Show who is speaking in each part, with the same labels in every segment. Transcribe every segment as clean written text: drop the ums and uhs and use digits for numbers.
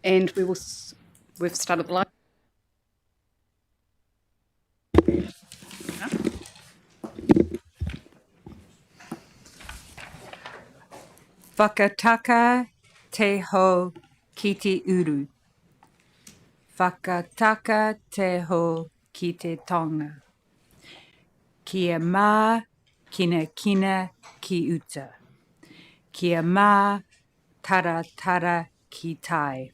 Speaker 1: And we've started the live. Whakataka te ho ki te uru. Whakataka te ho ki te tonga. Kia mā kina kina ki uta. Kia mā tara tara ki tai.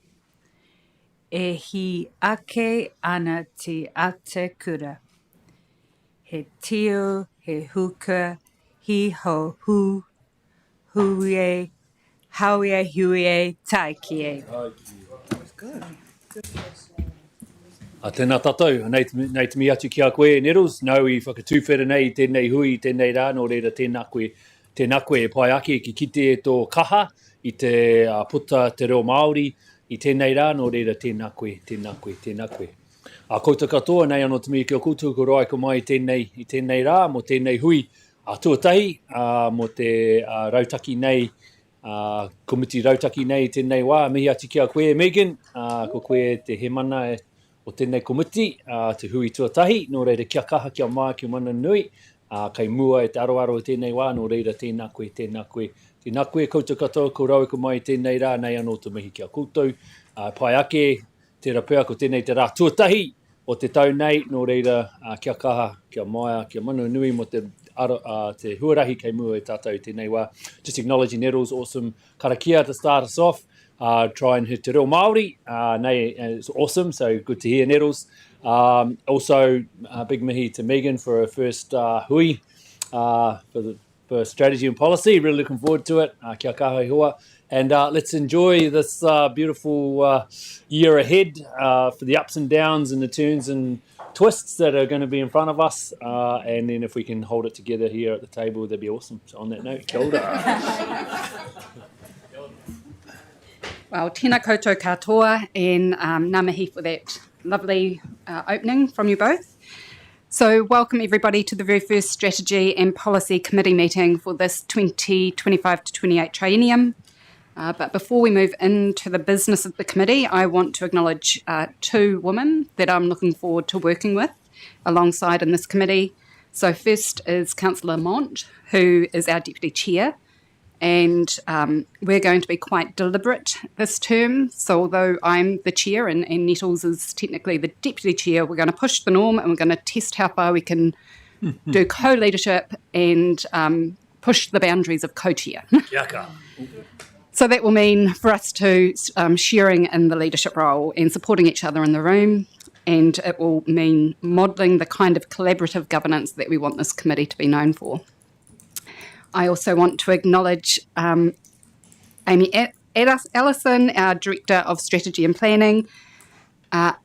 Speaker 1: E hi ake ana te ate kura. He tio, he huka, hi ho hu, huie, hauie, huie, tai kie. That was good.
Speaker 2: Tēnā tātou, nei te mi atu ki a koe, Nettles, nau I whakatūwhera nei, tēnei hui, tēnei rā, nō reira tēnā koe e pai ake ki kite e tō kaha, I te puta te reo Māori, I tēnei rā, nō reira tēnā koe. Koutou katoa, nei anō te mi ki o koutou, ko roa ko mai I tēnei rā, mo tēnei hui, tuatahi, mo te rautaki nei, komiti rautaki nei, tēnei wā, mihi atu ki a koe, Megan, ko koe te he mana o tēnei komiti, te hui tuatahi, nō reira kia kaha, kia mā, kia mana nui, kai mua e te aroaro o tēnei wā, nō reira tēnā koe, koutou katoa, ko rau ko mai tēnei rā, nei anō te mihi kia koutou, pai ake, te rapea ko tēnei te rā tuatahi, o te tau nei, nō reira kia kaha, kia maia, kia mana nui mo te huarahi kei mua e tātou tēnei wā. Just acknowledging Nettles, awesome Karakia to start us off. Try and hit te reo Māori, it's awesome, so good to hear Nettles. Also, big mihi to Megan for her first hui for strategy and policy, really looking forward to it, kia kaha hua. And let's enjoy this beautiful year ahead for the ups and downs and the turns and twists that are going to be in front of us. And then if we can hold it together here at the table, that'd be awesome. So on that note, kia ora.
Speaker 1: Well, tēnā koutou katoa, and ngā mihi for that lovely opening from you both. So welcome everybody to the very first Strategy and Policy Committee meeting for this 2025 to 28 triennium. But before we move into the business of the committee, I want to acknowledge two women that I'm looking forward to working with alongside in this committee. So first is Councillor Mont, who is our Deputy Chair, and we're going to be quite deliberate this term. So although I'm the Chair and Nettles is technically the Deputy Chair, we're going to push the norm and we're going to test how far we can do co-leadership and push the boundaries of co-chair. So that will mean for us to sharing in the leadership role and supporting each other in the room, and it will mean modelling the kind of collaborative governance that we want this committee to be known for. I also want to acknowledge Amy Allison, our Director of Strategy and Planning.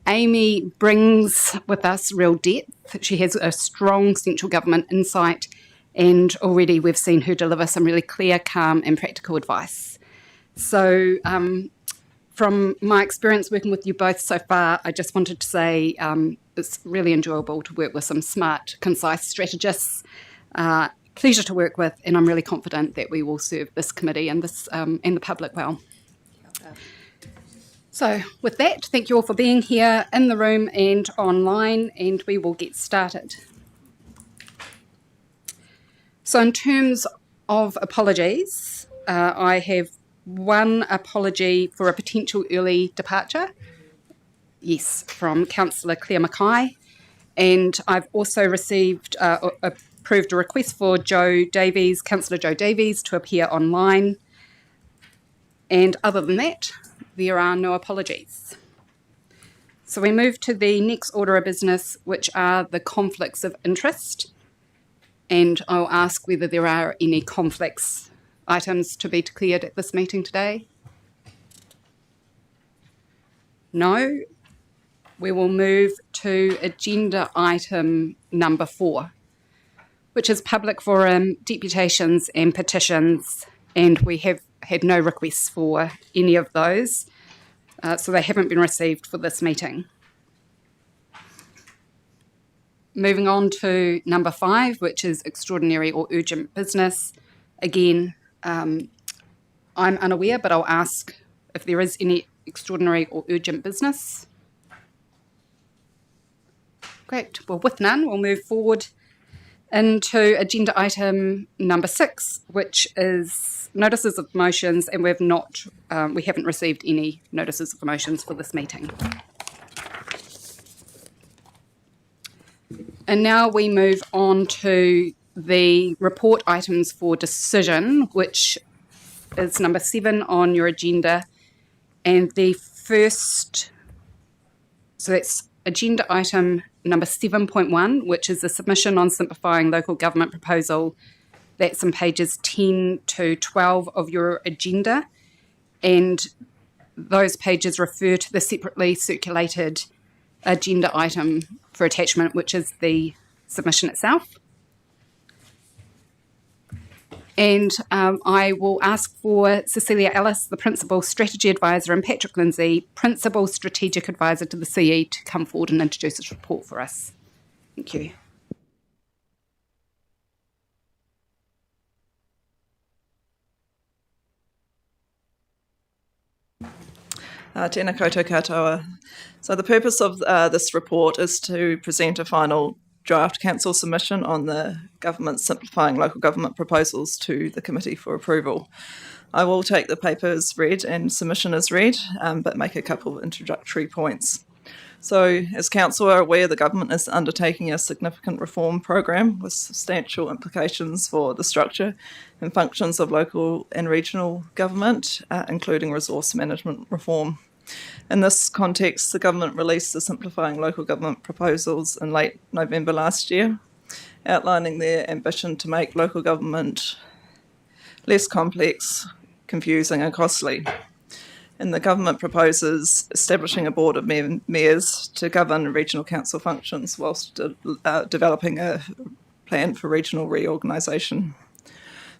Speaker 1: Amy brings with us real depth. She has a strong central government insight, and already we've seen her deliver some really clear, calm and practical advice. So from my experience working with you both so far, I just wanted to say it's really enjoyable to work with some smart, concise strategists. Pleasure to work with, and I'm really confident that we will serve this committee and the public well. So with that, thank you all for being here in the room and online, and we will get started. So in terms of apologies, I have one apology for a potential early departure, yes, from Councillor Claire Mackay, and I've also received approved a request for Councillor Joe Davies to appear online, and other than that, there are no apologies. So we move to the next order of business, which are the conflicts of interest, and I'll ask whether there are any conflicts items to be declared at this meeting today. No. We will move to agenda item number 4, which is public forum, deputations and petitions, and we have had no requests for any of those, so they haven't been received for this meeting. Moving on to number 5, which is extraordinary or urgent business. Again, I'm unaware, but I'll ask if there is any extraordinary or urgent business? Great. Well, with none, we'll move forward into agenda item number 6, which is notices of motions, and we haven't received any notices of motions for this meeting. And now we move on to the report items for decision, which is number 7 on your agenda. And the first, so that's agenda item number 7.1, which is a submission on simplifying local government proposal. That's on pages 10 to 12 of your agenda. And those pages refer to the separately circulated agenda item for attachment, which is the submission itself. And I will ask for Cecilia Ellis, the Principal Strategy Advisor, and Patrick Lindsay, Principal Strategic Advisor to the CE, to come forward and introduce this report for us. Thank you.
Speaker 3: Tēnā koutou katoa. So the purpose of this report is to present a final draft council submission on the government simplifying local government proposals to the committee for approval. I will take the paper as read and submission as read, but make a couple of introductory points. So as council are aware, the government is undertaking a significant reform program with substantial implications for the structure and functions of local and regional government, including resource management reform. In this context, the government released the Simplifying Local Government Proposals in late November last year, outlining their ambition to make local government less complex, confusing and costly. And the government proposes establishing a board of mayors to govern regional council functions whilst developing a plan for regional reorganisation.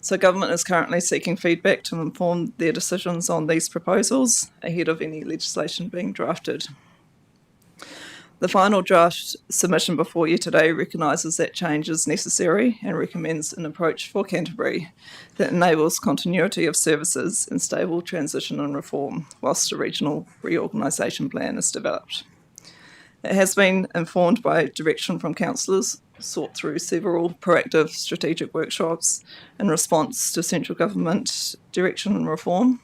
Speaker 3: So government is currently seeking feedback to inform their decisions on these proposals ahead of any legislation being drafted. The final draft submission before you today recognises that change is necessary and recommends an approach for Canterbury that enables continuity of services and stable transition and reform whilst a regional reorganisation plan is developed. It has been informed by direction from councillors sought through several proactive strategic workshops in response to central government direction and reform.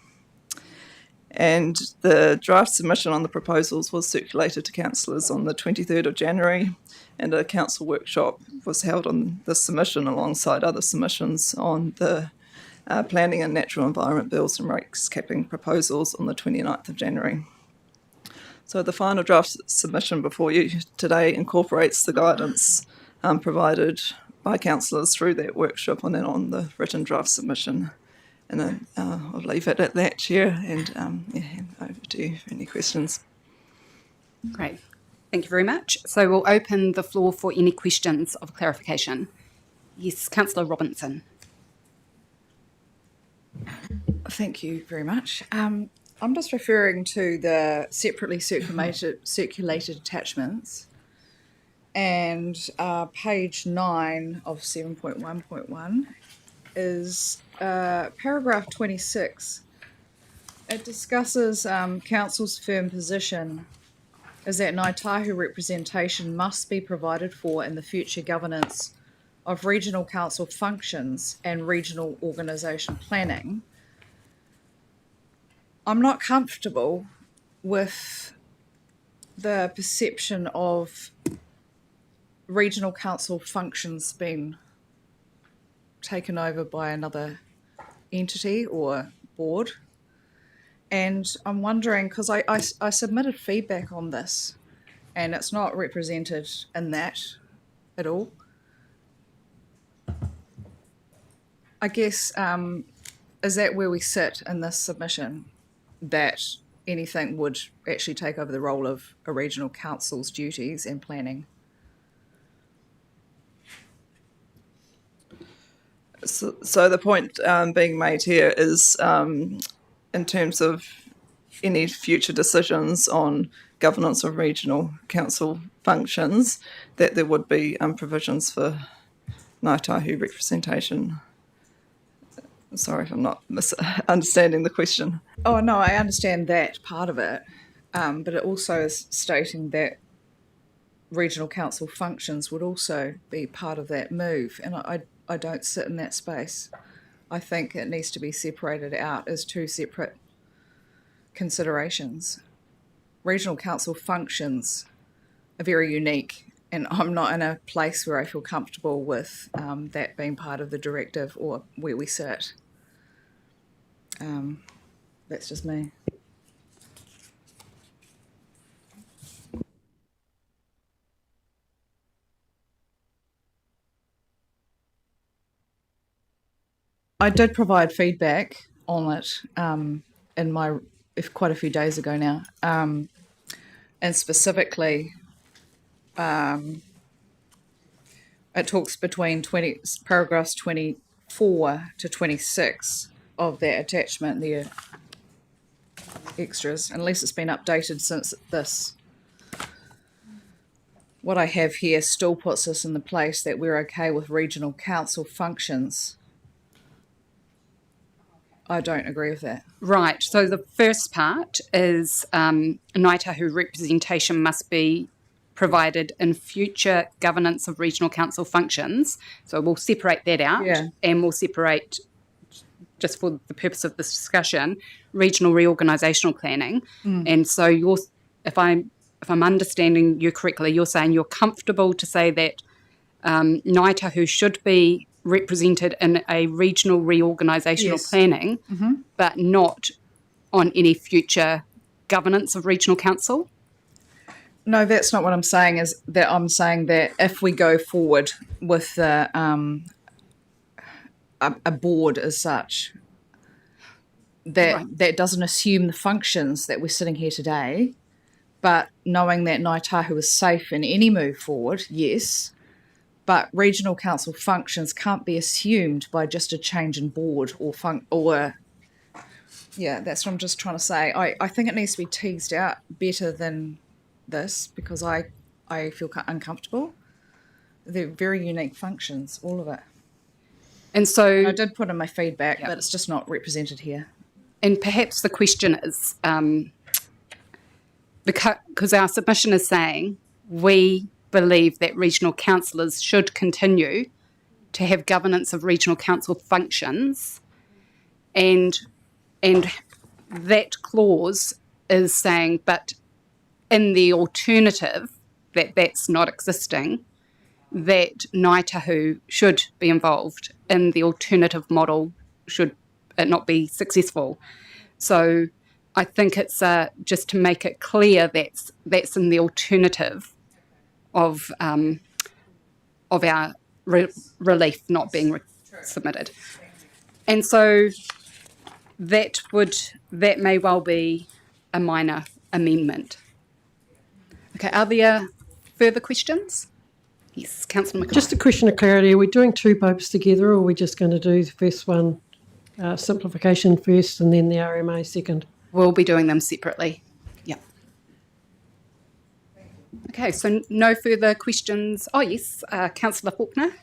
Speaker 3: And the draft submission on the proposals was circulated to councillors on the 23rd of January, and a council workshop was held on this submission alongside other submissions on the planning and natural environment bills and rates capping proposals on the 29th of January. So the final draft submission before you today incorporates the guidance provided by councillors through that workshop and then on the written draft submission. And then I'll leave it at that, Chair, and hand over to you for any questions.
Speaker 1: Great. Thank you very much. So we'll open the floor for any questions of clarification. Yes, Councillor Robinson.
Speaker 4: Thank you very much. I'm just referring to the separately circulated attachments, and page 9 of 7.1.1 is paragraph 26. It discusses council's firm position is that Ngāi Tahu representation must be provided for in the future governance of regional council functions and regional organisation planning. I'm not comfortable with the perception of regional council functions being taken over by another entity or board. And I'm wondering, because I submitted feedback on this and it's not represented in that at all. I guess, is that where we sit in this submission, that anything would actually take over the role of a regional council's duties and planning?
Speaker 3: So the point being made here is in terms of any future decisions on governance of regional council functions, that there would be provisions for Ngāi Tahu representation Sorry if I'm not misunderstanding the question.
Speaker 4: Oh, no, I understand that part of it, but it also is stating that regional council functions would also be part of that move, and I don't sit in that space. I think it needs to be separated out as two separate considerations. Regional council functions are very unique, and I'm not in a place where I feel comfortable with that being part of the directive or where we sit. That's just me. I did provide feedback on it in my quite a few days ago now, and specifically, it talks between paragraphs 24 to 26 of that attachment, the extras, unless it's been updated since this. What I have here still puts us in the place that we're okay with regional council functions. I don't agree with that.
Speaker 1: Right. So the first part is Ngāi Tahu representation must be provided in future governance of regional council functions. So we'll separate that out, and we'll separate, just for the purpose of this discussion, regional reorganisational planning. And so if I'm understanding you correctly, you're saying you're comfortable to say that Ngāi Tahu should be represented in a regional reorganisational planning, but not on any future governance of regional council?
Speaker 4: No, that's not what I'm saying. Is that I'm saying that if we go forward with a board as such, that doesn't assume the functions that we're sitting here today, but knowing that Ngāi Tahu is safe in any move forward, yes. But regional council functions can't be assumed by just a change in board that's what I'm just trying to say. I think it needs to be teased out better than this, because I feel uncomfortable. They're very unique functions, all of it.
Speaker 1: And so
Speaker 4: I did put in my feedback, but it's just not represented here.
Speaker 1: And perhaps the question is, because our submission is saying we believe that regional councillors should continue to have governance of regional council functions, and that clause is saying, but in the alternative, that's not existing, that Ngāi Tahu should be involved in the alternative model should it not be successful. So I think it's just to make it clear that's in the alternative of our relief not being submitted. And so that may well be a minor amendment. Okay, are there further questions? Yes, Councillor McCall.
Speaker 5: Just a question of clarity, are we doing two papers together, or are we just going to do the first one, simplification first and then the RMA second?
Speaker 1: We'll be doing them separately. Yep. Okay, so no further questions. Oh, yes, Councillor Faulkner.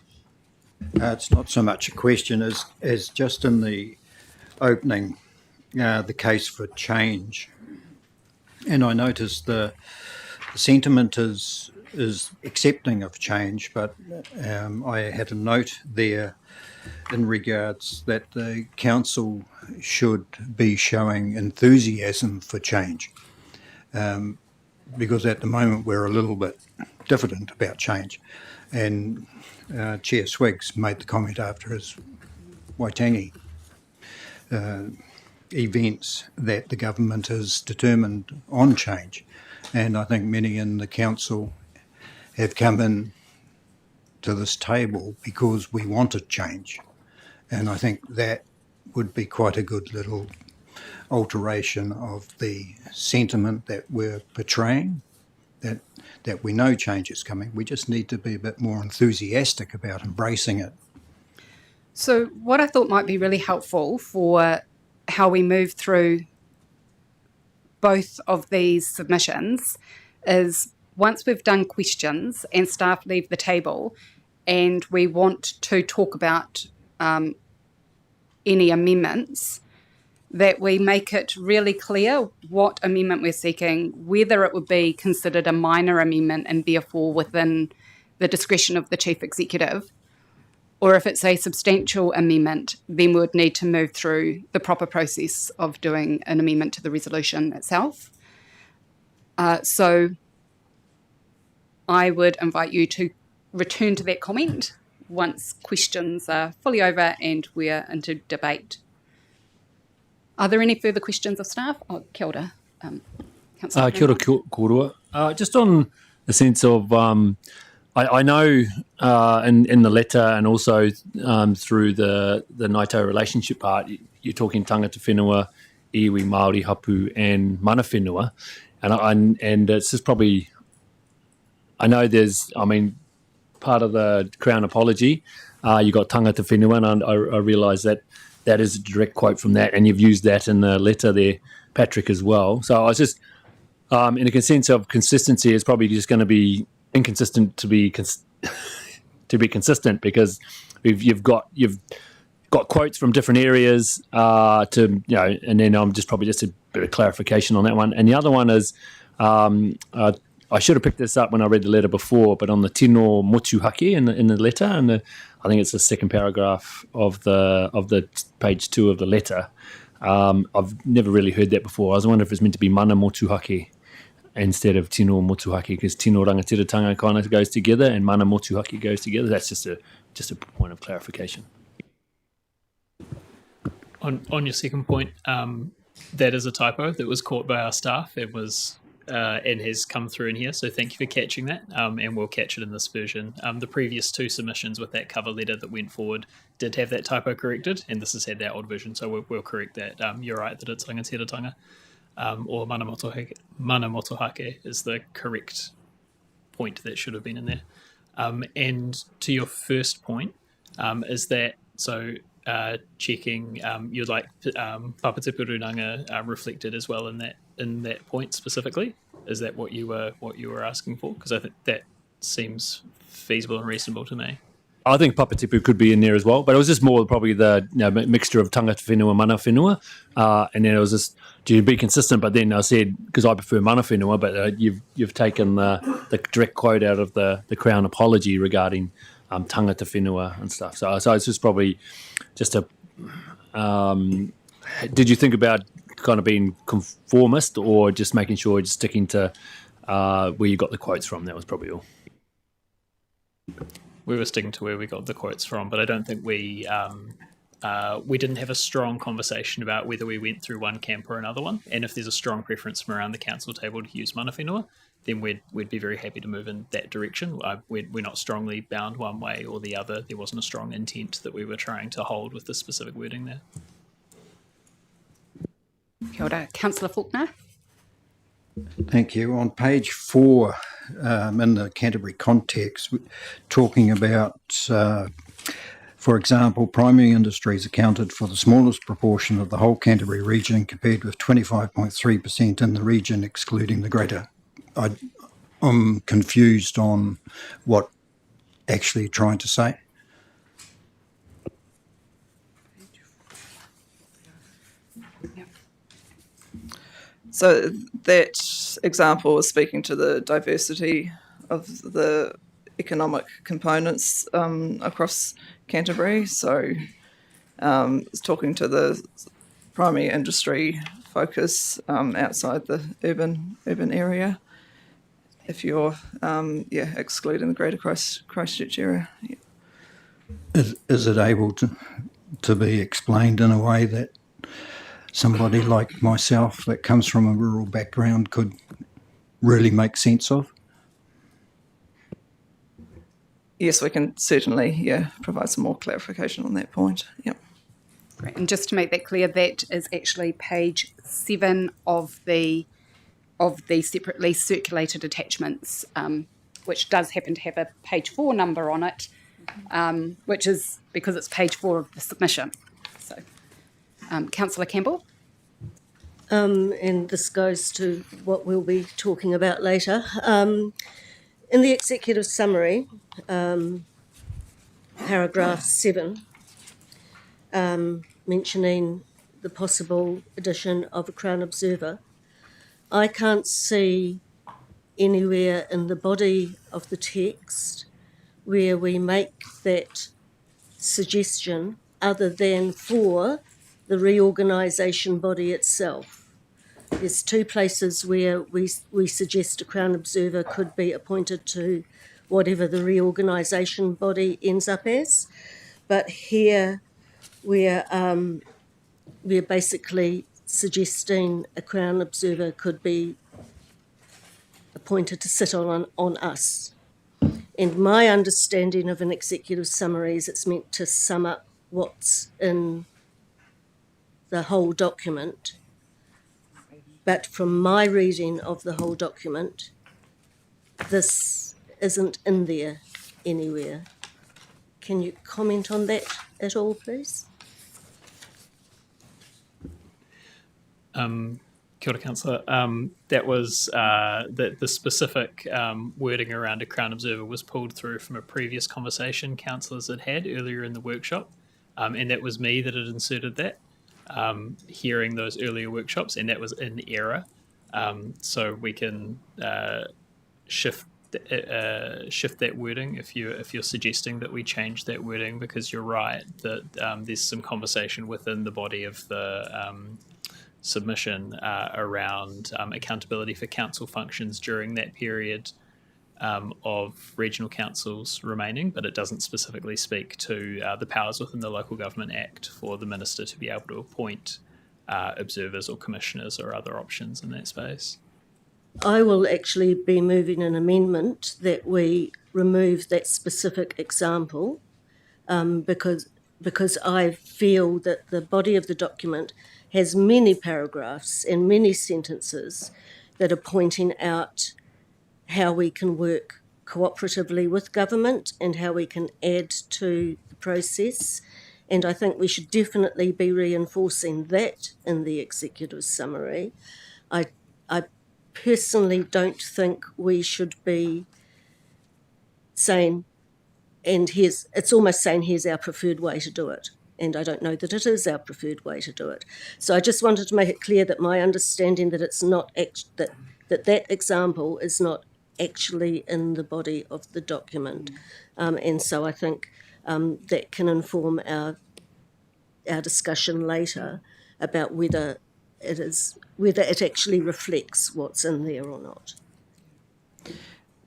Speaker 6: It's not so much a question as just in the opening, the case for change. And I noticed the sentiment is accepting of change, but I had a note there in regards that the council should be showing enthusiasm for change, because at the moment we're a little bit diffident about change. And Chair Swiggs made the comment after his Waitangi events that the government is determined on change. And I think many in the council have come in to this table because we wanted change. And I think that would be quite a good little alteration of the sentiment that we're portraying, that we know change is coming. We just need to be a bit more enthusiastic about embracing it.
Speaker 1: So what I thought might be really helpful for how we move through both of these submissions is, once we've done questions and staff leave the table and we want to talk about any amendments, that we make it really clear what amendment we're seeking, whether it would be considered a minor amendment and therefore within the discretion of the Chief Executive, or if it's a substantial amendment, then we would need to move through the proper process of doing an amendment to the resolution itself. So I would invite you to return to that comment once questions are fully over and we're into debate. Are there any further questions of staff? Oh, kia ora. Councillor.
Speaker 2: Kia ora kōrua. Just on the sense of, I know in the letter and also through the Naito relationship part, you're talking tangata whenua, iwi, Māori, hapu and mana whenua. And it's just probably, I know there's, part of the Crown apology, you got tangata whenua, and I realise that is a direct quote from that, and you've used that in the letter there, Patrick, as well. So I was just, in a sense of consistency, it's probably just going to be inconsistent to be consistent, because you've got quotes from different areas and then I'm just probably just a bit of clarification on that one. And the other one is, I should have picked this up when I read the letter before, but on the tino motuhake in the letter, and I think it's the second paragraph of the page 2 of the letter. I've never really heard that before. I was wondering if it's meant to be mana motuhake instead of tino motuhake, because tino rangatiratanga kind of goes together and mana motuhake goes together. That's just a point of clarification.
Speaker 7: On your second point, that is a typo that was caught by our staff. It was and has come through in here, so thank you for catching that, and we'll catch it in this version. The previous 2 submissions with that cover letter that went forward did have that typo corrected, and this has had that old version, so we'll correct that. You're right that it's rangatiratanga, or mana motuhake is the correct point that should have been in there. And to your first point, is that so checking you'd like papatipurunanga reflected as well in that point specifically? Is that what you were asking for? Because I think that seems feasible and reasonable to me.
Speaker 2: I think papatipu could be in there as well, but it was just more probably the mixture of tangata whenua, mana whenua, and then it was just to be consistent. But then I said, because I prefer mana whenua, but you've taken the direct quote out of the Crown apology regarding tangata whenua and stuff. So it's just probably just a. Did you think about kind of being conformist, or just making sure you're sticking to where you got the quotes from? That was probably all.
Speaker 7: We were sticking to where we got the quotes from, but I don't think we didn't have a strong conversation about whether we went through one camp or another one. And if there's a strong preference from around the council table to use mana whenua, then we'd be very happy to move in that direction. We're not strongly bound one way or the other. There wasn't a strong intent that we were trying to hold with the specific wording there.
Speaker 1: Kia ora. Councillor Faulkner.
Speaker 6: Thank you. On page 4, in the Canterbury context, talking about, for example, primary industries accounted for the smallest proportion of the whole Canterbury region, compared with 25.3% in the region, excluding the greater. I'm confused on what actually you're trying to say.
Speaker 3: So that example was speaking to the diversity of the economic components across Canterbury. So it's talking to the primary industry focus outside the urban area. If you're excluding the Greater Christchurch area. Yeah.
Speaker 6: Is it able to be explained in a way that somebody like myself that comes from a rural background could really make sense of?
Speaker 3: Yes, we can certainly, provide some more clarification on that point. Yep.
Speaker 1: Great. And just to make that clear, that is actually page 7 of the separately circulated attachments, which does happen to have a page 4 number on it, which is because it's page 4 of the submission. So, Councillor Campbell.
Speaker 8: And this goes to what we'll be talking about later. In the executive summary, paragraph 7, mentioning the possible addition of a Crown Observer. I can't see anywhere in the body of the text where we make that suggestion other than for the reorganisation body itself. There's two places where we suggest a Crown Observer could be appointed to whatever the reorganisation body ends up as, but here we're basically suggesting a Crown Observer could be appointed to sit on us. And my understanding of an executive summary is it's meant to sum up what's in the whole document. But from my reading of the whole document, this isn't in there anywhere. Can you comment on that at all, please?
Speaker 7: Kia ora, Councillor. That was the specific wording around a Crown Observer was pulled through from a previous conversation councillors had earlier in the workshop, and that was me that had inserted that, hearing those earlier workshops, and that was in error. So we can shift that wording if you're suggesting that we change that wording, because you're right that there's some conversation within the body of the submission around accountability for council functions during that period of regional councils remaining, but it doesn't specifically speak to the powers within the Local Government Act for the minister to be able to appoint observers or commissioners or other options in that space.
Speaker 8: I will actually be moving an amendment that we remove that specific example because I feel that the body of the document has many paragraphs and many sentences that are pointing out how we can work cooperatively with government and how we can add to the process. And I think we should definitely be reinforcing that in the executive summary. I personally don't think we should be saying, it's almost saying here's our preferred way to do it. And I don't know that it is our preferred way to do it. So I just wanted to make it clear that my understanding that it's not that example is not actually in the body of the document. And so I think that can inform our discussion later about whether it actually reflects what's in there or not.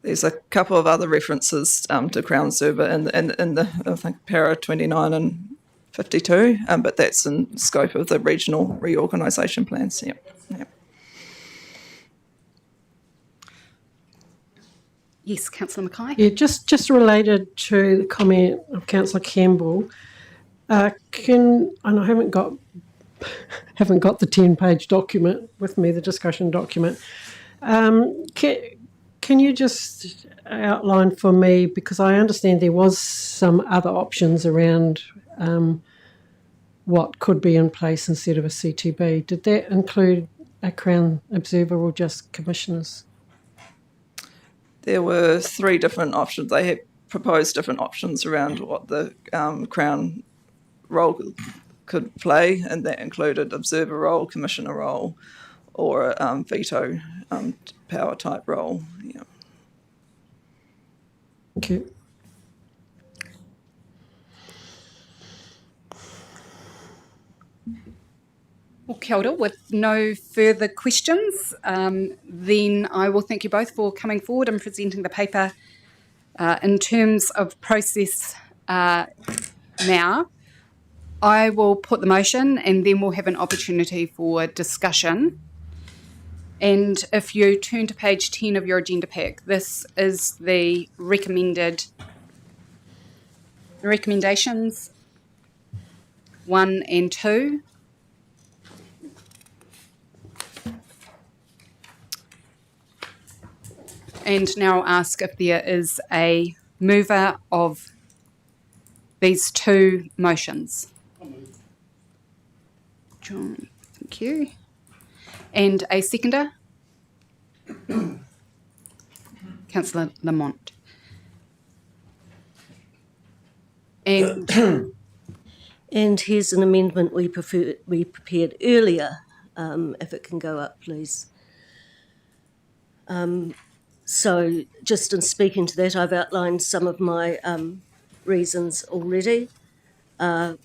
Speaker 3: There's a couple of other references to Crown Observer in the I think para 29 and 52, but that's in scope of the regional reorganisation plans. Yep.
Speaker 1: Yes, Councillor Mackay.
Speaker 5: Yeah, just related to the comment of Councillor Campbell, and I haven't got the 10-page document with me, the discussion document. Can you just outline for me, because I understand there was some other options around what could be in place instead of a CTB. Did that include a Crown Observer or just commissioners?
Speaker 3: There were three different options. They had proposed different options around what the Crown role could play, and that included observer role, commissioner role, or veto power type role. Yeah.
Speaker 5: Thank you.
Speaker 1: Well, kia ora. With no further questions, then I will thank you both for coming forward and presenting the paper. In terms of process now, I will put the motion and then we'll have an opportunity for discussion. And if you turn to page 10 of your agenda pack, this is the recommendations 1 and 2. And now I'll ask if there is a mover of these two motions. John, thank you. And a seconder? Councillor Lamont. And
Speaker 8: And here's an amendment we prepared earlier, if it can go up, please. So just in speaking to that, I've outlined some of my reasons already. I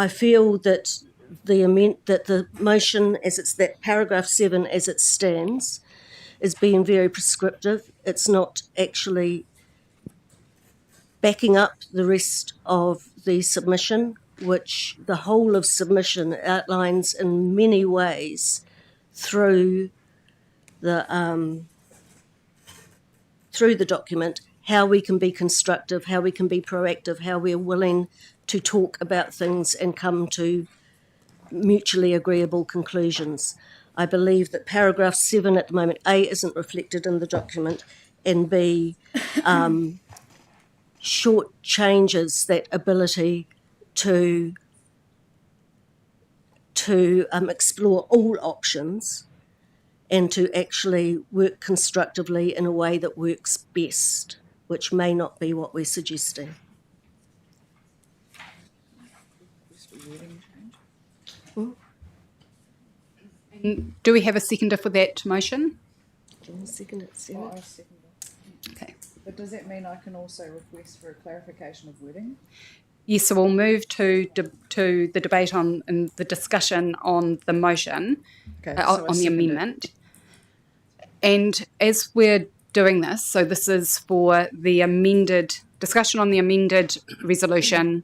Speaker 8: feel that the motion, as it's that paragraph 7 as it stands, is being very prescriptive. It's not actually backing up the rest of the submission, which the whole of submission outlines in many ways through the document how we can be constructive, how we can be proactive, how we're willing to talk about things and come to mutually agreeable conclusions. I believe that paragraph 7 at the moment, A, isn't reflected in the document, and B, short changes that ability to explore all options and to actually work constructively in a way that works best, which may not be what we're suggesting.
Speaker 1: Do we have a seconder for that motion?
Speaker 8: Do you want to second it, Sarah?
Speaker 4: I second it.
Speaker 1: Okay.
Speaker 4: But does that mean I can also request for a clarification of wording?
Speaker 1: Yes, so we'll move to the debate on and the discussion on the motion,
Speaker 4: Okay, so I
Speaker 1: on the
Speaker 4: second it.
Speaker 1: amendment. And as we're doing this, so this is for the amended discussion on the amended resolution,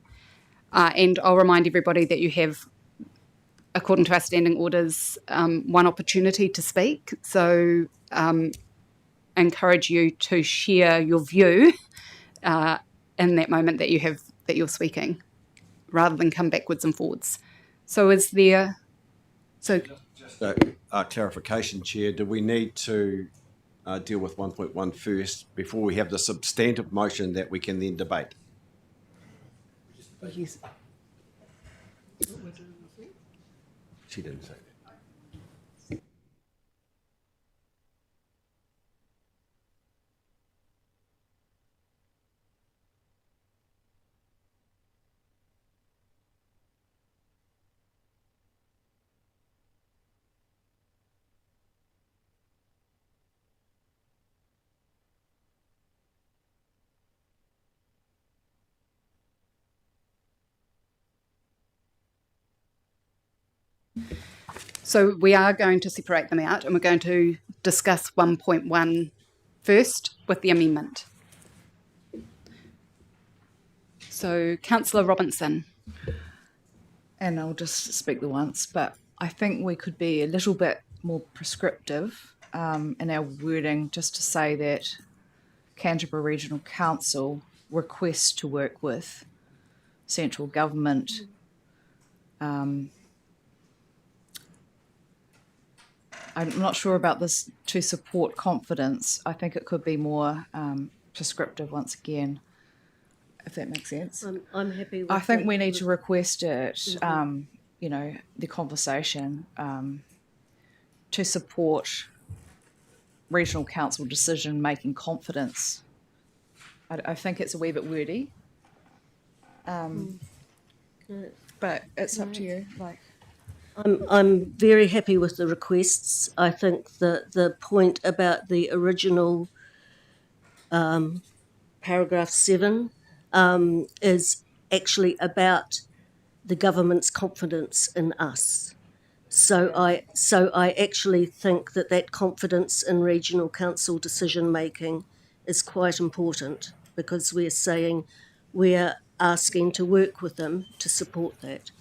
Speaker 1: and I'll remind everybody that you have, according to our standing orders, one opportunity to speak. So encourage you to share your view in that moment that you're speaking, rather than come backwards and forwards. So is there? So
Speaker 9: Just a clarification, Chair. Do we need to deal with 1.1 first before we have the substantive motion that we can then debate?
Speaker 1: yes.
Speaker 9: She didn't say that.
Speaker 1: So we are going to separate them out, and we're going to discuss 1.1 first with the amendment. So, Councillor Robinson.
Speaker 4: And I'll just speak the once, but I think we could be a little bit more prescriptive in our wording, just to say that Canterbury Regional Council requests to work with central government I'm not sure about this to support confidence. I think it could be more prescriptive once again, if that makes sense.
Speaker 8: I'm happy with
Speaker 4: I think
Speaker 8: that.
Speaker 4: we need to request it, the conversation to support regional council decision-making confidence. I think it's a wee bit wordy, but it's up to you.
Speaker 8: I'm very happy with the requests. I think the point about the original paragraph 7 is actually about the government's confidence in us. So I actually think that confidence in regional council decision making is quite important, because we're saying we're asking to work with them to support that.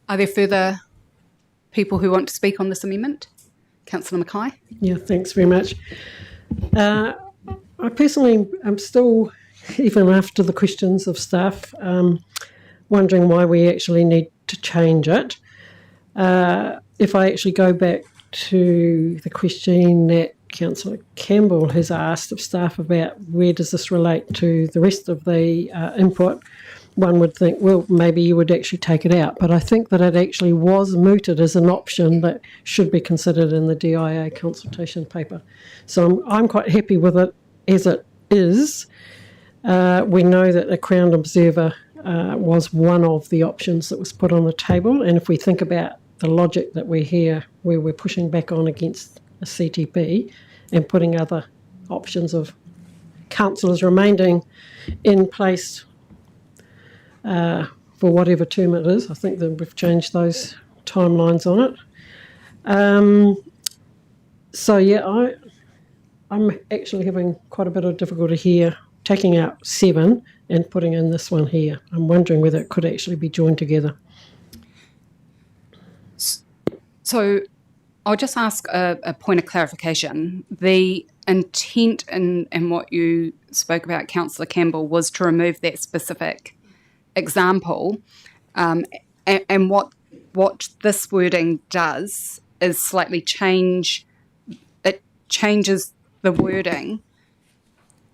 Speaker 1: Are there further people who want to speak on this amendment? Councillor Mackay?
Speaker 5: Yeah, thanks very much. I personally am still, even after the questions of staff, wondering why we actually need to change it. If I actually go back to the question that Councillor Campbell has asked of staff about where does this relate to the rest of the input, one would think, well, maybe you would actually take it out. But I think that it actually was mooted as an option that should be considered in the DIA consultation paper. So I'm quite happy with it as it is. We know that a Crown Observer was one of the options that was put on the table. And if we think about the logic that we hear, where we're pushing back on against a CTP and putting other options of councillors remaining in place for whatever term it is. I think that we've changed those timelines on it. So yeah, I'm actually having quite a bit of difficulty here taking out 7 and putting in this one here. I'm wondering whether it could actually be joined together.
Speaker 1: So I'll just ask a point of clarification. The intent in what you spoke about, Councillor Campbell, was to remove that specific example, and what this wording does is slightly changes the wording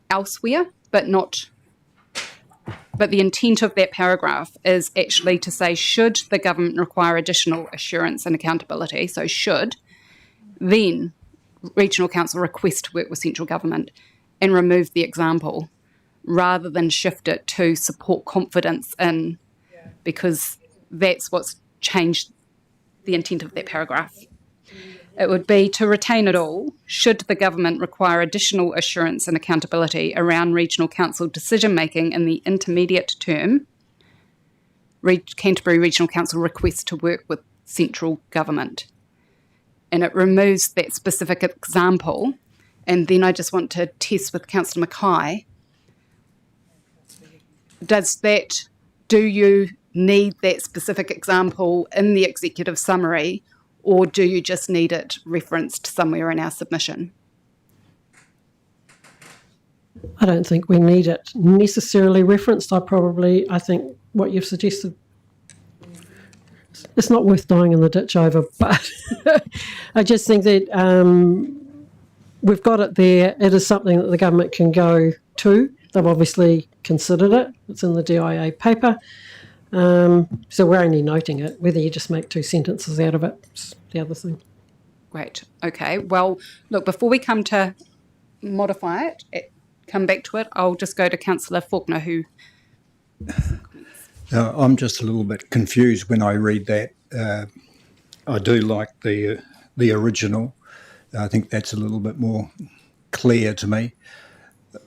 Speaker 1: elsewhere, but the intent of that paragraph is actually to say, should the government require additional assurance and accountability, so should, then regional council request to work with central government, and remove the example rather than shift it to support confidence in, because that's what's changed the intent of that paragraph. It would be to retain it all, should the government require additional assurance and accountability around regional council decision-making in the intermediate term, Canterbury Regional Council requests to work with central government. And it removes that specific example. And then I just want to test with Councillor Mackay. Do you need that specific example in the executive summary, or do you just need it referenced somewhere in our submission?
Speaker 5: I don't think we need it necessarily referenced. I think what you've suggested, it's not worth dying in the ditch over, but I just think that we've got it there. It is something that the government can go to. They've obviously considered it. It's in the DIA paper. So we're only noting it. Whether you just make 2 sentences out of it is the other thing.
Speaker 1: Great. Okay. Well, look, before we come to modify it, come back to it, I'll just go to Councillor Faulkner, who...
Speaker 6: I'm just a little bit confused when I read that. I do like the original. I think that's a little bit more clear to me.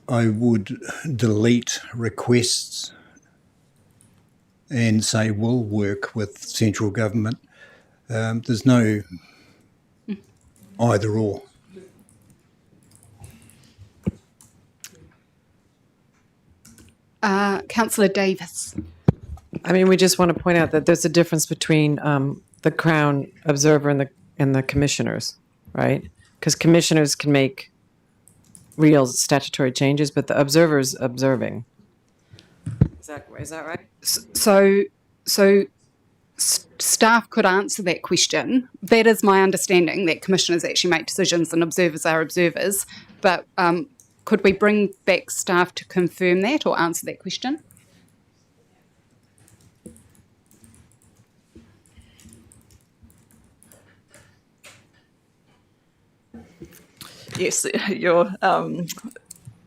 Speaker 6: I would delete requests and say will work with central government. There's no either or.
Speaker 1: Councillor Davis.
Speaker 10: I mean, we just want to point out that there's a difference between the Crown Observer and the commissioners, right? Because commissioners can make real statutory changes, but the observer's observing. Is that right?
Speaker 1: So staff could answer that question. That is my understanding, that commissioners actually make decisions and observers are observers. But could we bring back staff to confirm that or answer that question?
Speaker 3: Yes, your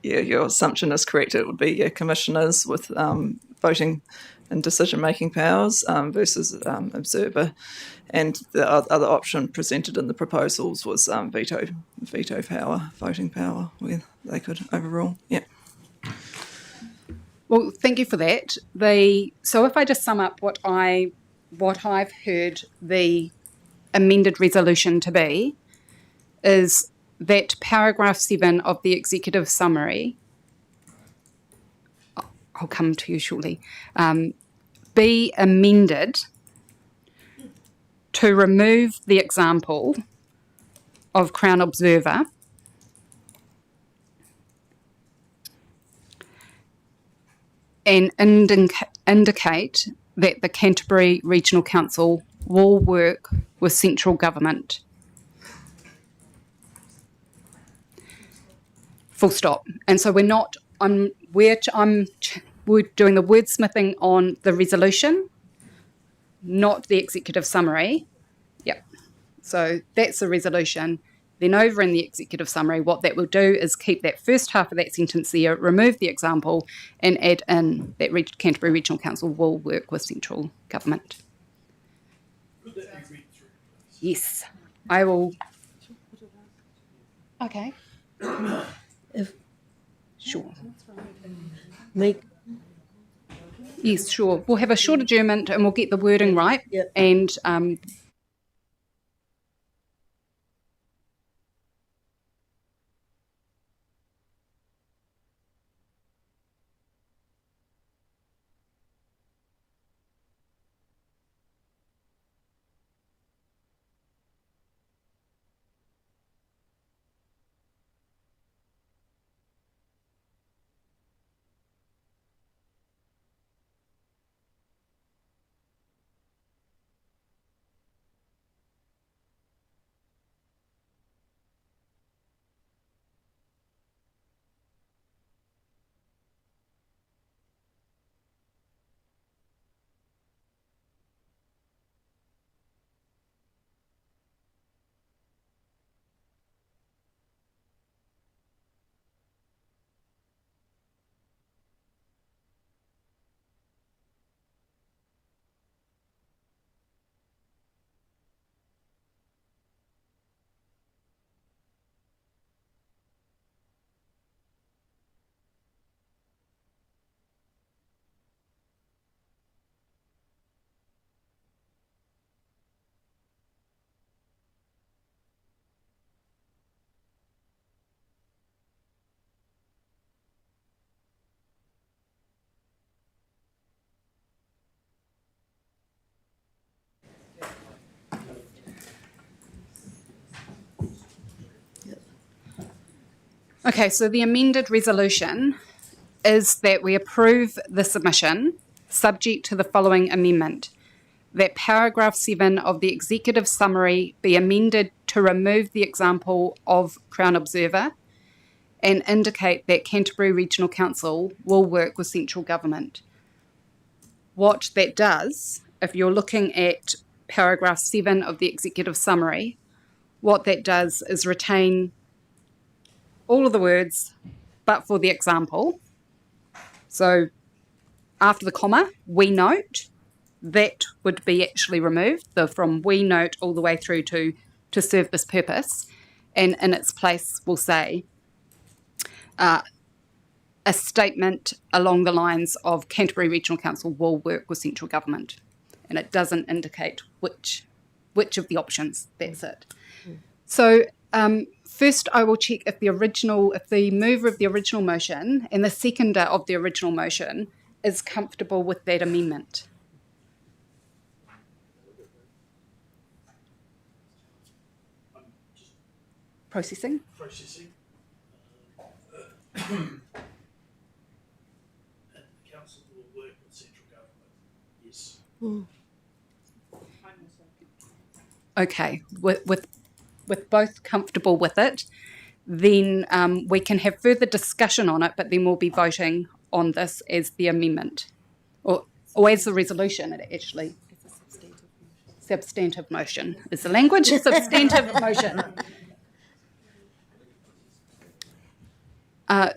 Speaker 3: assumption is correct. It would be commissioners with voting and decision-making powers versus observer, and the other option presented in the proposals was veto power, voting power, where they could overrule. Yeah.
Speaker 1: Well, thank you for that. So if I just sum up what I've heard the amended resolution to be, is that paragraph 7 of the executive summary, I'll come to you shortly, be amended to remove the example of Crown Observer and indicate that the Canterbury Regional Council will work with central government. Full stop. And so I'm we're doing the wordsmithing on the resolution, not the executive summary. Yep. So that's the resolution. Then over in the executive summary, what that will do is keep that first half of that sentence there, remove the example, and add in that Canterbury Regional Council will work with central government. Yes, I will. Okay. Sure.
Speaker 8: Make
Speaker 1: Yes, sure. We'll have a short adjournment and we'll get the wording right.
Speaker 8: Yep.
Speaker 1: And okay, so the amended resolution is that we approve the submission subject to the following amendment: that paragraph 7 of the executive summary be amended to remove the example of Crown Observer and indicate that Canterbury Regional Council will work with central government. What that does, if you're looking at paragraph 7 of the executive summary, what that does is retain all of the words but for the example. So after the comma, we note, that would be actually removed, from we note all the way through to serve this purpose, and in its place we'll say a statement along the lines of Canterbury Regional Council will work with central government, and it doesn't indicate which of the options. That's it. So first I will check if the mover of the original motion and the seconder of the original motion is comfortable with that amendment. Processing.
Speaker 11: And the council will work with central government. Yes.
Speaker 1: Okay, with both comfortable with it, then we can have further discussion on it, but then we'll be voting on this as the amendment, or as the resolution. It actually substantive motion is the language. Substantive motion.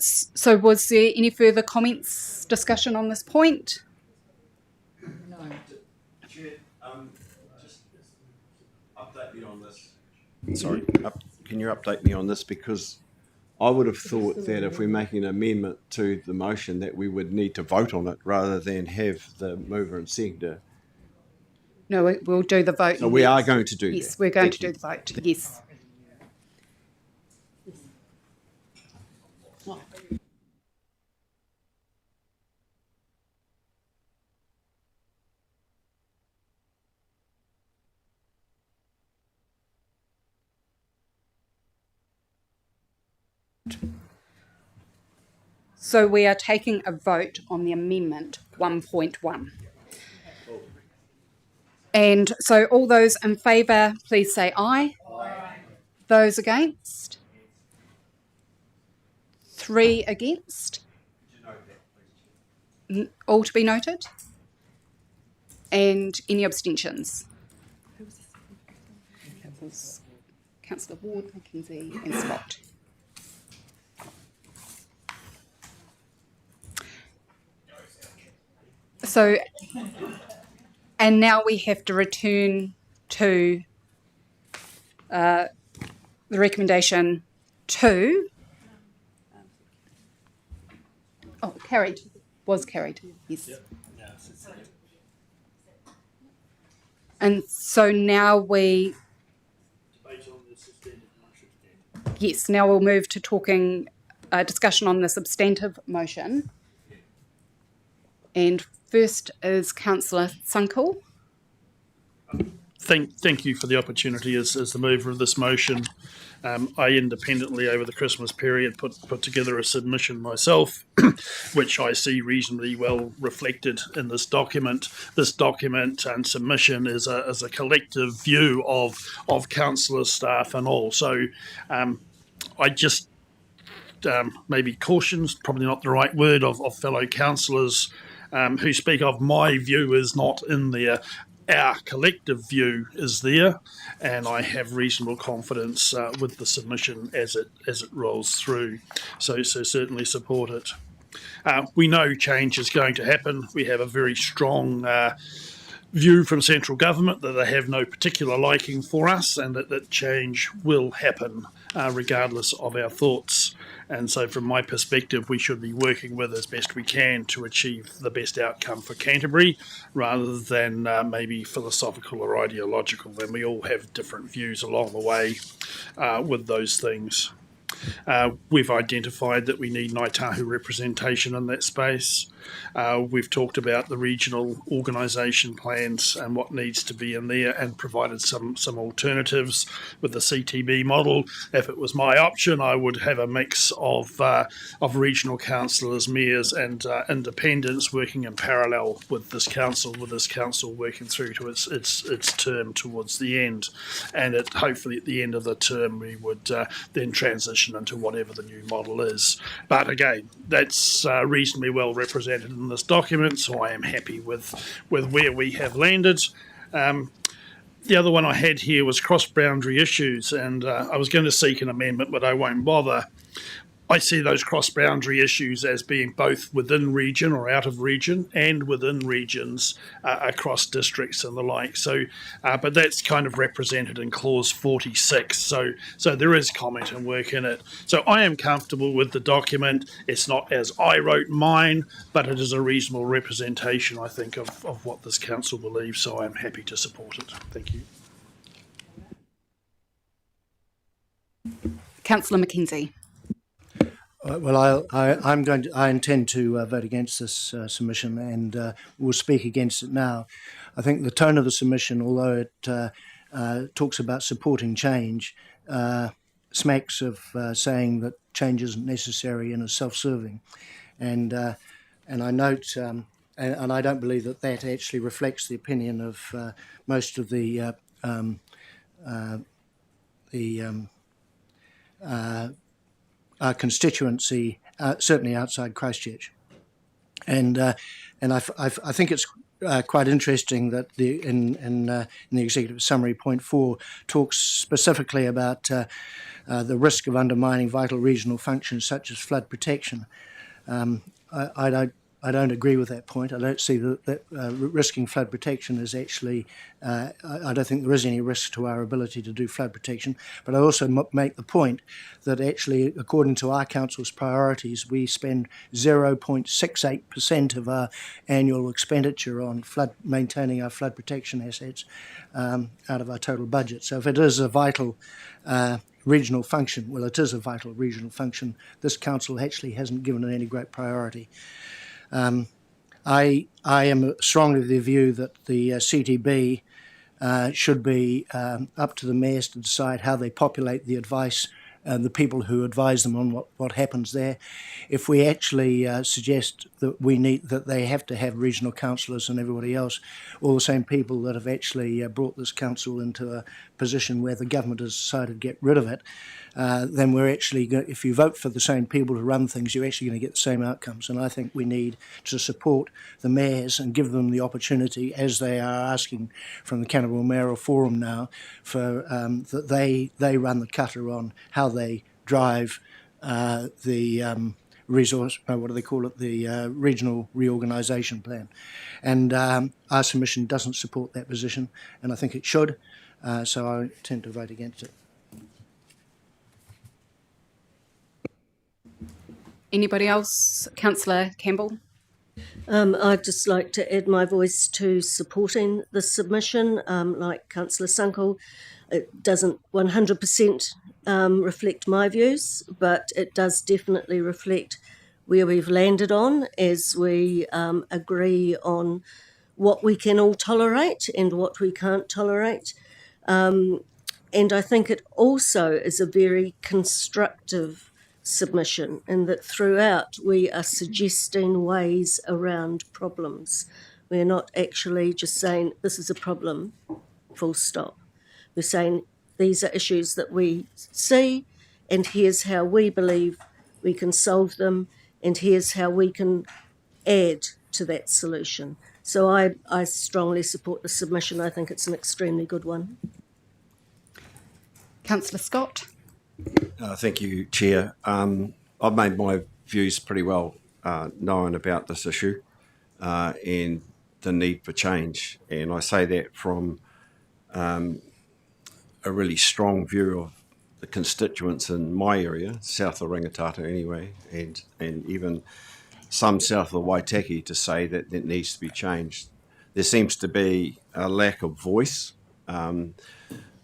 Speaker 1: So was there any further comments, discussion on this point?
Speaker 9: No. Chair, just update me on this. Sorry, can you update me on this? Because I would have thought that if we're making an amendment to the motion that we would need to vote on it rather than have the mover and seconder.
Speaker 1: No, we'll do the vote.
Speaker 9: So we are going to do that.
Speaker 1: Yes, we're going to do the vote. Yes. So we are taking a vote on the amendment 1.1. And so all those in favour, please say aye. Aye. Those against? 3 against. All to be noted? And any abstentions? That was Councillor Ward, Mackenzie and Scott. So, and now we have to return to the recommendation 2. Oh, carried. Was carried, yes. And so now we, yes, now we'll move to talking, discussion on the substantive motion. And first is Councillor Sunkel.
Speaker 11: Thank you for the opportunity as the mover of this motion. I independently over the Christmas period put together a submission myself, which I see reasonably well reflected in this document. This document and submission is a collective view of councillors, staff and all. So I just maybe cautions, probably not the right word, of fellow councillors who speak of my view is not in there. Our collective view is there, and I have reasonable confidence with the submission as it rolls through. So certainly support it. We know change is going to happen. We have a very strong view from central government that they have no particular liking for us, and that change will happen regardless of our thoughts. And so from my perspective, we should be working with as best we can to achieve the best outcome for Canterbury, rather than maybe philosophical or ideological. And we all have different views along the way with those things. We've identified that we need Ngāi Tahu representation in that space. We've talked about the regional organisation plans and what needs to be in there, and provided some alternatives with the CTB model. If it was my option, I would have a mix of regional councillors, mayors and independents working in parallel with this council working through to its term towards the end. And hopefully at the end of the term we would then transition into whatever the new model is. But again, that's reasonably well represented in this document, so I am happy with where we have landed. The other one I had here was cross-boundary issues, and I was going to seek an amendment, but I won't bother. I see those cross-boundary issues as being both within region or out of region, and within regions across districts and the like. So, but that's kind of represented in clause 46. So there is comment and work in it. So I am comfortable with the document. It's not as I wrote mine, but it is a reasonable representation, I think, of what this council believes. So I'm happy to support it. Thank you.
Speaker 1: Councillor Mackenzie.
Speaker 12: Well, I intend to vote against this submission, and will speak against it now. I think the tone of the submission, although it talks about supporting change, smacks of saying that change isn't necessary and is self-serving, and I note, and I don't believe that actually reflects the opinion of most of the our constituency, certainly outside Christchurch, and I think it's quite interesting that in the executive summary point 4 talks specifically about the risk of undermining vital regional functions such as flood protection. I don't agree with that point. I don't see that risking flood protection is actually, I don't think there is any risk to our ability to do flood protection. But I also make the point that actually, according to our council's priorities, we spend 0.68% of our annual expenditure on maintaining our flood protection assets out of our total budget. So if it is a vital regional function, well, it is a vital regional function, this council actually hasn't given it any great priority. I am strongly of the view that the CTB should be up to the mayors to decide how they populate the advice the people who advise them on what happens there. If we actually suggest that they have to have regional councillors and everybody else, all the same people that have actually brought this council into a position where the government has decided to get rid of it, then we're actually if you vote for the same people to run things, you're actually going to get the same outcomes. And I think we need to support the mayors and give them the opportunity, as they are asking from the Canterbury Mayoral Forum now, for that they run the cutter on how they drive the regional reorganisation plan. And our submission doesn't support that position, and I think it should, so I intend to vote against it.
Speaker 1: Anybody else? Councillor Campbell?
Speaker 8: I'd just like to add my voice to supporting the submission. Like Councillor Sunkel, it doesn't 100% reflect my views, but it does definitely reflect where we've landed on as we agree on what we can all tolerate and what we can't tolerate. And I think it also is a very constructive submission, in that throughout we are suggesting ways around problems. We're not actually just saying this is a problem, full stop. We're saying these are issues that we see, and here's how we believe we can solve them, and here's how we can add to that solution. So I strongly support the submission. I think it's an extremely good one.
Speaker 1: Councillor Scott?
Speaker 9: Thank you, Chair. I've made my views pretty well known about this issue and the need for change. And I say that from a really strong view of the constituents in my area, south of Rangitata anyway, and even some south of Waitaki, to say that that needs to be changed. There seems to be a lack of voice.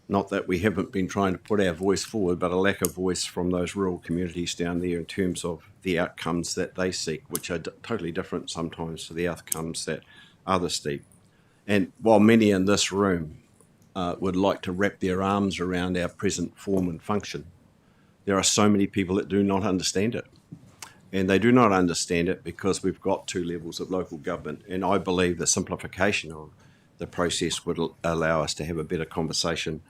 Speaker 9: Not that we haven't been trying to put our voice forward, but a lack of voice from those rural communities down there in terms of the outcomes that they seek, which are totally different sometimes to the outcomes that others seek. And while many in this room would like to wrap their arms around our present form and function, there are so many people that do not understand it. And they do not understand it because we've got two levels of local government. And I believe the simplification of the process would allow us to have a better conversation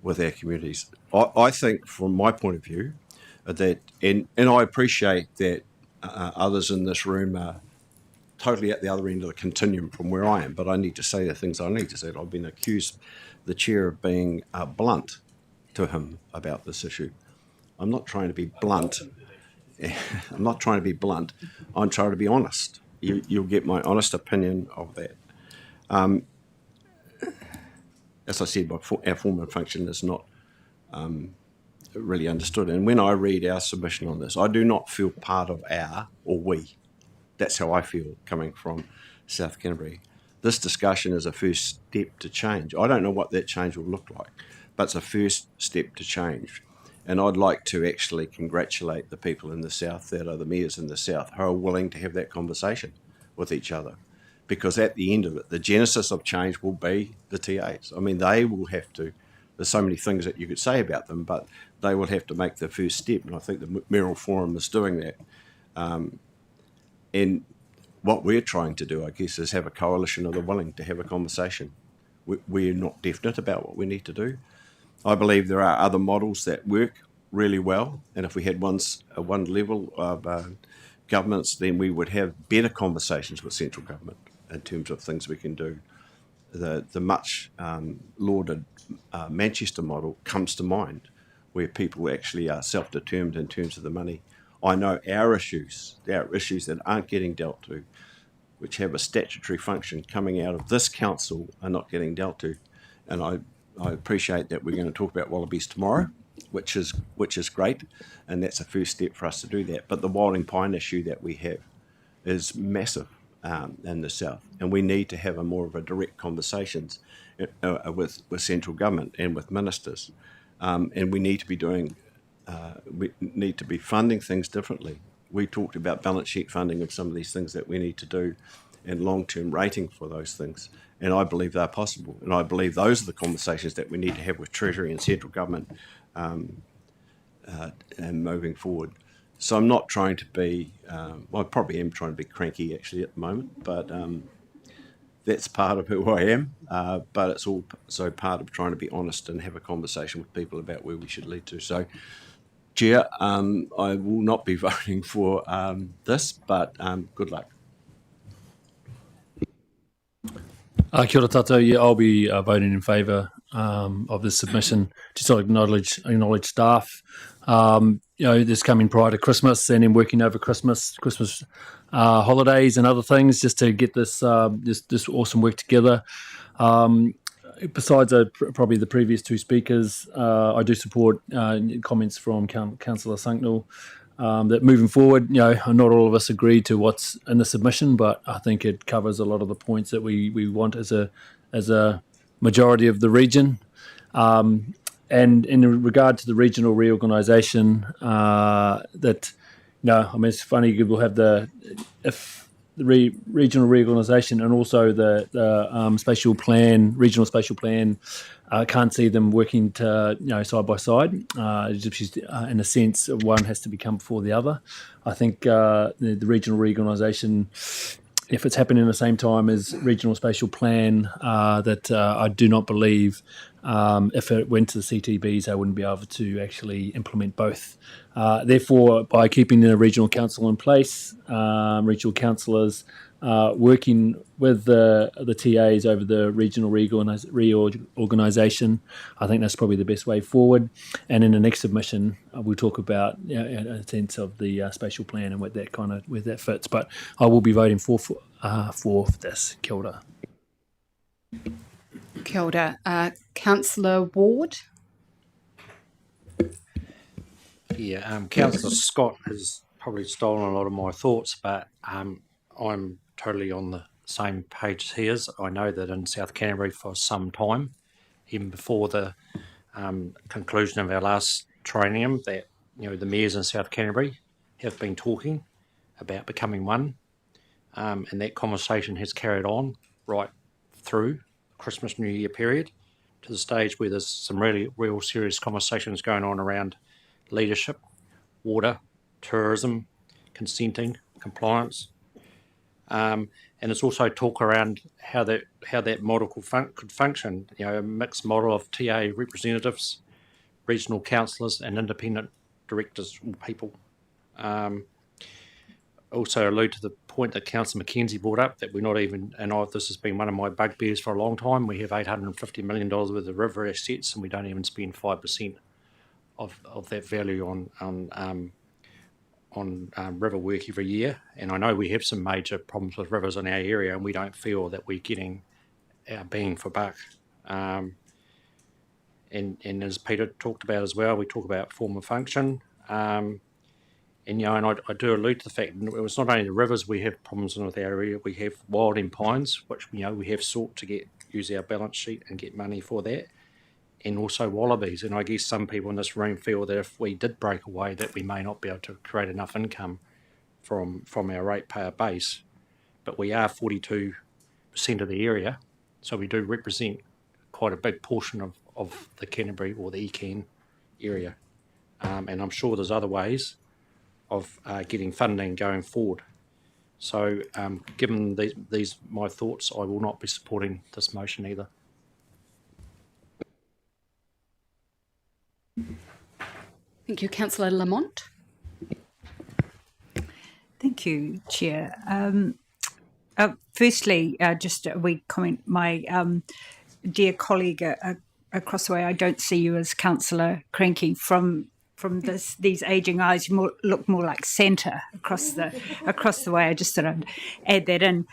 Speaker 9: with our communities. I think, from my point of view, that, and I appreciate that others in this room are totally at the other end of the continuum from where I am, but I need to say the things I need to say. I've been accused, the chair, of being blunt to him about this issue. I'm not trying to be blunt. I'm not trying to be blunt. I'm trying to be honest. You'll get my honest opinion of that. As I said, our form and function is not really understood. And when I read our submission on this, I do not feel part of our or we. That's how I feel coming from South Canterbury. This discussion is a first step to change. I don't know what that change will look like, but it's a first step to change. And I'd like to actually congratulate the people in the South that are the mayors in the South who are willing to have that conversation with each other. Because at the end of it, the genesis of change will be the TAs. I mean, they will have to, there's so many things that you could say about them, but they will have to make the first step. And I think the Mayoral Forum is doing that. And what we're trying to do, I guess, is have a coalition of the willing to have a conversation. We're not definite about what we need to do. I believe there are other models that work really well, and if we had one level of governments, then we would have better conversations with central government in terms of things we can do. The much lauded Manchester model comes to mind, where people actually are self-determined in terms of the money. I know our issues that aren't getting dealt to, which have a statutory function coming out of this council, are not getting dealt to, and I appreciate that we're going to talk about wallabies tomorrow, which is great, and that's a first step for us to do that. But the wilding pine issue that we have is massive in the South, and we need to have more of a direct conversations with central government and with ministers, and we need to be funding things differently. We talked about balance sheet funding of some of these things that we need to do, and long-term rating for those things. And I believe they're possible. And I believe those are the conversations that we need to have with Treasury and central government and moving forward. So I'm not trying to be, I probably am trying to be cranky actually at the moment, but that's part of who I am. But it's also part of trying to be honest and have a conversation with people about where we should lead to. So, Chair, I will not be voting for this, but good luck.
Speaker 2: Kia ora tātou. Yeah, I'll be voting in favour of this submission. Just to acknowledge staff. This coming prior to Christmas and then working over Christmas holidays and other things just to get this this awesome work together. Besides probably the previous two speakers, I do support comments from Councillor Sunknall that moving forward, not all of us agree to what's in the submission, but I think it covers a lot of the points that we want as a majority of the region. And in regard to the regional reorganisation, it's funny we'll have the regional reorganisation and also the regional spatial plan. Can't see them working side by side. In a sense, one has to become before the other. I think the regional reorganisation, if it's happening at the same time as regional spatial plan, that I do not believe if it went to the CTBs, they wouldn't be able to actually implement both. Therefore, by keeping the regional council in place, regional councillors working with the TAs over the regional reorganisation, I think that's probably the best way forward. And in the next submission, we'll talk about a sense of the spatial plan and where that fits. But I will be voting for this. Kia ora.
Speaker 1: Kia ora. Councillor Ward.
Speaker 13: Yeah, Councillor Scott has probably stolen a lot of my thoughts, but I'm totally on the same page as he is. I know that in South Canterbury for some time, even before the conclusion of our last training, that the mayors in South Canterbury have been talking about becoming one, and that conversation has carried on right through Christmas New Year period to the stage where there's some really real serious conversations going on around leadership, water, tourism, consenting, compliance, and it's also talk around how that model could function. A mixed model of TA representatives, regional councillors, and independent directors or people. Also allude to the point that Councillor Mackenzie brought up that we're not even, and this has been one of my bugbears for a long time, we have $850 million worth of river assets and we don't even spend 5% of that value on river work every year. And I know we have some major problems with rivers in our area and we don't feel that we're getting our bang for buck. And as Peter talked about as well, we talk about form of function. And I do allude to the fact that it's not only the rivers we have problems in with our area, we have wilding pines, which we have sought to use our balance sheet and get money for that, and also wallabies. And I guess some people in this room feel that if we did break away, that we may not be able to create enough income from our ratepayer base. But we are 42% of the area, so we do represent quite a big portion of the Canterbury or the ECAN area. And I'm sure there's other ways of getting funding going forward. So given these my thoughts, I will not be supporting this motion either.
Speaker 1: Thank you. Councillor Lamont.
Speaker 14: Thank you, Chair. Firstly, just a wee comment. My dear colleague across the way, I don't see you as Councillor Cranky from these ageing eyes. You look more like Santa across the way. I just thought I'd add that in.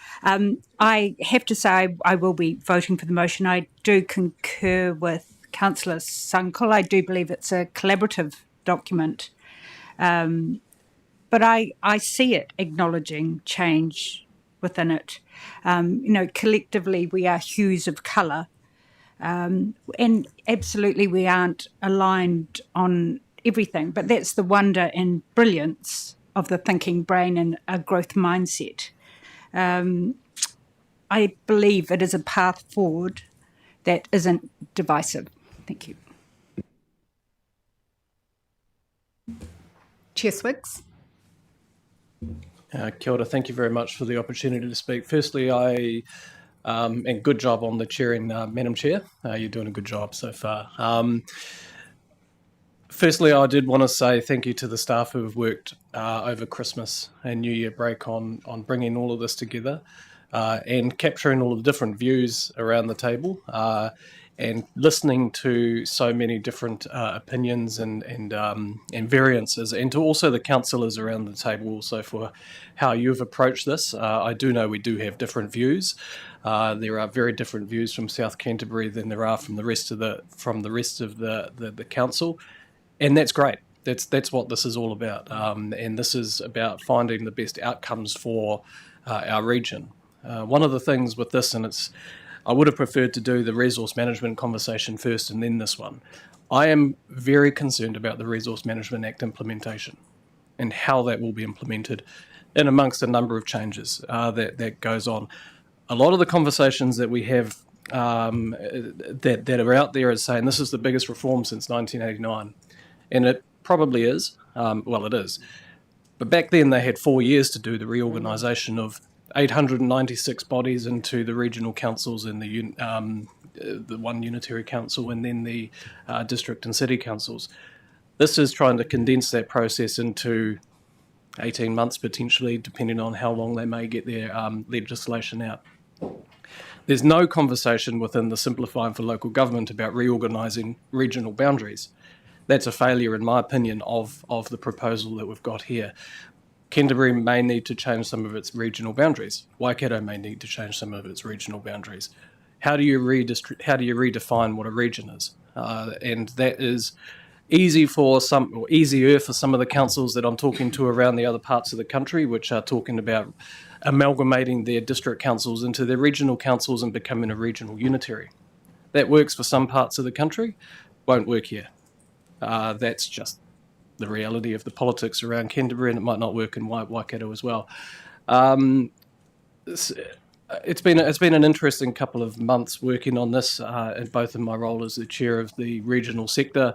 Speaker 14: I have to say I will be voting for the motion. I do concur with Councillor Sunknall. I do believe it's a collaborative document, but I see it acknowledging change within it. Collectively we are hues of colour, and absolutely we aren't aligned on everything, but that's the wonder and brilliance of the thinking brain and a growth mindset. I believe it is a path forward that isn't divisive. Thank you.
Speaker 1: Chair Swiggs.
Speaker 15: Kia ora, thank you very much for the opportunity to speak. Firstly, and good job on the chairing, Madam Chair. You're doing a good job so far. Firstly, I did want to say thank you to the staff who have worked over Christmas and New Year break on bringing all of this together and capturing all of the different views around the table and listening to so many different opinions and variances, and to also the councillors around the table also for how you've approached this. I do know we do have different views. There are very different views from South Canterbury than there are from the rest of the council. And that's great. That's what this is all about. And this is about finding the best outcomes for our region. One of the things with this, and I would have preferred to do the resource management conversation first and then this one. I am very concerned about the Resource Management Act implementation and how that will be implemented in amongst a number of changes that goes on. A lot of the conversations that we have that are out there is saying this is the biggest reform since 1989. And it probably is. Well, it is. But back then they had 4 years to do the reorganisation of 896 bodies into the regional councils and the one unitary council and then the district and city councils. This is trying to condense that process into 18 months potentially, depending on how long they may get their legislation out. There's no conversation within the Simplifying for Local Government about reorganising regional boundaries. That's a failure, in my opinion, of the proposal that we've got here. Canterbury may need to change some of its regional boundaries. Waikato may need to change some of its regional boundaries. How do you redefine what a region is? And that is easier for some of the councils that I'm talking to around the other parts of the country, which are talking about amalgamating their district councils into their regional councils and becoming a regional unitary. That works for some parts of the country, won't work here. That's just the reality of the politics around Canterbury, and it might not work in Waikato as well. It's been an interesting couple of months working on this, both in my role as the chair of the regional sector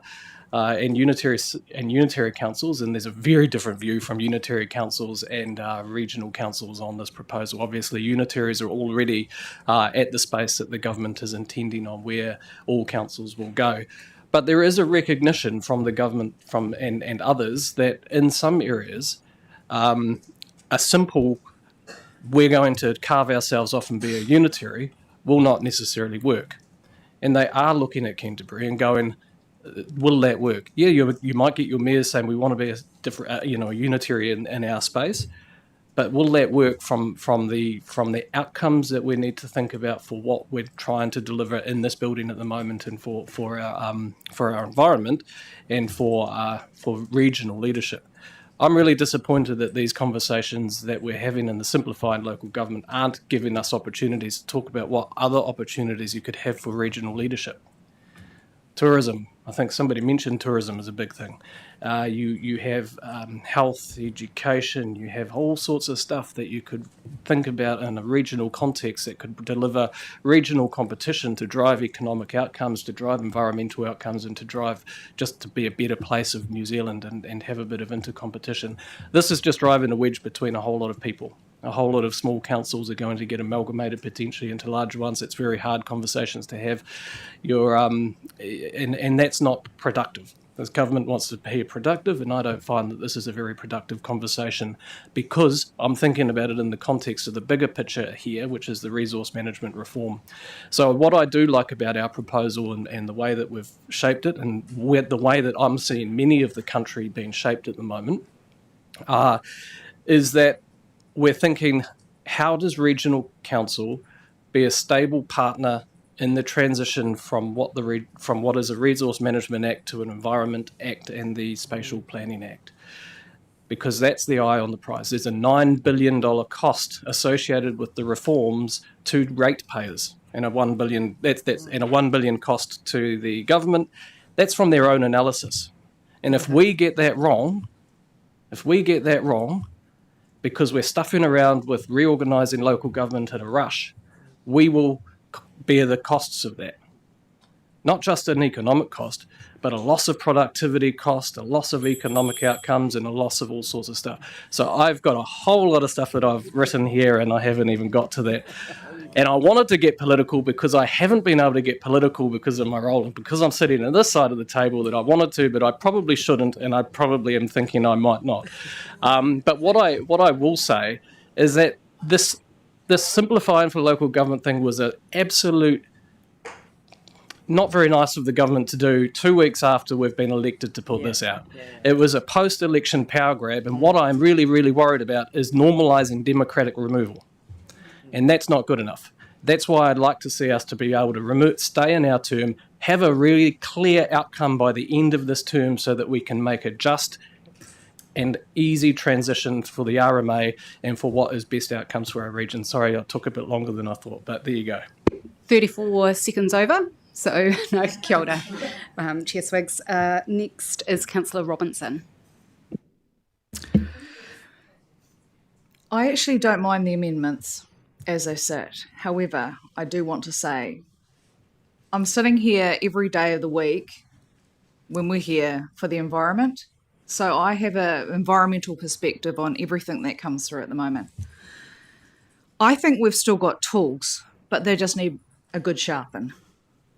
Speaker 15: and unitary councils, and there's a very different view from unitary councils and regional councils on this proposal. Obviously, unitaries are already at the space that the government is intending on where all councils will go. But there is a recognition from the government and others that in some areas, a simple, we're going to carve ourselves off and be a unitary will not necessarily work. And they are looking at Canterbury and going, will that work? Yeah, you might get your mayors saying we want to be a unitary in our space, but will that work from the outcomes that we need to think about for what we're trying to deliver in this building at the moment and for our environment and for regional leadership? I'm really disappointed that these conversations that we're having in the simplified local government aren't giving us opportunities to talk about what other opportunities you could have for regional leadership. Tourism. I think somebody mentioned tourism is a big thing. You have health, education, you have all sorts of stuff that you could think about in a regional context that could deliver regional competition to drive economic outcomes, to drive environmental outcomes, and to drive just to be a better place of New Zealand and have a bit of inter-competition. This is just driving a wedge between a whole lot of people. A whole lot of small councils are going to get amalgamated potentially into larger ones. It's very hard conversations to have. And that's not productive. This government wants to be productive, and I don't find that this is a very productive conversation because I'm thinking about it in the context of the bigger picture here, which is the resource management reform. So what I do like about our proposal and the way that we've shaped it and the way that I'm seeing many of the country being shaped at the moment is that we're thinking, how does regional council be a stable partner in the transition from what is a Resource Management Act to an Environment Act and the Spatial Planning Act? Because that's the eye on the prize. There's a $9 billion cost associated with the reforms to ratepayers, and a $1 billion cost to the government. That's from their own analysis. And if we get that wrong, because we're stuffing around with reorganising local government in a rush, we will bear the costs of that. not just an economic cost, but a loss of productivity cost, a loss of economic outcomes, and a loss of all sorts of stuff. So I've got a whole lot of stuff that I've written here, and I haven't even got to that. And I wanted to get political because I haven't been able to get political because of my role and because I'm sitting on this side of the table that I wanted to, but I probably shouldn't, and I probably am thinking I might not. But what I will say is that this simplifying for local government thing was an absolute not very nice of the government to do 2 weeks after we've been elected to put this out. It was a post-election power grab, and what I'm really, really worried about is normalising democratic removal. And that's not good enough. That's why I'd like to see us to be able to stay in our term, have a really clear outcome by the end of this term so that we can make a just and easy transition for the RMA and for what is best outcomes for our region. Sorry, I took a bit longer than I thought, but there you go.
Speaker 1: 34 seconds over. So, no, kia ora, Chair Swiggs. Next is Councillor Robinson.
Speaker 4: I actually don't mind the amendments as they sit. However, I do want to say I'm sitting here every day of the week when we're here for the environment. So I have an environmental perspective on everything that comes through at the moment. I think we've still got tools, but they just need a good sharpen.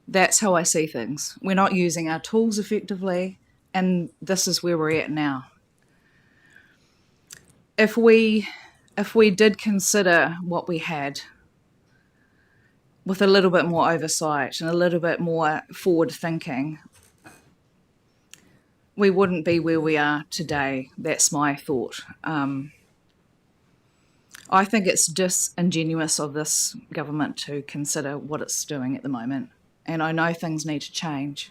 Speaker 4: That's how I see things. We're not using our tools effectively, and this is where we're at now. If we did consider what we had with a little bit more oversight and a little bit more forward thinking, we wouldn't be where we are today. That's my thought. I think it's disingenuous of this government to consider what it's doing at the moment. And I know things need to change.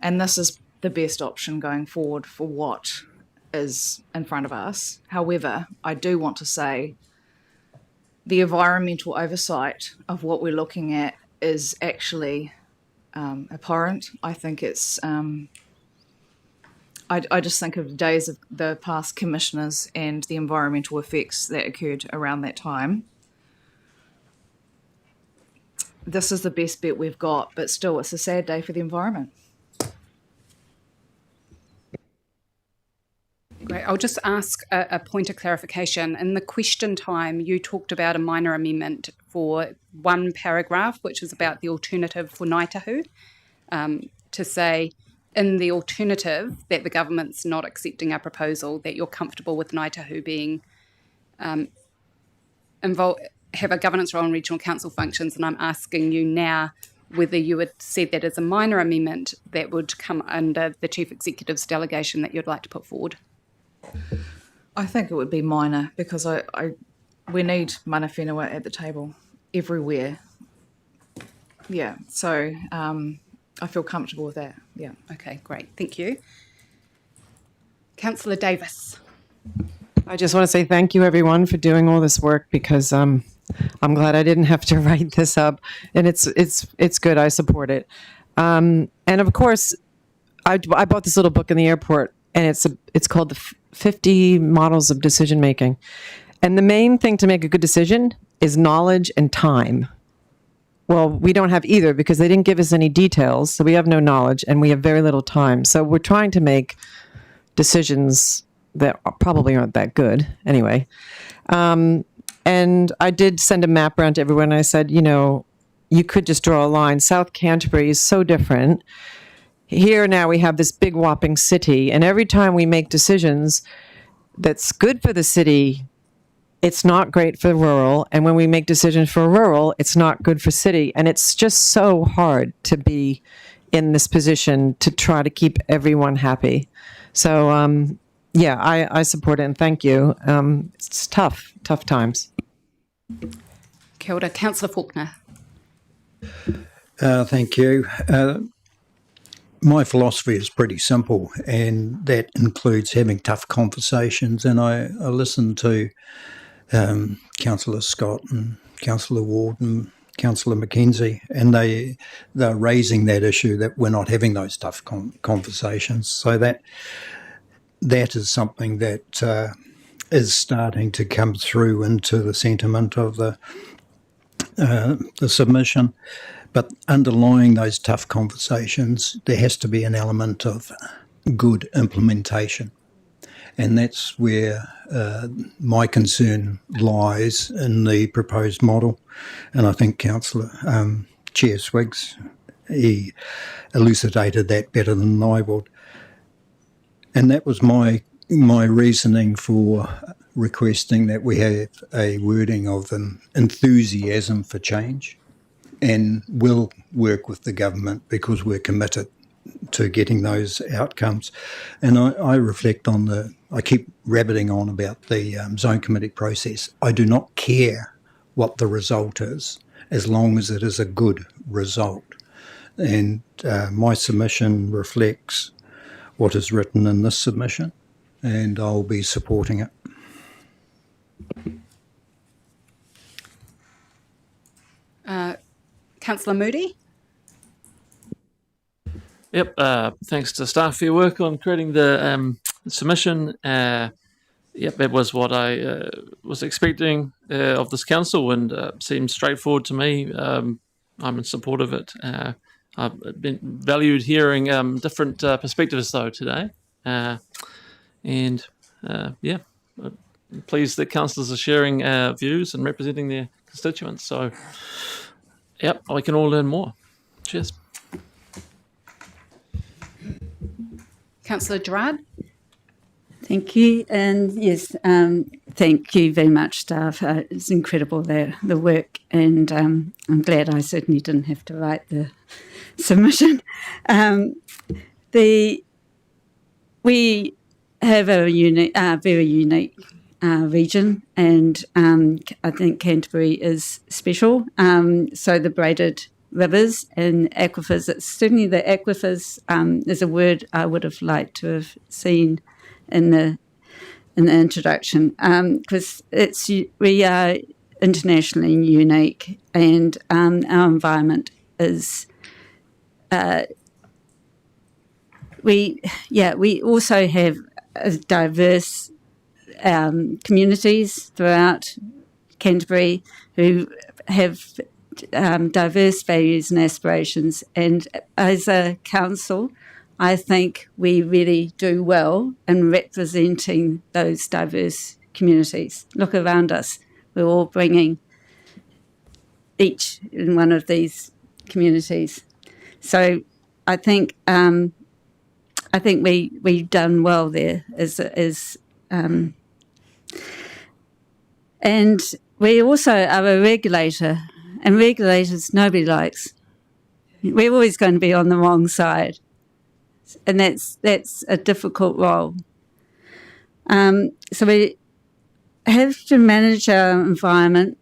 Speaker 4: And this is the best option going forward for what is in front of us. However, I do want to say the environmental oversight of what we're looking at is actually abhorrent. I think it's... I just think of the days of the past commissioners and the environmental effects that occurred around that time. This is the best bet we've got, but still, it's a sad day for the environment.
Speaker 1: Great. I'll just ask a point of clarification. In the question time, you talked about a minor amendment for one paragraph, which is about the alternative for Ngaitahu, to say, in the alternative that the government's not accepting our proposal, that you're comfortable with Ngaitahu being involved, have a governance role in regional council functions, and I'm asking you now whether you would see that as a minor amendment that would come under the Chief Executive's delegation that you'd like to put forward.
Speaker 4: I think it would be minor because we need mana whenua at the table everywhere. Yeah, so I feel comfortable with that. Yeah.
Speaker 1: Okay, great. Thank you. Councillor Davis.
Speaker 10: I just want to say thank you, everyone, for doing all this work because I'm glad I didn't have to write this up, and it's good. I support it. And of course, I bought this little book in the airport, and it's called the 50 Models of Decision Making. And the main thing to make a good decision is knowledge and time. Well, we don't have either because they didn't give us any details, so we have no knowledge and we have very little time. So we're trying to make decisions that probably aren't that good anyway. And I did send a map around to everyone. And I said, you could just draw a line. South Canterbury is so different. Here now we have this big whopping city, and every time we make decisions that's good for the city, it's not great for rural. And when we make decisions for rural, it's not good for city. And it's just so hard to be in this position to try to keep everyone happy. So, I support it and thank you. It's tough times.
Speaker 1: Kia ora. Councillor Faulkner.
Speaker 6: Thank you. My philosophy is pretty simple, and that includes having tough conversations. And I listened to Councillor Scott and Councillor Ward and Councillor McKenzie, and they're raising that issue that we're not having those tough conversations. So that is something that is starting to come through into the sentiment of the submission. But underlying those tough conversations, there has to be an element of good implementation. And that's where my concern lies in the proposed model. And I think Councillor Chair Swiggs, he elucidated that better than I would. And that was my reasoning for requesting that we have a wording of enthusiasm for change, and will work with the government because we're committed to getting those outcomes. And I reflect on I keep rabbiting on about the zone committee process. I do not care what the result is, as long as it is a good result. And my submission reflects what is written in this submission, and I'll be supporting it.
Speaker 1: Councillor Moody?
Speaker 16: Yep, thanks to staff for your work on creating the submission. Yep, that was what I was expecting of this council, and seems straightforward to me. I'm in support of it. I've been valued hearing different perspectives though today, and yeah, I'm pleased that councillors are sharing views and representing their constituents. So, yep, we can all learn more. Cheers.
Speaker 1: Councillor Gerard?
Speaker 14: Thank you. And yes, thank you very much, staff. It's incredible, the work, and I'm glad I certainly didn't have to write the submission. We have a very unique region, and I think Canterbury is special. So the braided rivers and aquifers, it's certainly the aquifers is a word I would have liked to have seen in the introduction, because we are internationally unique, and our environment is we also have diverse communities throughout Canterbury who have diverse values and aspirations, and as a council I think we really do well in representing those diverse communities. Look around us, we're all bringing each in one of these communities. So I think we've done well there and we also are a regulator, and regulators nobody likes. We're always going to be on the wrong side, and that's a difficult role. So we have to manage our environment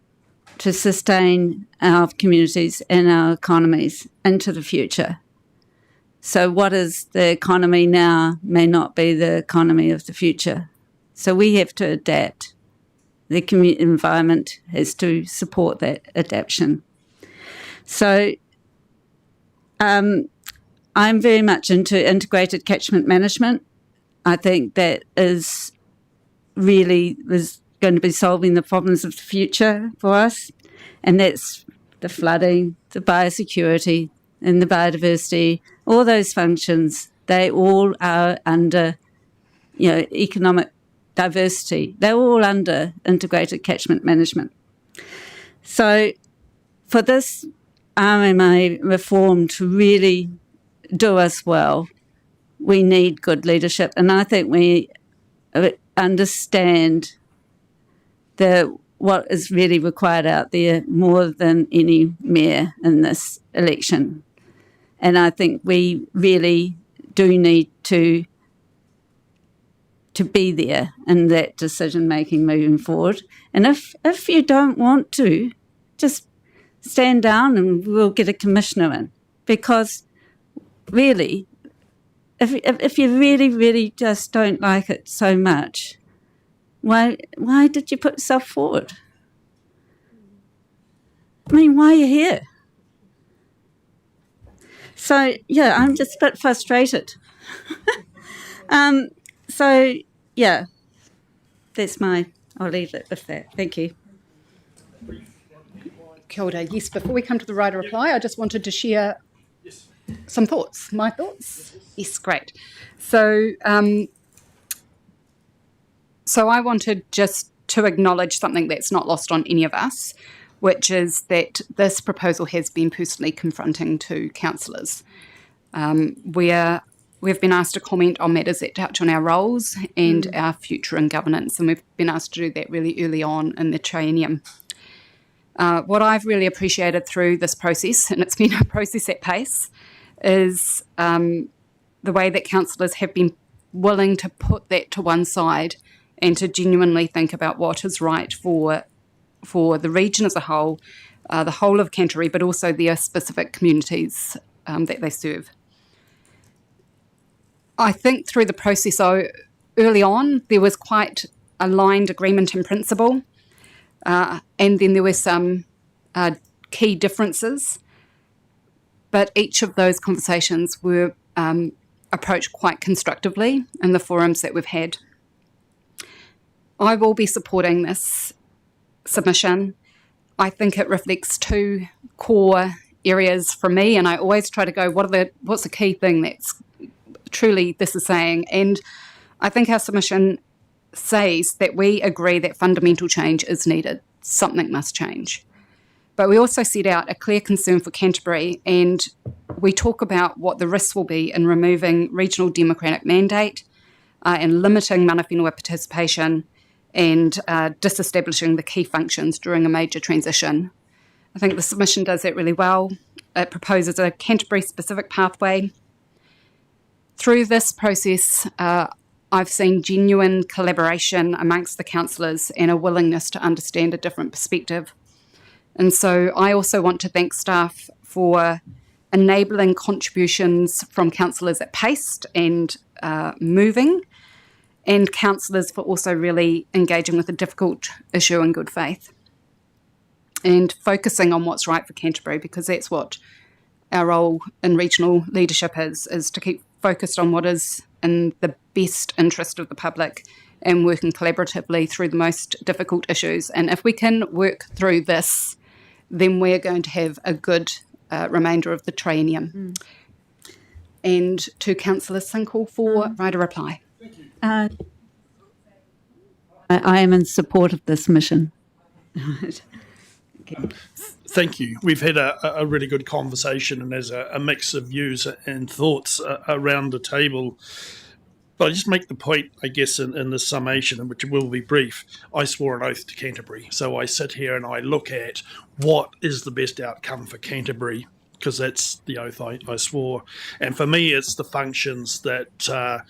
Speaker 14: to sustain our communities and our economies into the future. So what is the economy now may not be the economy of the future. So we have to adapt. The environment has to support that adaptation. So I'm very much into integrated catchment management. I think that is going to be solving the problems of the future for us, and that's the flooding, the biosecurity, and the biodiversity. All those functions, they all are under, economic diversity. They're all under integrated catchment management. So for this RMA reform to really do us well, we need good leadership, and I think we understand what is really required out there more than any mayor in this election. And I think we really do need to be there in that decision-making moving forward. And if you don't want to, just stand down and we'll get a commissioner in. Because really, if you really, really just don't like it so much, why did you put yourself forward? I mean, why are you here? So, yeah, I'm just a bit frustrated. So, yeah, I'll leave it with that. Thank you.
Speaker 1: Kia ora. Yes, before we come to the right of reply, I just wanted to share some thoughts, my thoughts. Yes, great. So, so I wanted just to acknowledge something that's not lost on any of us, which is that this proposal has been personally confronting to councillors. We've been asked to comment on matters that touch on our roles and our future in governance, and we've been asked to do that really early on in the triennium. What I've really appreciated through this process, and it's been a process at pace, is the way that councillors have been willing to put that to one side and to genuinely think about what is right for the region as a whole, the whole of Canterbury, but also their specific communities that they serve. I think through the process, early on, there was quite aligned agreement in principle, and then there were some key differences, but each of those conversations were approached quite constructively in the forums that we've had. I will be supporting this submission. I think it reflects two core areas for me, and I always try to go, what's the key thing that's truly this is saying? And I think our submission says that we agree that fundamental change is needed. Something must change. But we also set out a clear concern for Canterbury, and we talk about what the risks will be in removing regional democratic mandate and limiting mana whenua participation and disestablishing the key functions during a major transition. I think the submission does that really well. It proposes a Canterbury-specific pathway. Through this process, I've seen genuine collaboration amongst the councillors and a willingness to understand a different perspective. And so I also want to thank staff for enabling contributions from councillors at pace and moving, and councillors for also really engaging with a difficult issue in good faith and focusing on what's right for Canterbury, because that's what our role in regional leadership is to keep focused on what is in the best interest of the public and working collaboratively through the most difficult issues. And if we can work through this, then we're going to have a good remainder of the triennium. And to Councillor Sinkle for right of reply.
Speaker 14: I am in support of this mission.
Speaker 11: Thank you. We've had a really good conversation, and there's a mix of views and thoughts around the table. But I just make the point, I guess, in the summation, which will be brief. I swore an oath to Canterbury. So I sit here and I look at what is the best outcome for Canterbury, because that's the oath I swore. And for me, it's the functions that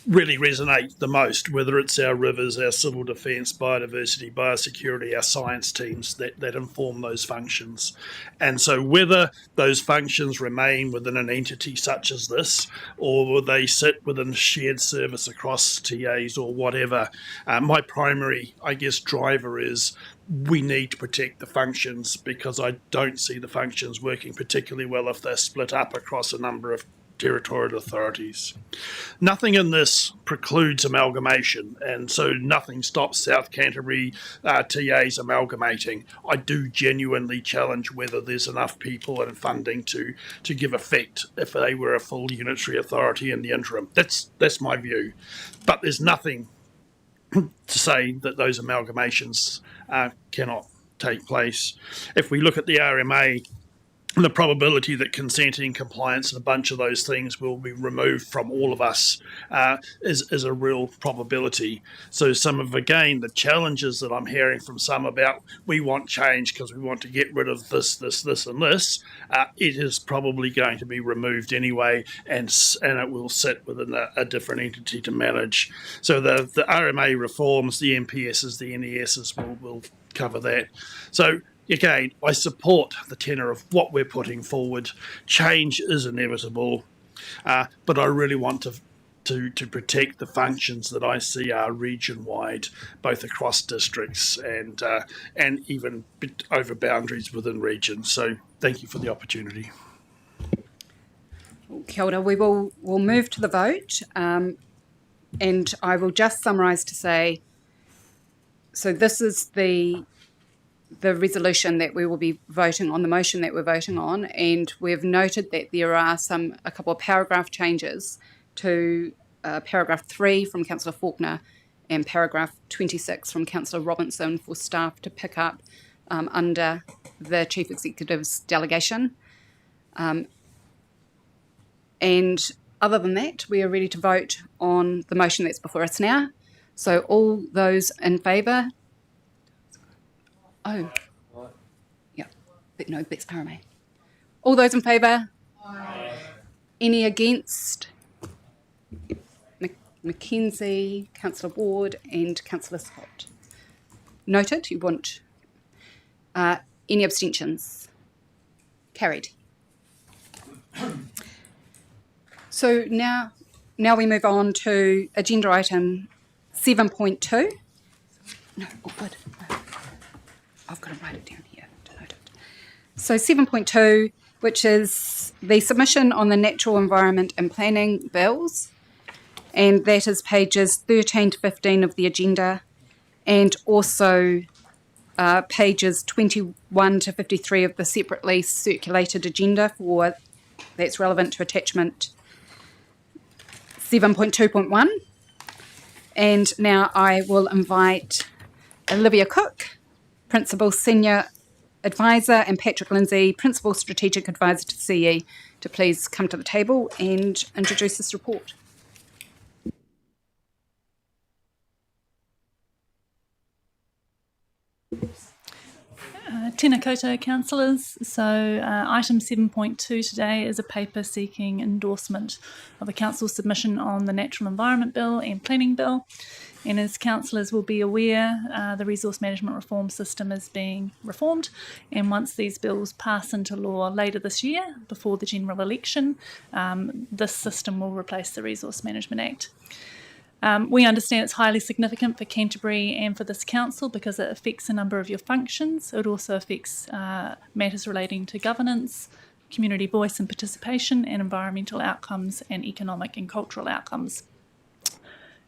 Speaker 11: really resonate the most, whether it's our rivers, our civil defence, biodiversity, biosecurity, our science teams that inform those functions. And so whether those functions remain within an entity such as this, or they sit within shared service across TAs or whatever, my primary, I guess, driver is we need to protect the functions, because I don't see the functions working particularly well if they're split up across a number of territorial authorities. Nothing in this precludes amalgamation, and so nothing stops South Canterbury TAs amalgamating. I do genuinely challenge whether there's enough people and funding to give effect if they were a full unitary authority in the interim. That's my view. But there's nothing to say that those amalgamations cannot take place. If we look at the RMA, the probability that consenting, compliance, and a bunch of those things will be removed from all of us is a real probability. So some of, again, the challenges that I'm hearing from some about we want change because we want to get rid of this, and this, it is probably going to be removed anyway, and it will sit within a different entity to manage. So the RMA reforms, the MPSs, the NESs will cover that. So again, I support the tenor of what we're putting forward. Change is inevitable, but I really want to protect the functions that I see are region-wide, both across districts and even over boundaries within regions. So thank you for the opportunity.
Speaker 1: Kia ora. We'll move to the vote, and I will just summarise to say, so this is the the resolution that we will be voting on, the motion that we're voting on, and we've noted that there are a couple of paragraph changes to paragraph 3 from Councillor Faulkner and paragraph 26 from Councillor Robinson for staff to pick up under the Chief Executive's delegation. And other than that, we are ready to vote on the motion that's before us now. So all those in favour? Oh, yeah, but no, that's Parame. All those in favour? Aye. Any against? Mackenzie, Councillor Ward and Councillor Scott. Noted, you want any abstentions? Carried. So now we move on to agenda item 7.2. No, awkward. No. I've got to write it down here to note it. So 7.2, which is the submission on the Natural Environment and Planning bills, and that is pages 13 to 15 of the agenda, and also pages 21 to 53 of the separately circulated agenda that's relevant to attachment 7.2.1. And now I will invite Olivia Cook, Principal Senior Advisor, and Patrick Lindsay, Principal Strategic Advisor to CE, to please come to the table and introduce this report.
Speaker 17: Tēnā koutou, councillors. So item 7.2 today is a paper seeking endorsement of the council's submission on the Natural Environment Bill and Planning Bill. And as councillors will be aware, the resource management reform system is being reformed, and once these bills pass into law later this year, before the general election, this system will replace the Resource Management Act. We understand it's highly significant for Canterbury and for this council because it affects a number of your functions. It also affects matters relating to governance, community voice and participation, and environmental outcomes and economic and cultural outcomes.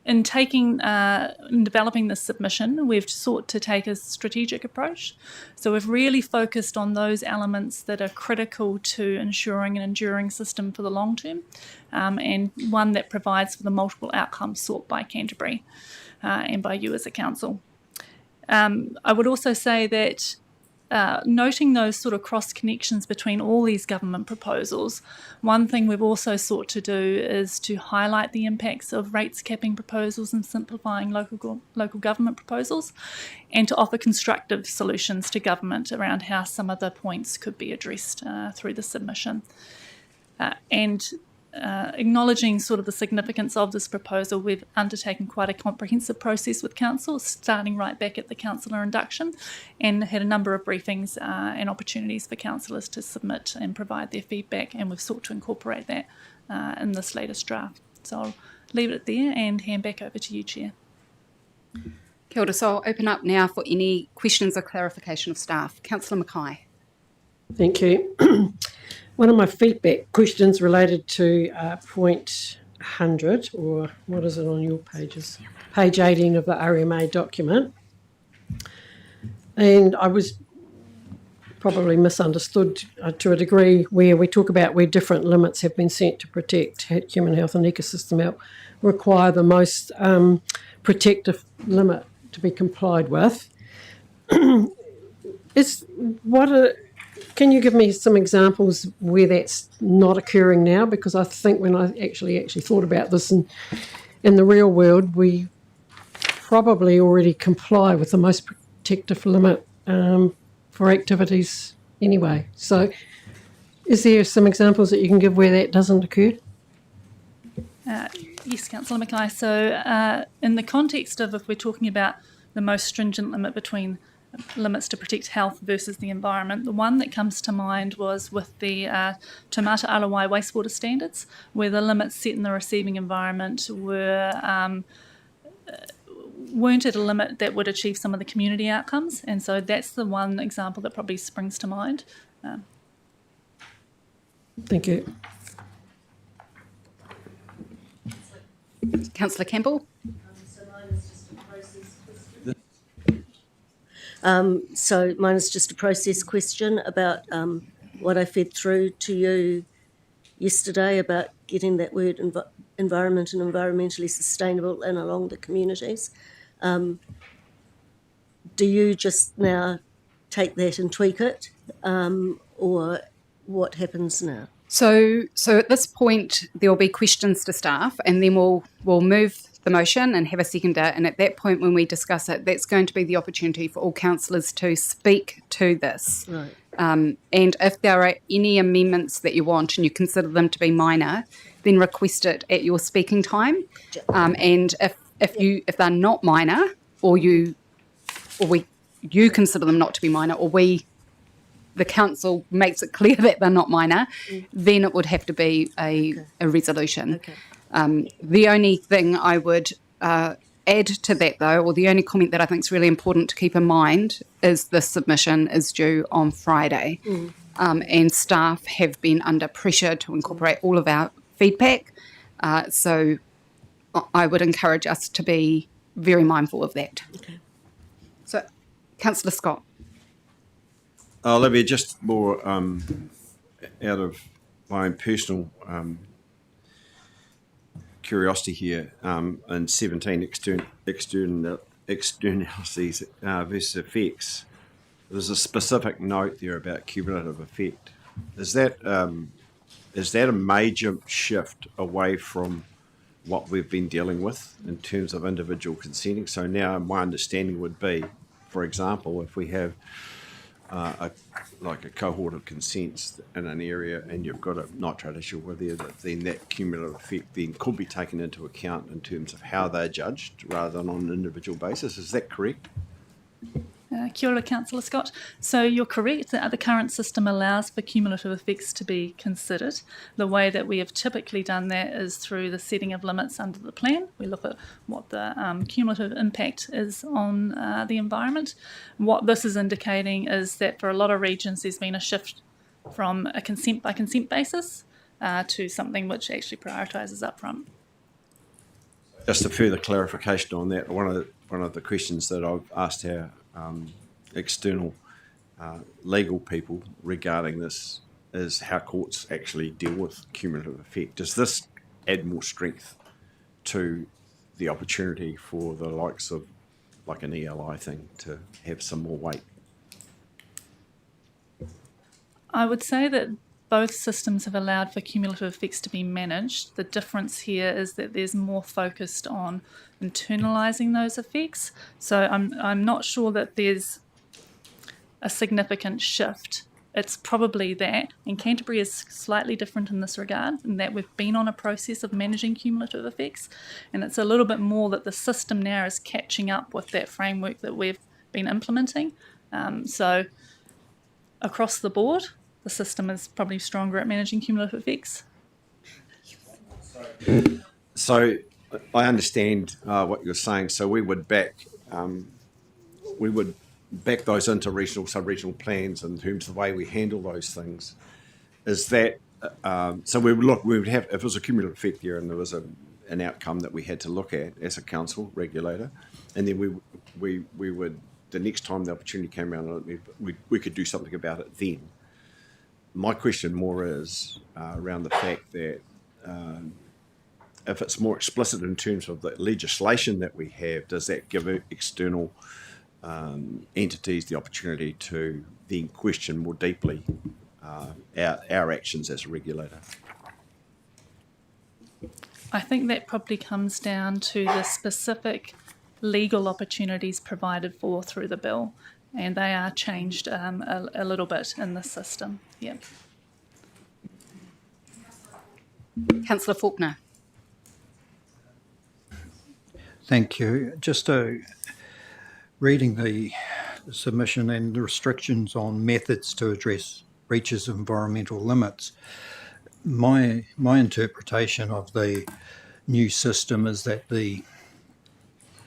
Speaker 17: In developing this submission, we've sought to take a strategic approach. So we've really focused on those elements that are critical to ensuring an enduring system for the long term, and one that provides for the multiple outcomes sought by Canterbury and by you as a council. I would also say that noting those sort of cross connections between all these government proposals, one thing we've also sought to do is to highlight the impacts of rates capping proposals and simplifying local government proposals, and to offer constructive solutions to government around how some of the points could be addressed through the submission. Acknowledging sort of the significance of this proposal, we've undertaken quite a comprehensive process with council, starting right back at the councillor induction, and had a number of briefings and opportunities for councillors to submit and provide their feedback, and we've sought to incorporate that in this latest draft. So I'll leave it there and hand back over to you, Chair.
Speaker 1: Kia ora. So I'll open up now for any questions or clarification of staff. Councillor Mackay.
Speaker 5: Thank you. One of my feedback questions related to point 100, or what is it on your pages? Page 18 of the RMA document. And I was probably misunderstood to a degree, where we talk about where different limits have been set to protect human health and ecosystem health, require the most protective limit to be complied with. Can you give me some examples where that's not occurring now? Because I think when I actually thought about this in the real world, we probably already comply with the most protective limit for activities anyway. So is there some examples that you can give where that doesn't occur?
Speaker 17: Yes, Councillor Mackay. So in the context of if we're talking about the most stringent limit between limits to protect health versus the environment, the one that comes to mind was with the Taumata Alawai wastewater standards, where the limits set in the receiving environment weren't at a limit that would achieve some of the community outcomes, and so that's the one example that probably springs to mind.
Speaker 5: Thank you.
Speaker 1: Councillor Campbell.
Speaker 8: So mine is just a process question about what I fed through to you yesterday about getting that word environment and environmentally sustainable and along the communities. Do you just now take that and tweak it, or what happens now?
Speaker 1: So at this point, there will be questions to staff, and then we'll move the motion and have a seconder. And at that point, when we discuss it, that's going to be the opportunity for all councillors to speak to this.
Speaker 8: Right.
Speaker 1: And if there are any amendments that you want and you consider them to be minor, then request it at your speaking time. And if they're not minor, or you consider them not to be minor, or the council makes it clear that they're not minor, then it would have to be a resolution.
Speaker 8: Okay.
Speaker 1: The only thing I would add to that, though, or the only comment that I think is really important to keep in mind, is this submission is due on Friday. And staff have been under pressure to incorporate all of our feedback. So I would encourage us to be very mindful of that.
Speaker 8: Okay.
Speaker 1: So, Councillor Scott.
Speaker 9: Olivia, just more out of my own personal curiosity here, in 17 externalities versus effects, there's a specific note there about cumulative effect. Is that a major shift away from what we've been dealing with in terms of individual consenting? So now my understanding would be, for example, if we have a cohort of consents in an area and you've got a nitrate issue with it, then that cumulative effect then could be taken into account in terms of how they're judged rather than on an individual basis. Is that correct?
Speaker 17: Kia ora, Councillor Scott. So you're correct that the current system allows for cumulative effects to be considered. The way that we have typically done that is through the setting of limits under the plan. We look at what the cumulative impact is on the environment. What this is indicating is that for a lot of regions there's been a shift from a consent by consent basis to something which actually prioritises upfront.
Speaker 9: Just a further clarification on that, one of the questions that I've asked our external legal people regarding this is how courts actually deal with cumulative effect. Does this add more strength to the opportunity for the likes of like an ELI thing to have some more weight?
Speaker 17: I would say that both systems have allowed for cumulative effects to be managed. The difference here is that there's more focused on internalising those effects. So I'm not sure that there's a significant shift. It's probably that. And Canterbury is slightly different in this regard, in that we've been on a process of managing cumulative effects. And it's a little bit more that the system now is catching up with that framework that we've been implementing. So across the board, the system is probably stronger at managing cumulative effects.
Speaker 9: So I understand what you're saying. So we would back those into regional, sub-regional plans in terms of the way we handle those things. Is that so? We would have, if it was a cumulative effect there and there was an outcome that we had to look at as a council regulator, and then we would, the next time the opportunity came around, we could do something about it then. My question more is around the fact that if it's more explicit in terms of the legislation that we have, does that give external entities the opportunity to then question more deeply our actions as a regulator?
Speaker 17: I think that probably comes down to the specific legal opportunities provided for through the bill, and they are changed a little bit in the system. Yeah.
Speaker 1: Councillor Faulkner.
Speaker 6: Thank you. Just reading the submission and the restrictions on methods to address breaches of environmental limits, my interpretation of the new system is that the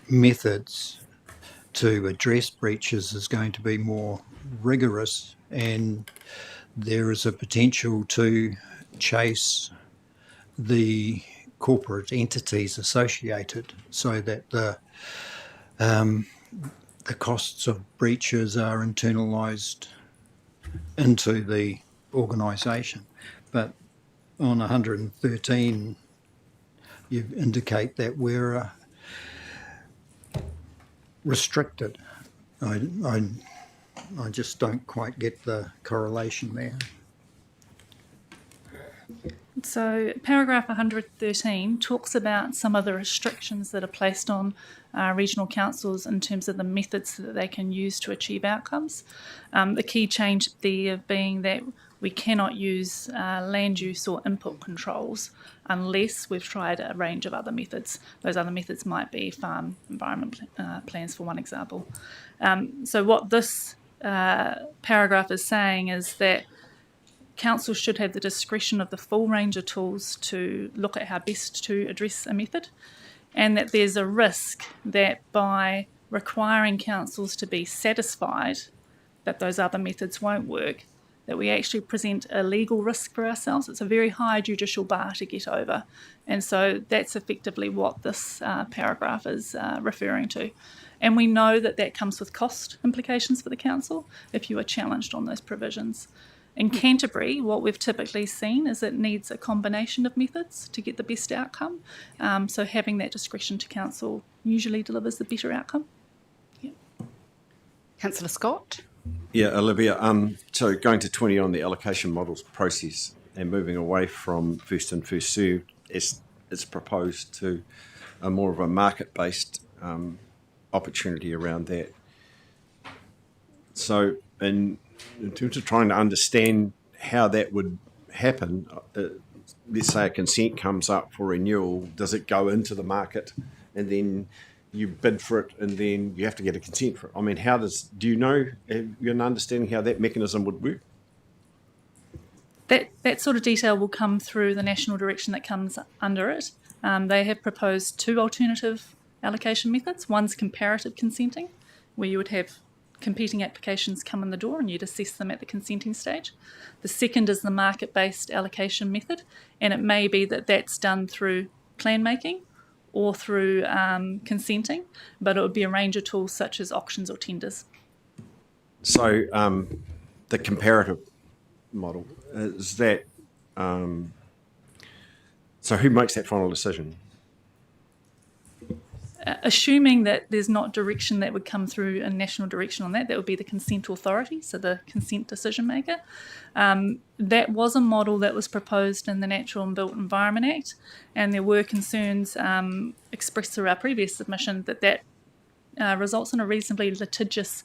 Speaker 6: methods to address breaches is going to be more rigorous, and there is a potential to chase the corporate entities associated, so that the costs of breaches are internalised into the organisation. But on 113, you indicate that we're restricted. I just don't quite get the correlation there.
Speaker 17: So paragraph 113 talks about some of the restrictions that are placed on regional councils in terms of the methods that they can use to achieve outcomes. The key change there being that we cannot use land use or input controls unless we've tried a range of other methods. Those other methods might be farm environment plans, for one example. So what this paragraph is saying is that council should have the discretion of the full range of tools to look at how best to address a method, and that there's a risk that by requiring councils to be satisfied that those other methods won't work, that we actually present a legal risk for ourselves. It's a very high judicial bar to get over. And so that's effectively what this paragraph is referring to. And we know that that comes with cost implications for the council if you are challenged on those provisions. In Canterbury, what we've typically seen is it needs a combination of methods to get the best outcome. So having that discretion to council usually delivers the better outcome. Yeah.
Speaker 1: Councillor Scott?
Speaker 9: Yeah, Olivia, so going to 20 on the allocation models process and moving away from first in, first served, it's proposed to a more of a market-based opportunity around that. So in terms of trying to understand how that would happen, let's say a consent comes up for renewal, does it go into the market and then you bid for it and then you have to get a consent for it? I mean, do you know, have you an understanding how that mechanism would work?
Speaker 17: That sort of detail will come through the national direction that comes under it. They have proposed two alternative allocation methods. One's comparative consenting, where you would have competing applications come in the door and you'd assess them at the consenting stage. The second is the market-based allocation method, and it may be that that's done through plan making or through consenting, but it would be a range of tools such as auctions or tenders.
Speaker 9: So the comparative model, is that, so who makes that final decision?
Speaker 17: Assuming that there's not direction that would come through a national direction on that, that would be the consent authority, so the consent decision maker. That was a model that was proposed in the Natural and Built Environment Act, and there were concerns expressed through our previous submission that results in a reasonably litigious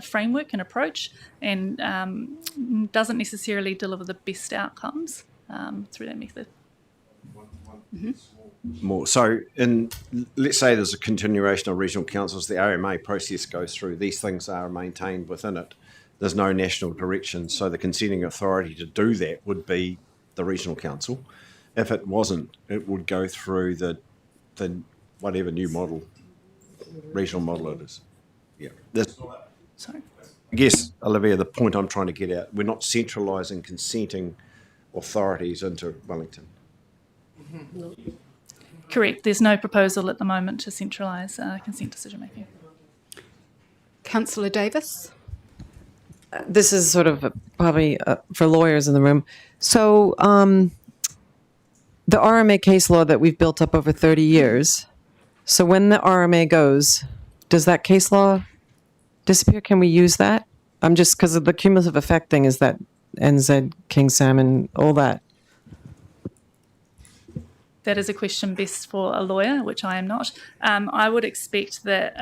Speaker 17: framework and approach, and doesn't necessarily deliver the best outcomes through that method. Mm-hmm.
Speaker 9: More. So let's say there's a continuation of regional councils, the RMA process goes through, these things are maintained within it. There's no national direction, so the consenting authority to do that would be the regional council. If it wasn't, it would go through the whatever new model, regional model it is. Yeah.
Speaker 17: Sorry.
Speaker 9: I guess, Olivia, the point I'm trying to get at, we're not centralising consenting authorities into Wellington.
Speaker 17: Mm-hmm. Correct. There's no proposal at the moment to centralise consent decision making.
Speaker 1: Councillor Davis?
Speaker 10: This is sort of probably for lawyers in the room. So the RMA case law that we've built up over 30 years, so when the RMA goes, does that case law disappear? Can we use that? Just because of the cumulative effect thing is that NZ, King Salmon, all that.
Speaker 17: That is a question best for a lawyer, which I am not. I would expect that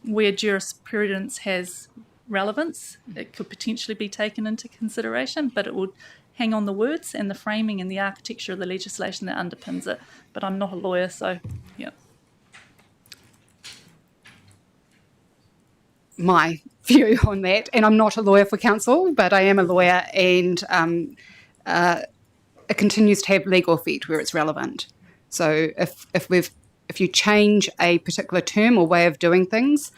Speaker 17: where jurisprudence has relevance, it could potentially be taken into consideration, but it would hang on the words and the framing and the architecture of the legislation that underpins it. But I'm not a lawyer, so yeah.
Speaker 1: My view on that, and I'm not a lawyer for council, but I am a lawyer, and it continues to have legal effect where it's relevant. So if you change a particular term or way of doing things,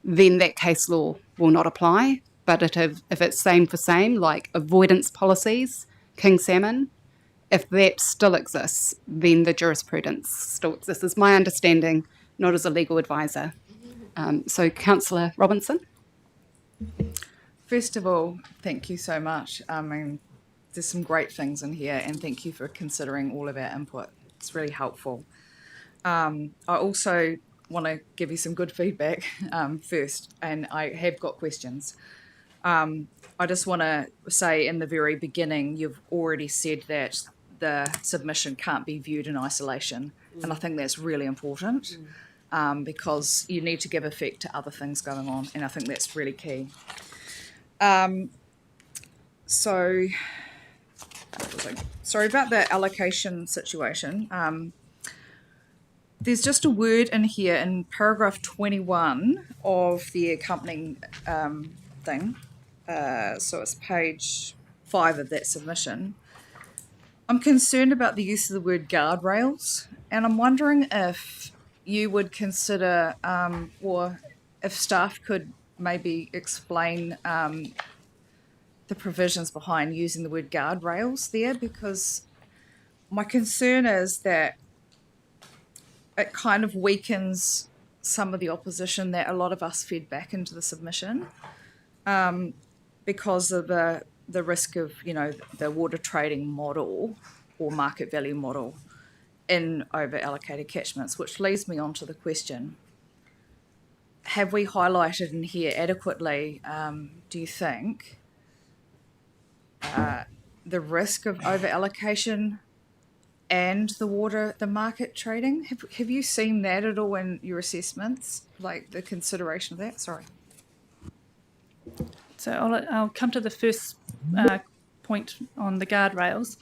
Speaker 1: then that case law will not apply. But if it's same for same, like avoidance policies, King Salmon, if that still exists, then the jurisprudence still exists, is my understanding, not as a legal advisor. So Councillor Robinson.
Speaker 4: First of all, thank you so much. I mean, there's some great things in here, and thank you for considering all of our input. It's really helpful. I also want to give you some good feedback first, and I have got questions. I just want to say in the very beginning, you've already said that the submission can't be viewed in isolation, and I think that's really important because you need to give effect to other things going on, and I think that's really key. So, sorry about the allocation situation. There's just a word in here in paragraph 21 of the accompanying thing. So it's page 5 of that submission. I'm concerned about the use of the word guardrails, and I'm wondering if you would consider, or if staff could maybe explain the provisions behind using the word guardrails there, because my concern is that it kind of weakens some of the opposition that a lot of us fed back into the submission because of the risk of, the water trading model or market value model in over-allocated catchments, which leads me on to the question. Have we highlighted in here adequately, do you think, the risk of over-allocation and the market trading? Have you seen that at all in your assessments, like the consideration of that? Sorry.
Speaker 17: So I'll come to the first point on the guardrails.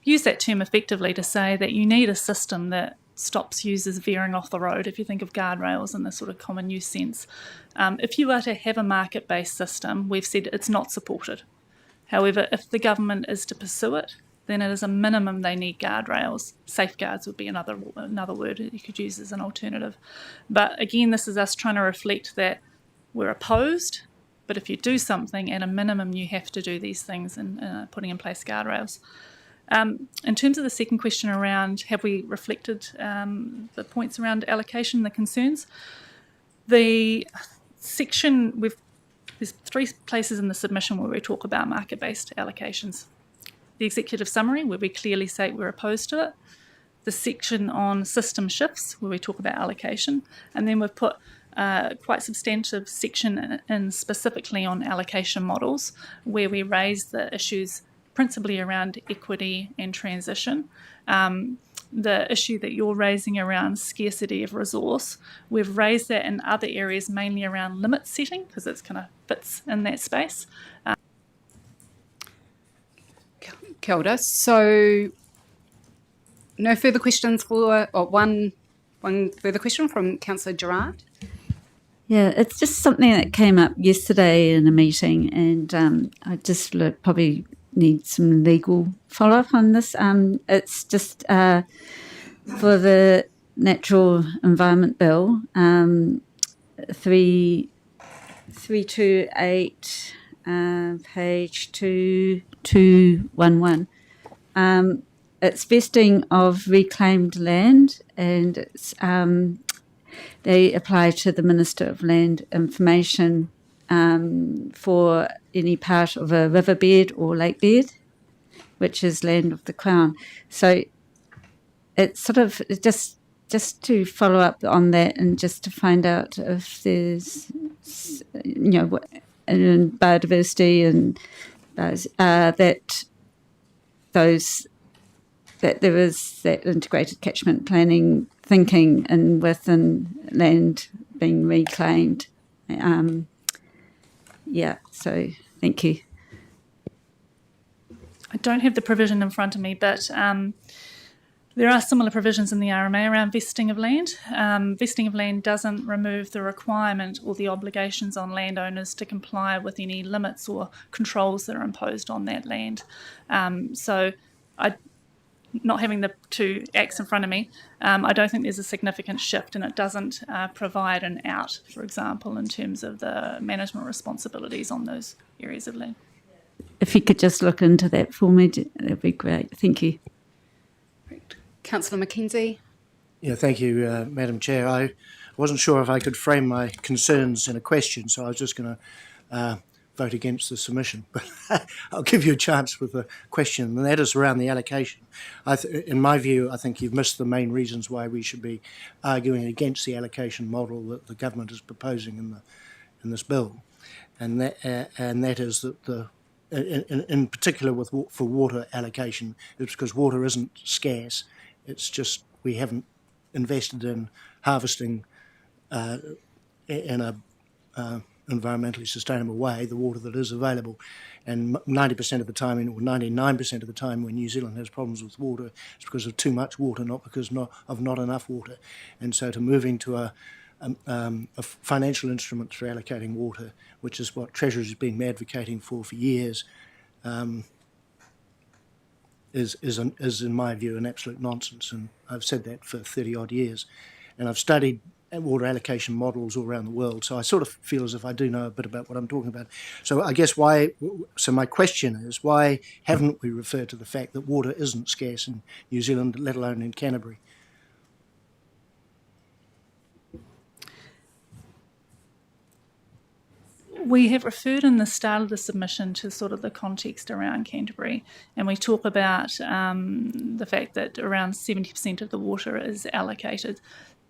Speaker 17: Use that term effectively to say that you need a system that stops users veering off the road, if you think of guardrails in the sort of common use sense. If you are to have a market-based system, we've said it's not supported. However, if the government is to pursue it, then it is a minimum they need guardrails. Safeguards would be another word that you could use as an alternative. But again, this is us trying to reflect that we're opposed, but if you do something, at a minimum, you have to do these things and putting in place guardrails. In terms of the second question around have we reflected the points around allocation, the concerns, the section, there's 3 places in the submission where we talk about market-based allocations. The executive summary, where we clearly say we're opposed to it. The section on system shifts, where we talk about allocation. And then we've put quite substantive section in specifically on allocation models, where we raise the issues principally around equity and transition. The issue that you're raising around scarcity of resource, we've raised that in other areas, mainly around limit setting, because it kind of fits in that space.
Speaker 1: Kia ora. So no further questions one further question from Councillor Gerard.
Speaker 18: Yeah, it's just something that came up yesterday in a meeting, and I just probably need some legal follow-up on this. It's just for the Natural Environment Bill, 328, page 2211. It's vesting of reclaimed land, and it's they apply to the Minister of Land Information for any part of a riverbed or lakebed, which is land of the Crown. So it's sort of just to follow up on that, and just to find out if there's, in biodiversity and those, that there is that integrated catchment planning thinking and within land being reclaimed. So thank you.
Speaker 17: I don't have the provision in front of me, but there are similar provisions in the RMA around vesting of land. Vesting of land doesn't remove the requirement or the obligations on landowners to comply with any limits or controls that are imposed on that land. Not having the 2 acts in front of me, I don't think there's a significant shift, and it doesn't provide an out, for example, in terms of the management responsibilities on those areas of land.
Speaker 18: If you could just look into that for me, that'd be great. Thank you.
Speaker 1: Councillor Mackenzie.
Speaker 12: Yeah, thank you, Madam Chair. I wasn't sure if I could frame my concerns in a question, so I was just going to vote against the submission. But I'll give you a chance with a question, and that is around the allocation. In my view, I think you've missed the main reasons why we should be arguing against the allocation model that the government is proposing in this bill, and that is that in particular for water allocation, it's because water isn't scarce. It's just we haven't invested in harvesting in a environmentally sustainable way the water that is available, and 90% of the time, or 99% of the time, when New Zealand has problems with water, it's because of too much water, not because of not enough water. And so, to move into a financial instrument for allocating water, which is what Treasury has been advocating for years, is in my view an absolute nonsense. And I've said that for 30 odd years, and I've studied water allocation models all around the world, so I sort of feel as if I do know a bit about what I'm talking about. So I guess my question is, why haven't we referred to the fact that water isn't scarce in New Zealand, let alone in Canterbury?
Speaker 17: We have referred in the start of the submission to sort of the context around Canterbury, and we talk about the fact that around 70% of the water is allocated.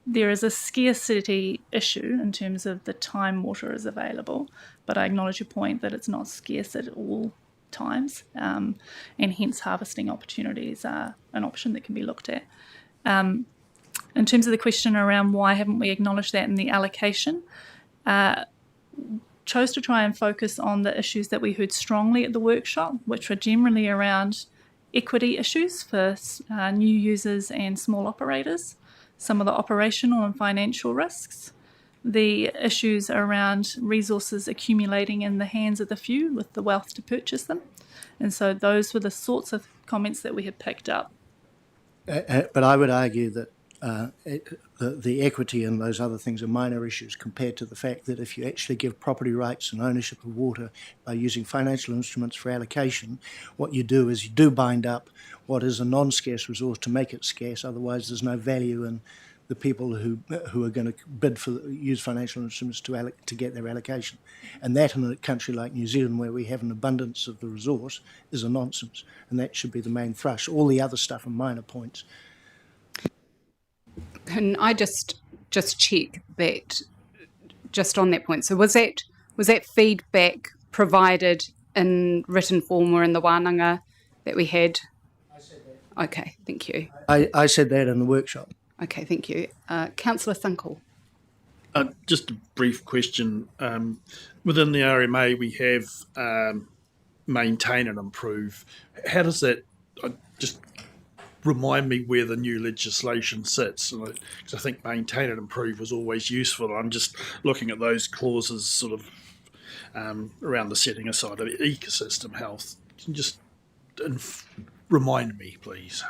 Speaker 17: There is a scarcity issue in terms of the time water is available, but I acknowledge your point that it's not scarce at all times, and hence harvesting opportunities are an option that can be looked at. In terms of the question around why haven't we acknowledged that in the allocation, chose to try and focus on the issues that we heard strongly at the workshop, which were generally around equity issues for new users and small operators, some of the operational and financial risks, the issues around resources accumulating in the hands of the few with the wealth to purchase them. And so those were the sorts of comments that we had picked up.
Speaker 12: But I would argue that the equity and those other things are minor issues compared to the fact that if you actually give property rights and ownership of water by using financial instruments for allocation, what you do is you do bind up what is a non-scarce resource to make it scarce. Otherwise, there's no value in the people who are going to use financial instruments to get their allocation. And that, in a country like New Zealand, where we have an abundance of the resource, is a nonsense. And that should be the main thrust. All the other stuff are minor points.
Speaker 1: Can I just check that, just on that point? So was that feedback provided in written form or in the wānanga that we had? I said that. Okay, thank you.
Speaker 12: I said that in the workshop.
Speaker 1: Okay, thank you. Councillor Thunkle.
Speaker 11: Just a brief question. Within the RMA, we have maintain and improve. How does that just remind me where the new legislation sits? Because I think maintain and improve was always useful. I'm just looking at those clauses sort of around the setting aside of ecosystem health. Can you just remind me, please?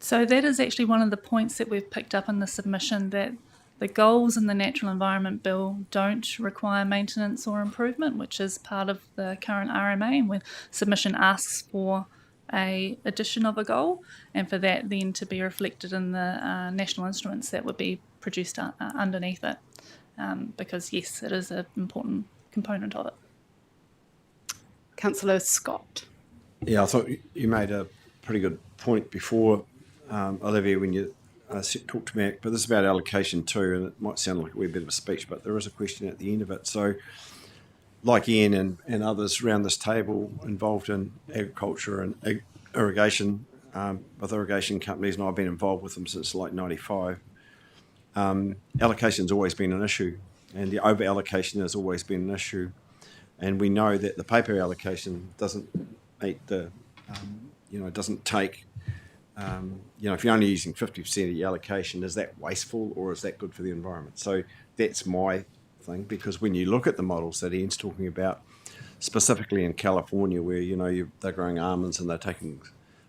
Speaker 17: So that is actually one of the points that we've picked up in the submission, that the goals in the Natural Environment Bill don't require maintenance or improvement, which is part of the current RMA, and when submission asks for a addition of a goal, and for that then to be reflected in the national instruments that would be produced underneath it, because yes, it is an important component of it.
Speaker 1: Councillor Scott.
Speaker 9: Yeah, I thought you made a pretty good point before, Olivia, when you talked to Mac, but this is about allocation too, and it might sound like a wee bit of a speech, but there is a question at the end of it. So, like Ian and others around this table involved in agriculture and irrigation, with irrigation companies, and I've been involved with them since like 95, allocation's always been an issue, and the over-allocation has always been an issue. And we know that the paper allocation doesn't meet the, doesn't take, if you're only using 50% of your allocation, is that wasteful or is that good for the environment? So that's my thing, because when you look at the models that Ian's talking about, specifically in California, where they're growing almonds and they're taking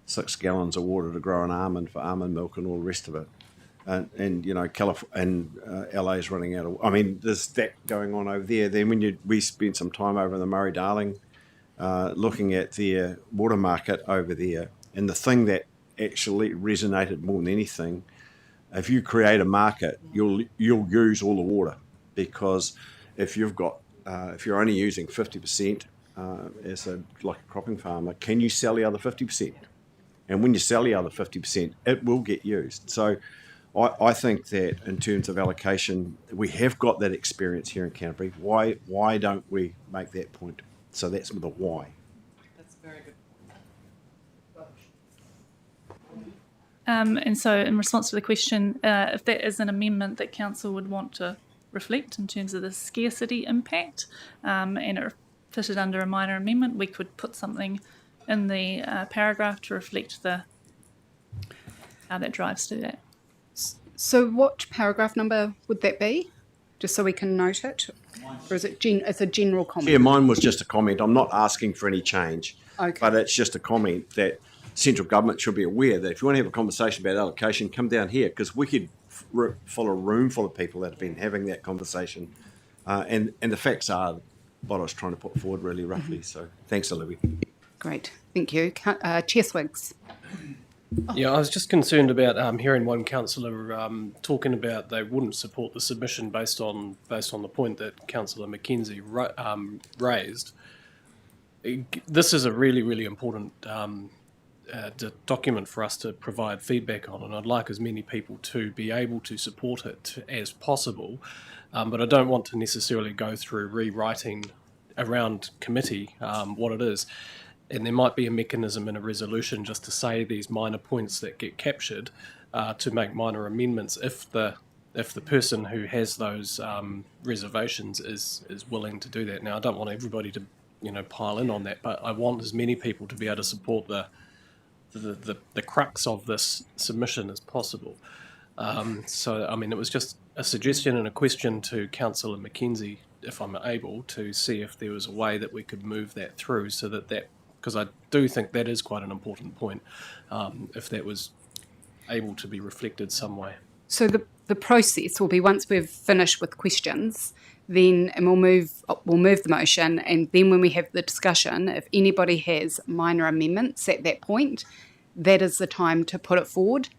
Speaker 9: 6 gallons of water to grow an almond for almond milk and all the rest of it, and LA is running out of. I mean, there's that going on over there. Then we spent some time over in the Murray-Darling, looking at their water market over there, and the thing that actually resonated more than anything if you create a market, you'll use all the water, because if you've got if you're only using 50% as like a cropping farmer, can you sell the other 50%? And when you sell the other 50%, it will get used. So I think that in terms of allocation, we have got that experience here in Canterbury. Why don't we make that point? So that's the why.
Speaker 10: That's a very good point.
Speaker 17: And so in response to the question, if that is an amendment that council would want to reflect in terms of the scarcity impact, and it fitted under a minor amendment, we could put something in the paragraph to reflect how that drives to that.
Speaker 1: So what paragraph number would that be? Just so we can note it? Or is it it's a general comment?
Speaker 9: Yeah, mine was just a comment. I'm not asking for any change,
Speaker 1: Okay.
Speaker 9: but it's just a comment that central government should be aware that if you want to have a conversation about allocation, come down here, because we could fill a room full of people that have been having that conversation. And the facts are what I was trying to put forward really roughly. So thanks, Olivia.
Speaker 1: Great, thank you. Chair Swiggs.
Speaker 15: Yeah, I was just concerned about hearing one councillor talking about they wouldn't support the submission based on the point that Councillor Mackenzie raised. This is a really, really important document for us to provide feedback on, and I'd like as many people to be able to support it as possible, but I don't want to necessarily go through rewriting around committee what it is. And there might be a mechanism in a resolution just to say these minor points that get captured to make minor amendments if the person who has those reservations is willing to do that. Now, I don't want everybody to pile in on that, but I want as many people to be able to support the crux of this submission as possible. So, I mean, it was just a suggestion and a question to Councillor Mackenzie, if I'm able, to see if there was a way that we could move that through so that because I do think that is quite an important point, if that was able to be reflected some way.
Speaker 1: So the process will be, once we've finished with questions, then we'll move the motion, and then when we have the discussion, if anybody has minor amendments at that point, that is the time to put it forward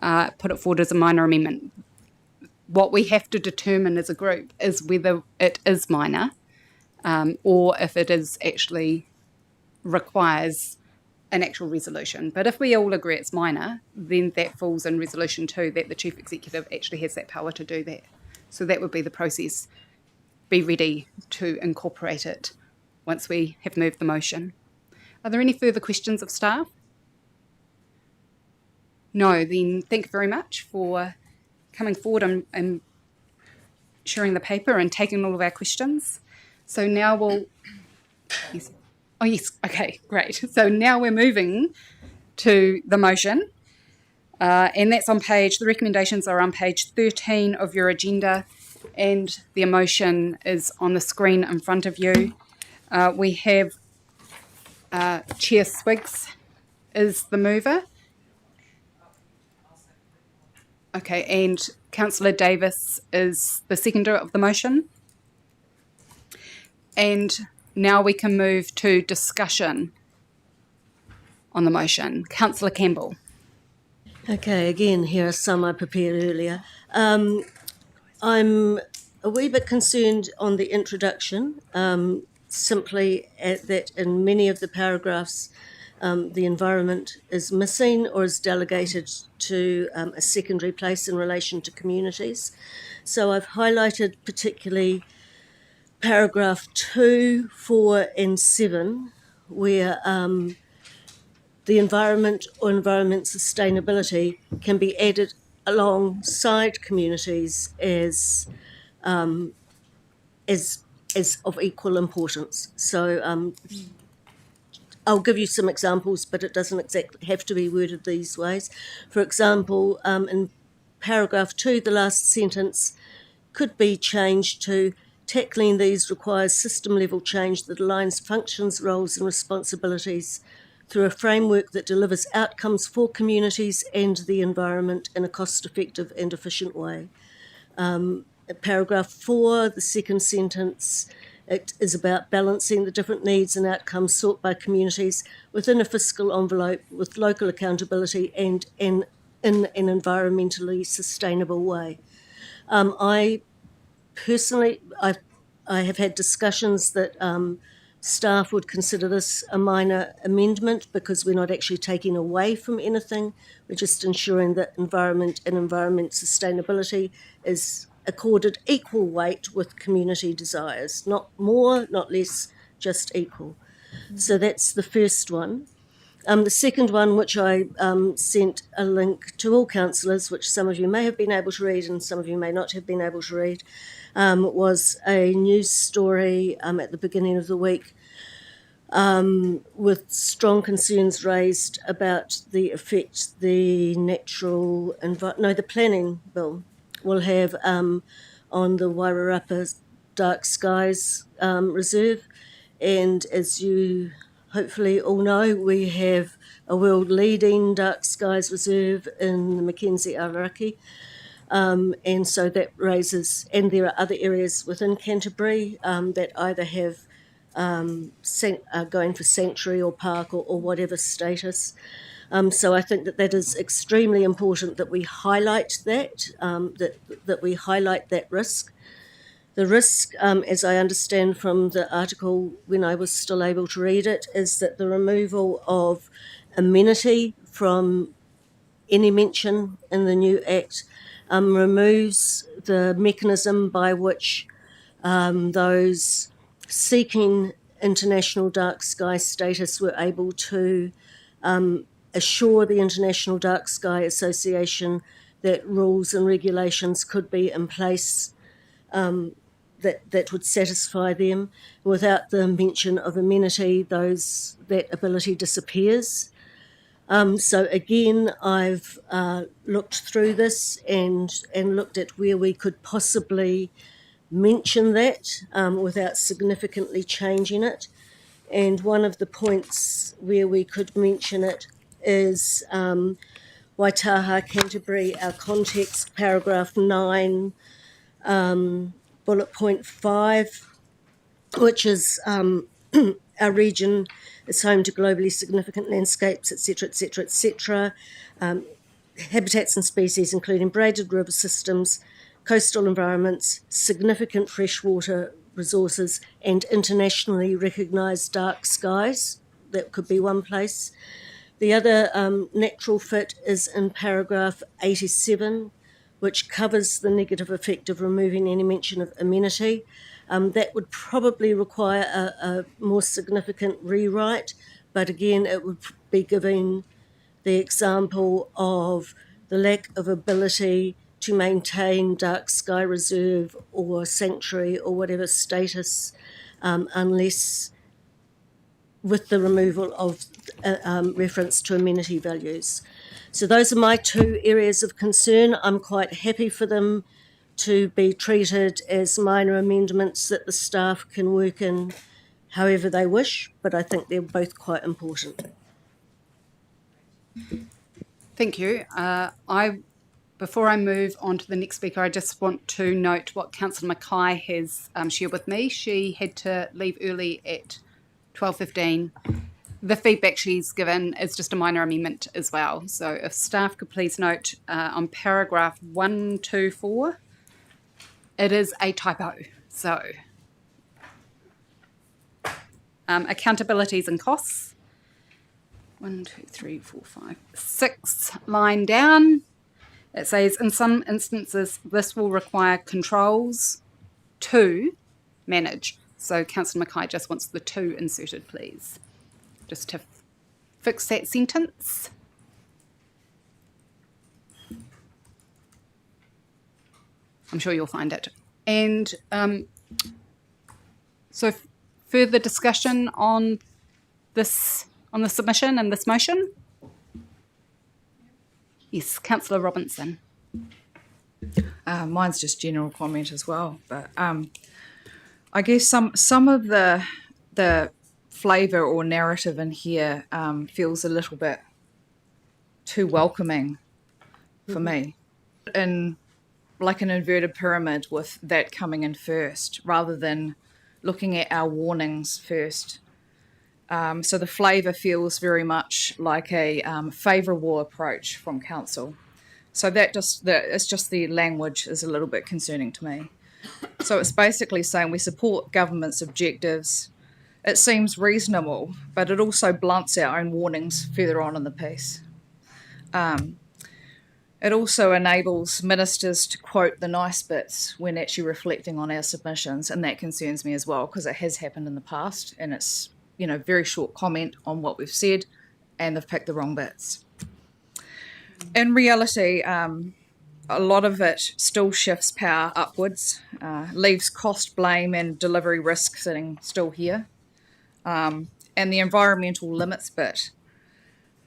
Speaker 1: as a minor amendment. What we have to determine as a group is whether it is minor, or if it is actually requires an actual resolution. But if we all agree it's minor, then that falls in resolution 2, that the chief executive actually has that power to do that. So that would be the process. Be ready to incorporate it once we have moved the motion. Are there any further questions of staff? No, then thank you very much for coming forward and sharing the paper and taking all of our questions. So now we'll... Yes. Oh, yes. Okay, great. So now we're moving to the motion, and that's the recommendations are on page 13 of your agenda, and the motion is on the screen in front of you. We have Chair Swiggs is the mover. Okay, and Councillor Davis is the seconder of the motion. And now we can move to discussion on the motion. Councillor Campbell.
Speaker 8: Okay, again, here are some I prepared earlier. I'm a wee bit concerned on the introduction, simply that in many of the paragraphs, the environment is missing or is delegated to a secondary place in relation to communities. So I've highlighted particularly paragraph 2, 4 and 7, where the environment or environment sustainability can be added alongside communities as of equal importance. So I'll give you some examples, but it doesn't exactly have to be worded these ways. For example, in paragraph 2, the last sentence could be changed to: tackling these requires system-level change that aligns functions, roles and responsibilities through a framework that delivers outcomes for communities and the environment in a cost-effective and efficient way. Paragraph 4, the second sentence, it is about balancing the different needs and outcomes sought by communities within a fiscal envelope with local accountability and an in an environmentally sustainable way. I personally, I have had discussions that staff would consider this a minor amendment because we're not actually taking away from anything. We're just ensuring that environment and environment sustainability is accorded equal weight with community desires. Not more, not less, just equal. So that's the first one. The second one, which I sent a link to all councillors, which some of you may have been able to read and some of you may not have been able to read, was a news story at the beginning of the week with strong concerns raised about the effect the the planning bill will have on the Wairarapa Dark Skies Reserve. And as you hopefully all know, we have a world-leading dark skies reserve in the Mackenzie Araraki. And so that raises, and there are other areas within Canterbury that either have going for sanctuary or park or whatever status. So I think that is extremely important that we highlight that, that we highlight that risk. The risk, as I understand from the article when I was still able to read it, is that the removal of amenity from any mention in the new Act removes the mechanism by which those seeking international dark sky status were able to assure the International Dark Sky Association that rules and regulations could be in place that would satisfy them. Without the mention of amenity, that ability disappears. So again, I've looked through this and looked at where we could possibly mention that without significantly changing it. And one of the points where we could mention it is Waitaha, Canterbury, our context, paragraph 9, bullet point 5, which is our region is home to globally significant landscapes, etc., etc., etc., habitats and species, including braided river systems, coastal environments, significant freshwater resources, and internationally recognised dark skies. That could be one place. The other natural fit is in paragraph 87, which covers the negative effect of removing any mention of amenity. That would probably require a more significant rewrite, but again, it would be giving the example of the lack of ability to maintain dark sky reserve or sanctuary or whatever status unless with the removal of reference to amenity values. So those are my two areas of concern. I'm quite happy for them to be treated as minor amendments that the staff can work in however they wish, but I think they're both quite important.
Speaker 1: Thank you. Before I move on to the next speaker, I just want to note what Councillor Mackay has shared with me. She had to leave early at 12:15. The feedback she's given is just a minor amendment as well. So if staff could please note on paragraph 124, it is a typo. So accountabilities and costs. 1, 2, 3, 4, 5, 6 line down. It says, in some instances, this will require controls to manage. So Councillor Mackay just wants the to inserted, please. Just to fix that sentence. I'm sure you'll find it. And so further discussion on this, on the submission and this motion? Yes, Councillor Robinson.
Speaker 4: Mine's just general comment as well, but I guess some of the flavour or narrative in here feels a little bit too welcoming for me. In like an inverted pyramid with that coming in first, rather than looking at our warnings first. So the flavour feels very much like a favourable approach from council. So it's just the language is a little bit concerning to me. So it's basically saying we support government's objectives. It seems reasonable, but it also blunts our own warnings further on in the piece. It also enables ministers to quote the nice bits when actually reflecting on our submissions, and that concerns me as well because it has happened in the past, and it's very short comment on what we've said, and they've picked the wrong bits. In reality, a lot of it still shifts power upwards, leaves cost, blame, and delivery risk sitting still here. And the environmental limits bit,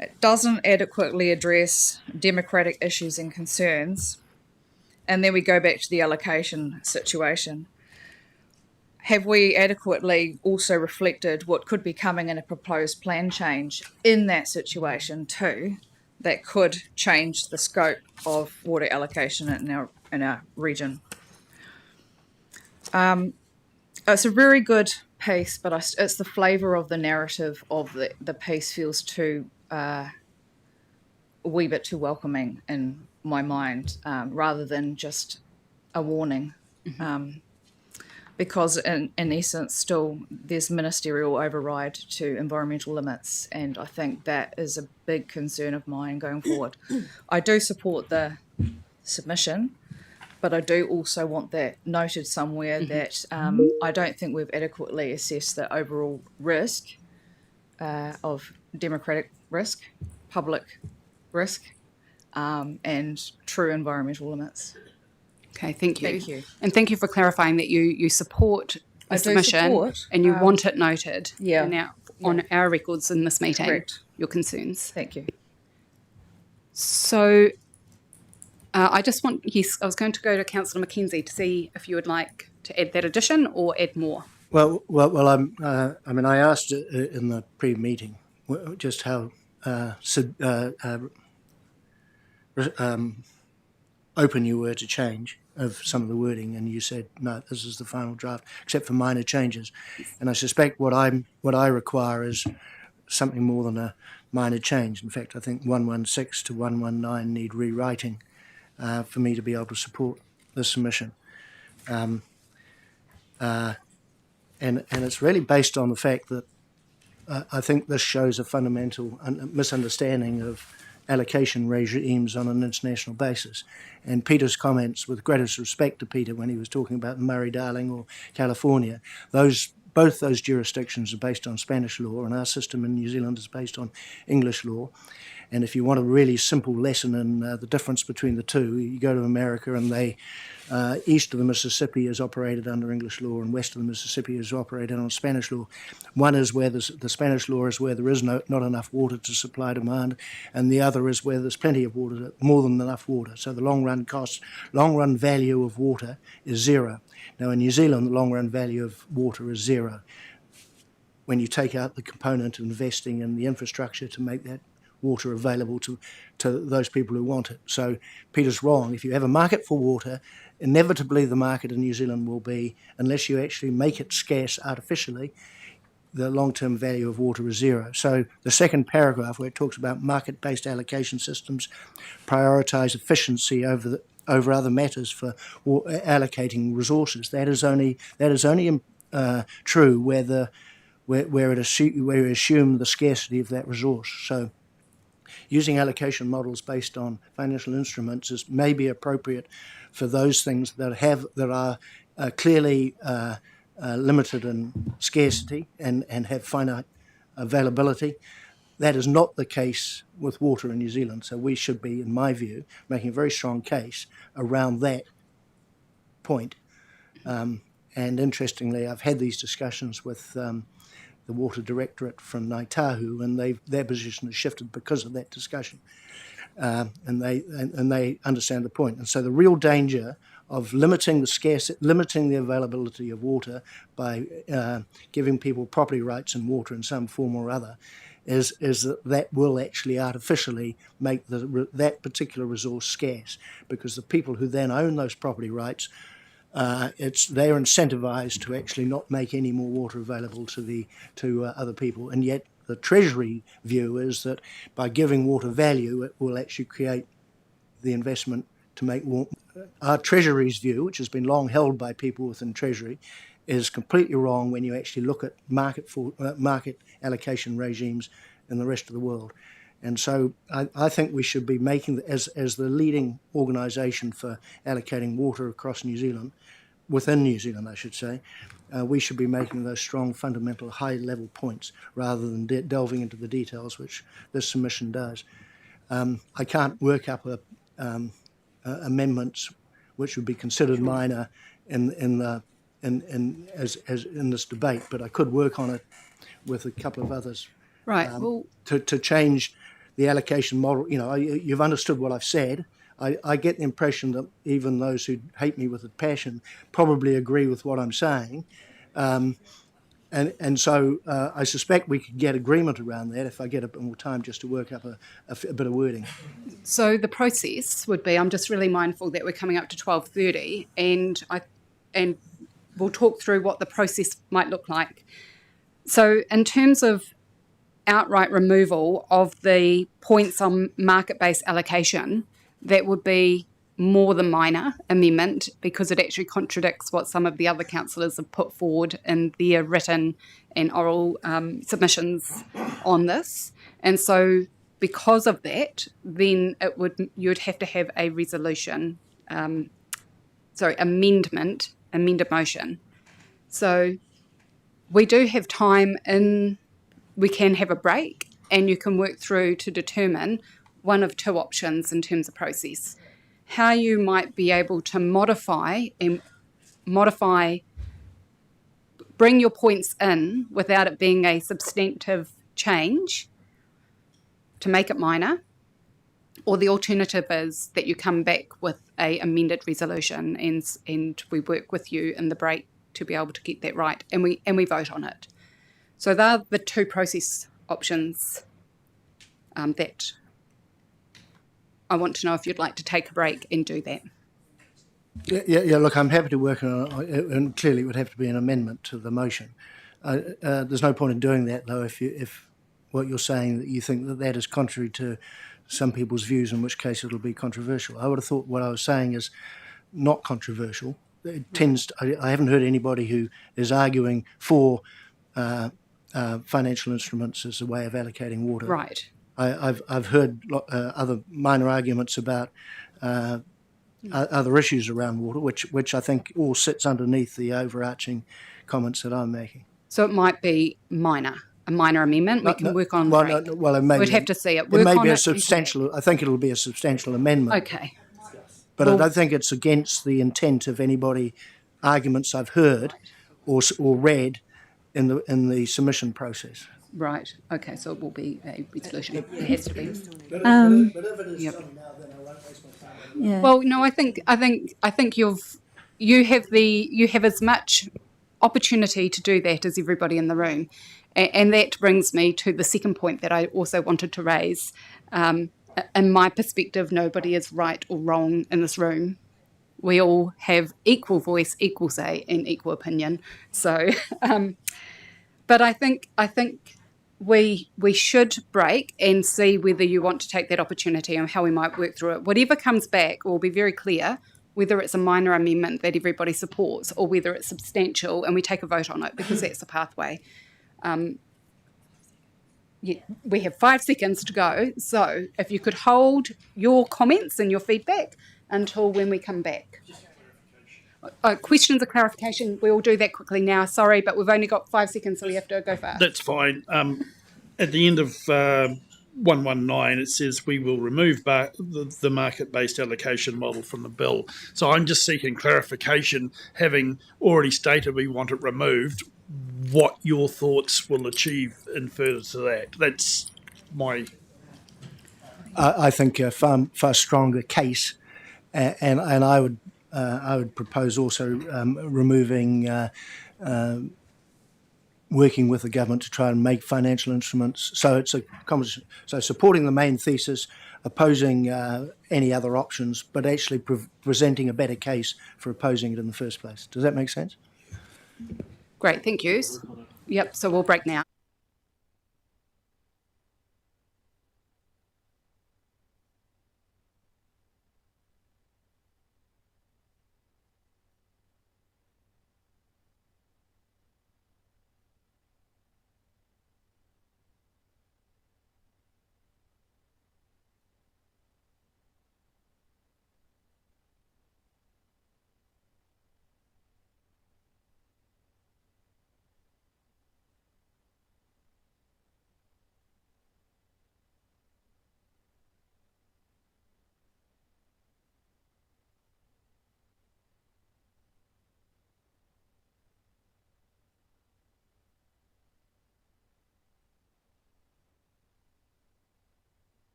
Speaker 4: it doesn't adequately address democratic issues and concerns. And then we go back to the allocation situation. Have we adequately also reflected what could be coming in a proposed plan change in that situation too, that could change the scope of water allocation in our region? It's a very good piece, but it's the flavour of the narrative of the piece feels too a wee bit too welcoming in my mind, rather than just a warning. Because in essence, still there's ministerial override to environmental limits, and I think that is a big concern of mine going forward. I do support the submission, but I do also want that noted somewhere that I don't think we've adequately assessed the overall risk of democratic risk, public risk, and true environmental limits.
Speaker 1: Okay, thank you.
Speaker 4: Thank you.
Speaker 1: And thank you for clarifying that you support the submission and you want it noted on our records in this meeting,
Speaker 4: Correct.
Speaker 1: your concerns.
Speaker 4: Thank you.
Speaker 1: So I was going to go to Councillor McKenzie to see if you would like to add that addition or add more.
Speaker 12: Well, I asked in the pre-meeting just how open you were to change of some of the wording, and you said no, this is the final draft, except for minor changes. And I suspect what I require is something more than a minor change. In fact, I think 116 to 119 need rewriting for me to be able to support this submission. And it's really based on the fact that I think this shows a fundamental misunderstanding of allocation regimes on an international basis. And Peter's comments, with greatest respect to Peter when he was talking about Murray-Darling or California, both those jurisdictions are based on Spanish law, and our system in New Zealand is based on English law. And if you want a really simple lesson in the difference between the two, you go to America, and east of the Mississippi is operated under English law, and west of the Mississippi is operated on Spanish law. One is where the Spanish law is where there is not enough water to supply demand, and the other is where there's plenty of water, more than enough water. So the long run value of water is zero. Now in New Zealand, the long run value of water is zero. When you take out the component of investing in the infrastructure to make that water available to those people who want it. So Peter's wrong. If you have a market for water, inevitably the market in New Zealand will be, unless you actually make it scarce artificially, the long-term value of water is zero. So the second paragraph, where it talks about market-based allocation systems, prioritise efficiency over other matters for allocating resources. That is only true where we assume the scarcity of that resource. So using allocation models based on financial instruments may be appropriate for those things that are clearly limited in scarcity and have finite availability. That is not the case with water in New Zealand. So we should be, in my view, making a very strong case around that point. And interestingly, I've had these discussions with the Water Directorate from Ngāi Tahu, and their position has shifted because of that discussion. And they understand the point. And so the real danger of limiting the availability of water by giving people property rights in water in some form or other is that will actually artificially make that particular resource scarce, because the people who then own those property rights, they're incentivized to actually not make any more water available to other people. And yet the Treasury view is that by giving water value, it will actually create the investment to make our Treasury's view, which has been long held by people within Treasury, is completely wrong when you actually look at market allocation regimes in the rest of the world. And so I think we should be making, as the leading organisation for allocating water across New Zealand, within New Zealand I should say, we should be making those strong fundamental high-level points rather than delving into the details, which this submission does. I can't work up amendments which would be considered minor in this debate, but I could work on it with a couple of others.
Speaker 1: Right.
Speaker 12: To change the allocation model. You know, you've understood what I've said. I get the impression that even those who hate me with a passion probably agree with what I'm saying. And so I suspect we could get agreement around that if I get a bit more time just to work up a bit of wording.
Speaker 1: So the process would be, I'm just really mindful that we're coming up to 12:30, and we'll talk through what the process might look like. So in terms of outright removal of the points on market-based allocation, that would be more than minor amendment because it actually contradicts what some of the other councillors have put forward in their written and oral submissions on this. And so because of that, then you'd have to have a resolution, amended motion. So we do have time we can have a break and you can work through to determine one of two options in terms of process. How you might be able to modify, bring your points in without it being a substantive change to make it minor, or the alternative is that you come back with a amended resolution and we work with you in the break to be able to get that right, and we vote on it. So they're the two process options that I want to know if you'd like to take a break and do that.
Speaker 12: Yeah. Look, I'm happy to work on it, and clearly it would have to be an amendment to the motion. There's no point in doing that, though, if what you're saying that you think that is contrary to some people's views, in which case it'll be controversial. I would have thought what I was saying is not controversial. It tends to, I haven't heard anybody who is arguing for financial instruments as a way of allocating water.
Speaker 1: Right.
Speaker 12: I've heard other minor arguments about other issues around water, which I think all sits underneath the overarching comments that I'm making.
Speaker 1: So it might be a minor amendment. We can work on break.
Speaker 12: Well, it may
Speaker 1: We'd
Speaker 12: be,
Speaker 1: have to see it.
Speaker 12: It may be a substantial. I think it'll be a substantial amendment.
Speaker 1: Okay.
Speaker 12: But I don't think it's against the intent of anybody. Arguments I've heard or read in the submission process.
Speaker 1: Right. Okay. So it will be a resolution. It has to be.
Speaker 12: But if it is
Speaker 1: Yep.
Speaker 12: something now, then I won't waste my time.
Speaker 18: Yeah.
Speaker 1: Well, no. I think you have as much opportunity to do that as everybody in the room, and that brings me to the second point that I also wanted to raise. In my perspective, nobody is right or wrong in this room. We all have equal voice, equal say, and equal opinion. So, but I think we should break and see whether you want to take that opportunity and how we might work through it. Whatever comes back will be very clear, whether it's a minor amendment that everybody supports or whether it's substantial, and we take a vote on it because that's the pathway. We have 5 seconds to go, so if you could hold your comments and your feedback until when we come back. Questions or clarification, we'll do that quickly now. Sorry, but we've only got 5 seconds, so we have to go fast.
Speaker 11: That's fine. At the end of 119, it says we will remove the market-based allocation model from the bill. So I'm just seeking clarification, having already stated we want it removed, what your thoughts will achieve in further to that. That's my...
Speaker 12: I think a far stronger case, and I would propose also removing, working with the government to try and make financial instruments. So it's a combination. So supporting the main thesis, opposing any other options, but actually presenting a better case for opposing it in the first place. Does that make sense?
Speaker 1: Great, thank you. Yep, so we'll break now.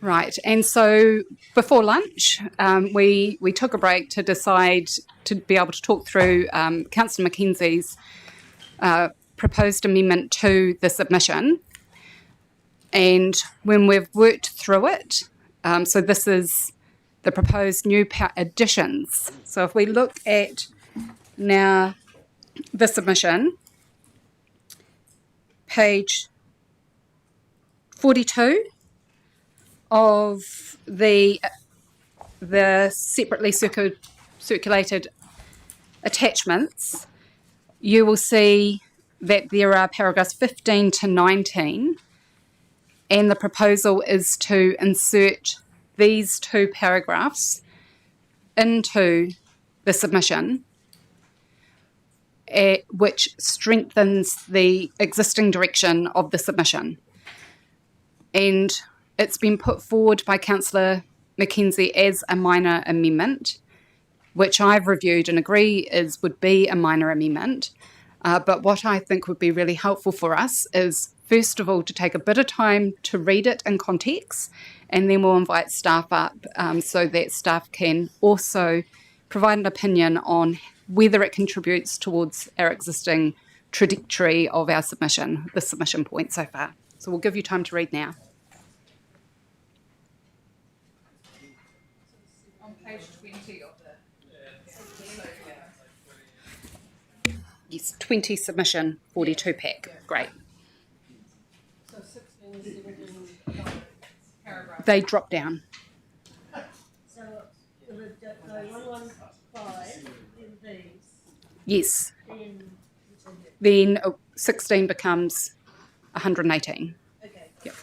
Speaker 1: Right, and so before lunch, we took a break to decide to be able to talk through Councillor Mackenzie's proposed amendment to the submission. And when we've worked through it, so this is the proposed new additions. So if we look at now the submission, page 42 of the separately circulated attachments, you will see that there are paragraphs 15 to 19, and the proposal is to insert these two paragraphs into the submission, which strengthens the existing direction of the submission. And it's been put forward by Councillor Mackenzie as a minor amendment, which I've reviewed and agree would be a minor amendment. But what I think would be really helpful for us is, first of all, to take a bit of time to read it in context, and then we'll invite staff up so that staff can also provide an opinion on whether it contributes towards our existing trajectory of our submission, the submission point so far. So we'll give you time to read now. On page 20 of the... Yes, 20 submission, 42 pack. Great.
Speaker 5: So 16, 17 paragraphs.
Speaker 1: They drop down.
Speaker 8: So the 115 in these.
Speaker 1: Yes.
Speaker 8: Then
Speaker 1: 16 becomes 118.
Speaker 8: okay.
Speaker 1: Yep.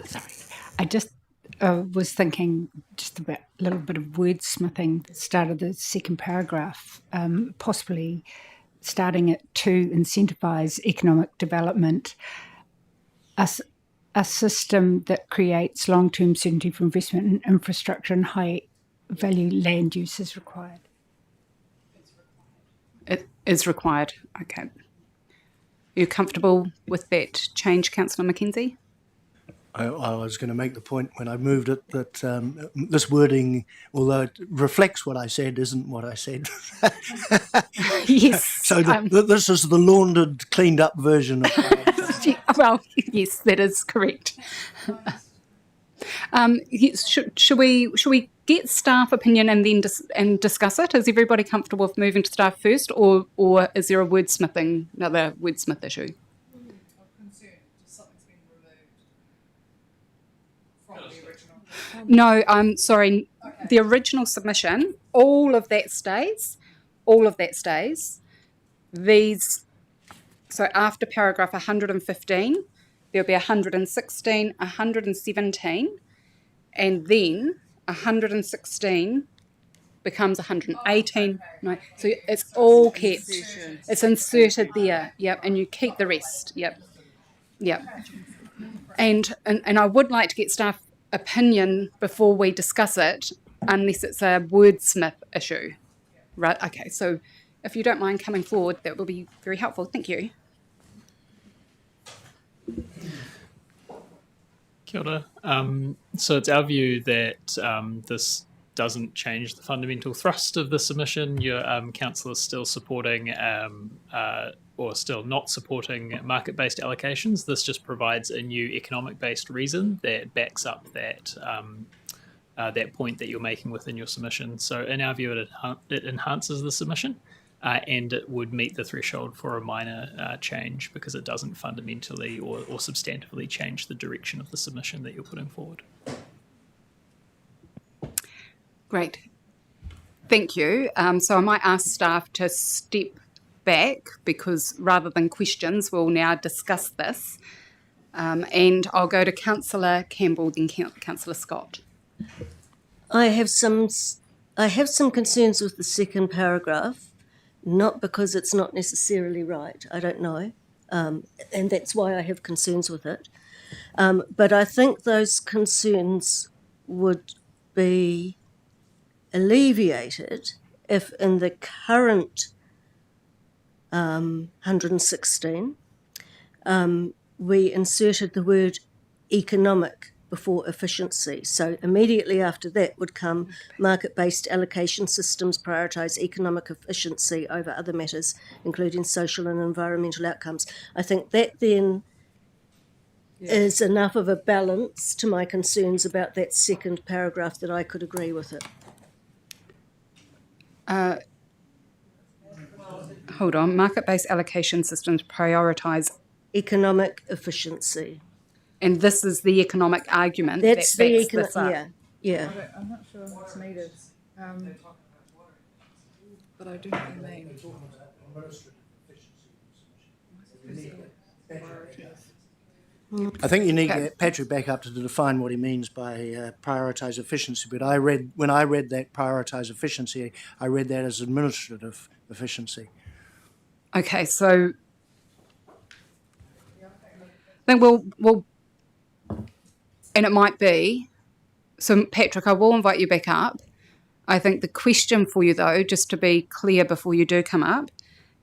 Speaker 14: Sorry, I just was thinking just about a little bit of wordsmithing at the start of the second paragraph, possibly starting it to incentivise economic development, a system that creates long-term certainty for investment in infrastructure and high-value land use is required.
Speaker 1: It is required. Okay. Are you comfortable with that change, Councillor Mackenzie?
Speaker 12: I was going to make the point when I moved it that this wording, although it reflects what I said, isn't what I said.
Speaker 1: Yes.
Speaker 12: So this is the laundered, cleaned up version of
Speaker 1: well, yes, that is correct. Yes, should we get staff opinion and then discuss it? Is everybody comfortable with moving to staff first, or is there another wordsmith issue? No, I'm sorry. Okay. The original submission, all of that stays. These, so after paragraph 115, there'll be 116, 117, and then 116 becomes 118. No, so it's all kept. It's inserted there. Yep, and you keep the rest. Yep. Yeah. And I would like to get staff opinion before we discuss it, unless it's a wordsmith issue. Right, okay, so if you don't mind coming forward, that will be very helpful. Thank you.
Speaker 7: Kia ora. So it's our view that this doesn't change the fundamental thrust of the submission. Your council is still supporting or still not supporting market-based allocations. This just provides a new economic-based reason that backs up that that point that you're making within your submission. So in our view, it enhances the submission and it would meet the threshold for a minor change because it doesn't fundamentally or substantively change the direction of the submission that you're putting forward.
Speaker 1: Great. Thank you. So I might ask staff to step back because rather than questions, we'll now discuss this. And I'll go to Councillor Campbell, then Councillor Scott.
Speaker 8: I have some concerns with the second paragraph, not because it's not necessarily right, I don't know, and that's why I have concerns with it. But I think those concerns would be alleviated if in the current 116 we inserted the word economic before efficiency. So immediately after that would come market-based allocation systems prioritise economic efficiency over other matters, including social and environmental outcomes. I think that then is enough of a balance to my concerns about that second paragraph that I could agree with it.
Speaker 1: Hold on. Market-based allocation systems prioritise
Speaker 8: economic efficiency.
Speaker 1: And this is the economic argument.
Speaker 8: That's
Speaker 1: that
Speaker 8: the
Speaker 1: backs this up.
Speaker 4: I'm not sure what's needed, but I do know what you mean.
Speaker 12: I think you need to get Patrick back up to define what he means by prioritise efficiency. But when I read that prioritise efficiency, I read that as administrative efficiency.
Speaker 1: Okay, so then we'll and it might be. So Patrick, I will invite you back up. I think the question for you though, just to be clear before you do come up,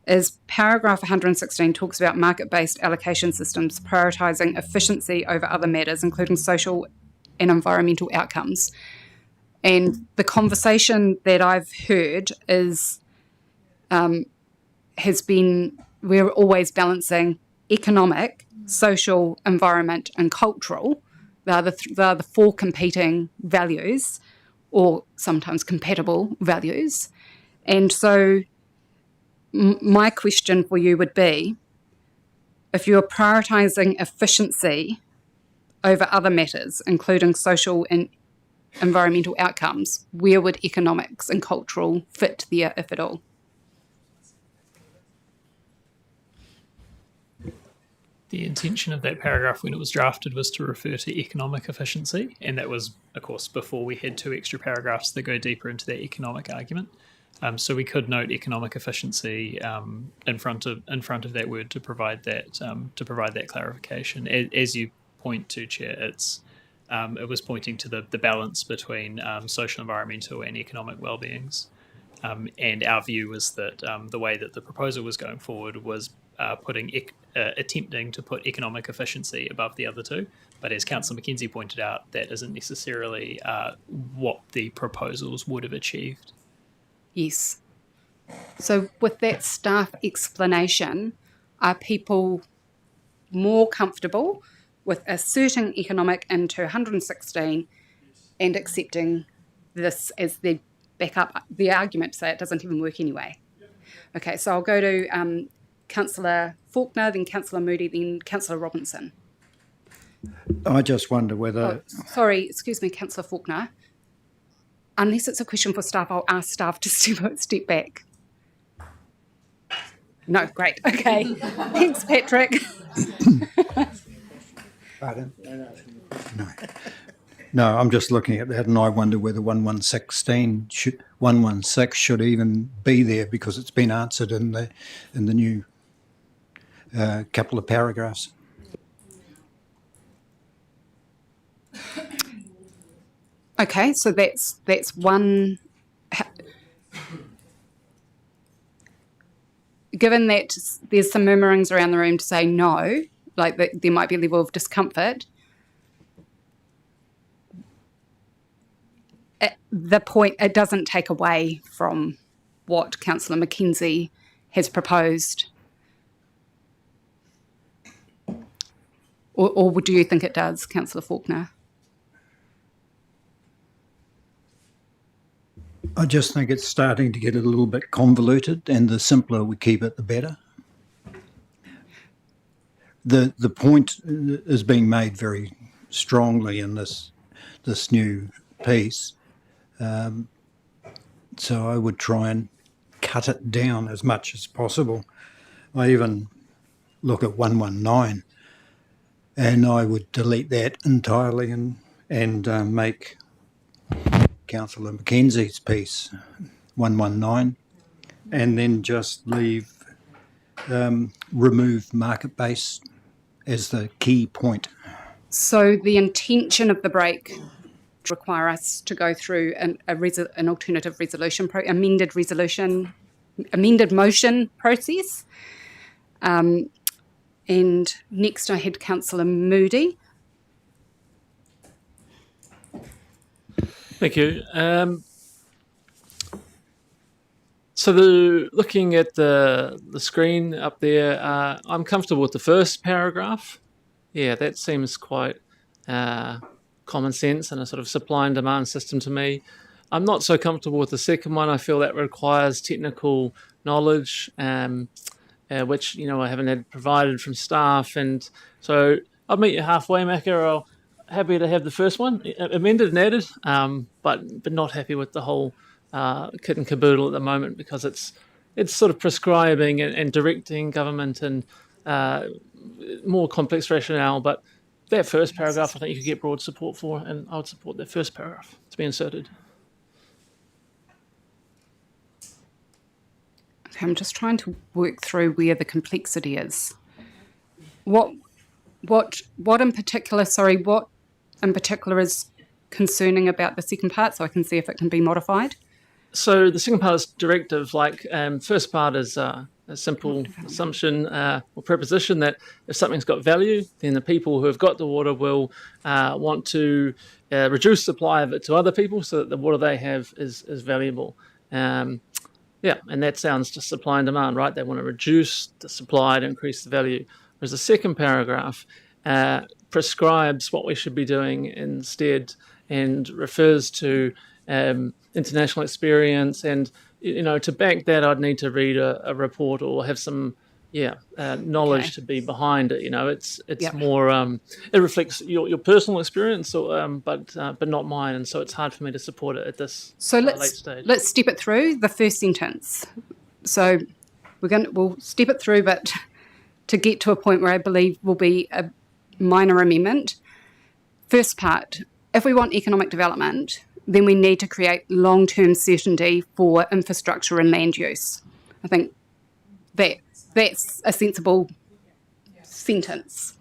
Speaker 1: is paragraph 116 talks about market-based allocation systems prioritising efficiency over other matters, including social and environmental outcomes. And the conversation that I've heard is has been, we're always balancing economic, social, environment, and cultural. They are the four competing values, or sometimes compatible values. And so my question for you would be, if you're prioritising efficiency over other matters, including social and environmental outcomes, where would economics and cultural fit there, if at all?
Speaker 7: The intention of that paragraph when it was drafted was to refer to economic efficiency, and that was, of course, before we had two extra paragraphs that go deeper into that economic argument. So we could note economic efficiency in front of that word to provide that clarification. As you point to, Chair, it was pointing to the balance between social, environmental, and economic well-beings. And our view was that the way that the proposal was going forward was attempting to put economic efficiency above the other two. But as Councillor Mackenzie pointed out, that isn't necessarily what the proposals would have achieved.
Speaker 1: Yes. So with that staff explanation, are people more comfortable with asserting economic into 116 and accepting this as the backup, the argument to say it doesn't even work anyway? Okay, so I'll go to Councillor Faulkner, then Councillor Moody, then Councillor Robinson.
Speaker 6: I just wonder whether...
Speaker 1: Sorry, excuse me, Councillor Faulkner. Unless it's a question for staff, I'll ask staff to step back. No, great. Okay. Thanks, Patrick.
Speaker 6: Pardon? No, I'm just looking at that and I wonder whether 116 should even be there because it's been answered in the new couple of paragraphs.
Speaker 1: Okay, so that's one. Given that there's some murmurings around the room to say no, like that there might be a level of discomfort, the point, it doesn't take away from what Councillor Mackenzie has proposed. Or do you think it does, Councillor Faulkner?
Speaker 6: I just think it's starting to get a little bit convoluted, and the simpler we keep it, the better. The point is being made very strongly in this new piece, so I would try and cut it down as much as possible. I even look at 119, and I would delete that entirely and make Councillor Mackenzie's piece 119, and then just remove market-based as the key point.
Speaker 1: So the intention of the break require us to go through an alternative resolution, amended motion process. And next I had Councillor Moody.
Speaker 16: Thank you. So looking at the screen up there, I'm comfortable with the first paragraph. Yeah, that seems quite common sense and a sort of supply and demand system to me. I'm not so comfortable with the second one. I feel that requires technical knowledge, which I haven't had provided from staff, and so I'll meet you halfway, Macca. Happy to have the first one amended and added, but not happy with the whole kit and caboodle at the moment, because it's sort of prescribing and directing government and more complex rationale. But that first paragraph, I think you could get broad support for, and I would support that first paragraph to be inserted.
Speaker 1: Okay, I'm just trying to work through where the complexity is. What in particular? Sorry, what in particular is concerning about the second part, so I can see if it can be modified?
Speaker 16: So the second part is directive. First part is a simple assumption or preposition that if something's got value, then the people who have got the water will want to reduce supply of it to other people, so that the water they have is valuable. And that sounds just supply and demand, right? They want to reduce the supply to increase the value. Whereas the second paragraph prescribes what we should be doing instead, and refers to international experience. And to back that, I'd need to read a report or have some knowledge to be behind it. It's more it reflects your personal experience, but not mine, and so it's hard for me to support it at this late stage.
Speaker 1: Let's step it through the first sentence. So we'll step it through, but to get to a point where I believe will be a minor amendment. First part, if we want economic development, then we need to create long-term certainty for infrastructure and land use. I think that's a sensible sentence.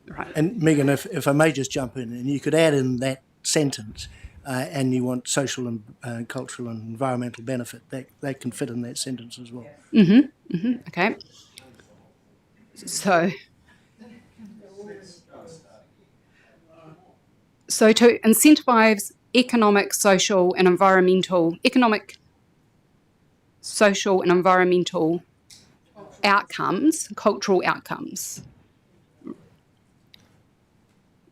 Speaker 1: Right.
Speaker 12: And Megan, if I may just jump in, and you could add in that sentence, and you want social and cultural and environmental benefit, that can fit in that sentence as well.
Speaker 1: Okay. So to incentivise economic, social and environmental outcomes, cultural outcomes.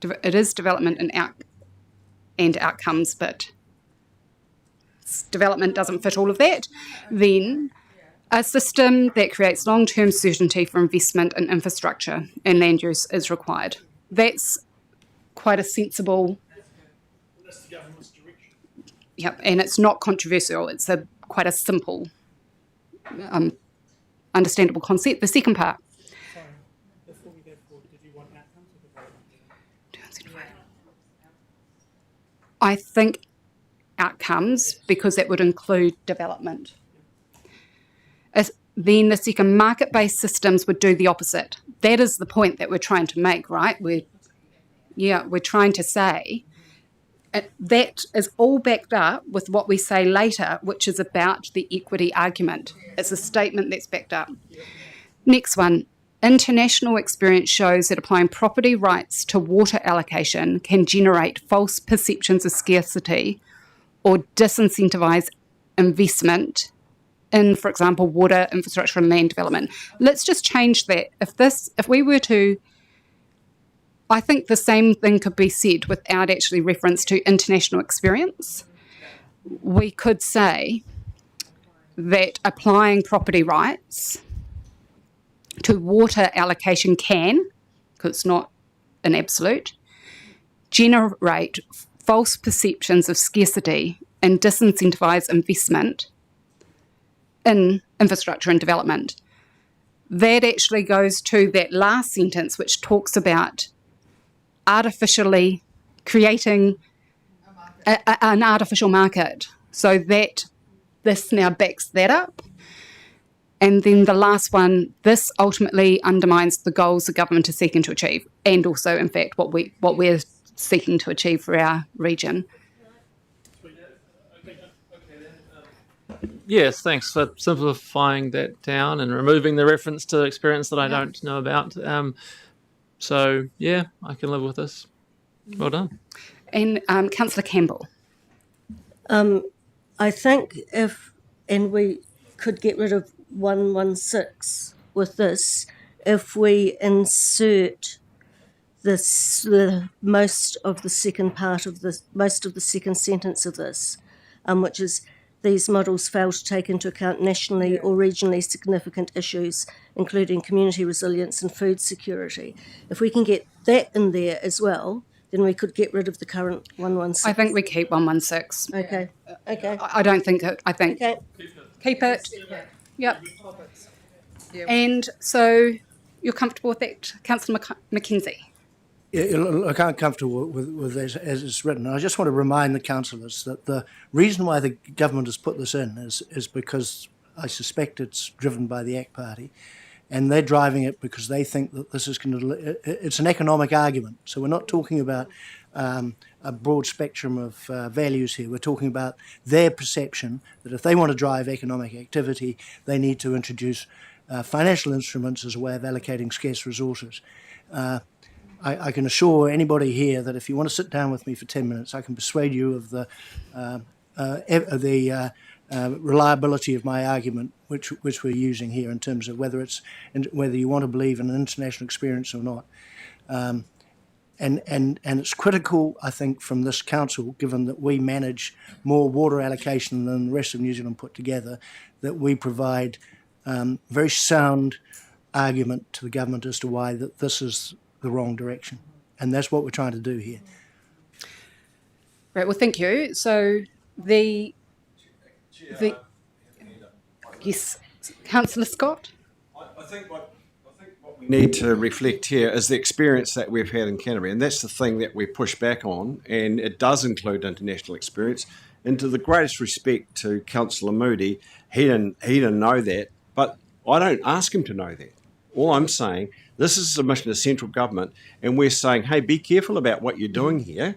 Speaker 1: It is development and outcomes, but development doesn't fit all of that. Then a system that creates long-term certainty for investment in infrastructure and land use is required. That's quite a sensible.
Speaker 11: That's the government's direction.
Speaker 1: Yep, and it's not controversial. It's quite a simple, understandable concept. The second part.
Speaker 11: Sorry, before we go forward, did you want outcomes or development?
Speaker 1: I think outcomes, because that would include development. Then the second, market-based systems would do the opposite. That is the point that we're trying to make, right? We're trying to say that is all backed up with what we say later, which is about the equity argument. It's a statement that's backed up. Next one. International experience shows that applying property rights to water allocation can generate false perceptions of scarcity or disincentivise investment in, for example, water infrastructure and land development. Let's just change that. If we were to, I think the same thing could be said without actually reference to international experience. We could say that applying property rights to water allocation can, because it's not an absolute, generate false perceptions of scarcity and disincentivise investment in infrastructure and development. That actually goes to that last sentence, which talks about artificially creating an artificial market. So that this now backs that up. And then the last one, this ultimately undermines the goals the government is seeking to achieve, and also, in fact, what we're seeking to achieve for our region.
Speaker 16: Yes, thanks for simplifying that down and removing the reference to experience that I don't know about. So, yeah, I can live with this. Well done.
Speaker 1: And Councillor Campbell.
Speaker 8: I think we could get rid of 116 with this if we insert most of the second sentence of this, which is these models fail to take into account nationally or regionally significant issues, including community resilience and food security. If we can get that in there as well, then we could get rid of the current 116.
Speaker 1: I think we keep 116.
Speaker 8: Okay.
Speaker 1: I don't think it. I think keep it. Yep. And so you're comfortable with that, Councillor McKenzie?
Speaker 12: Yeah, look, I'm comfortable with as it's written. I just want to remind the councillors that the reason why the government has put this in is because I suspect it's driven by the ACT Party, and they're driving it because they think that this is going to. It's an economic argument. So we're not talking about a broad spectrum of values here. We're talking about their perception that if they want to drive economic activity, they need to introduce financial instruments as a way of allocating scarce resources. I can assure anybody here that if you want to sit down with me for 10 minutes, I can persuade you of the reliability of my argument, which we're using here in terms of whether you want to believe in an international experience or not. And it's critical, I think, from this council, given that we manage more water allocation than the rest of New Zealand put together, that we provide very sound argument to the government as to why that this is the wrong direction. And that's what we're trying to do here.
Speaker 1: Right, well, thank you. So yes, Councillor Scott?
Speaker 9: I think what we need to reflect here is the experience that we've had in Canterbury, and that's the thing that we push back on, and it does include international experience. And to the greatest respect to Councillor Moody, he didn't know that, but I don't ask him to know that. All I'm saying, this is a submission to central government, and we're saying, hey, be careful about what you're doing here,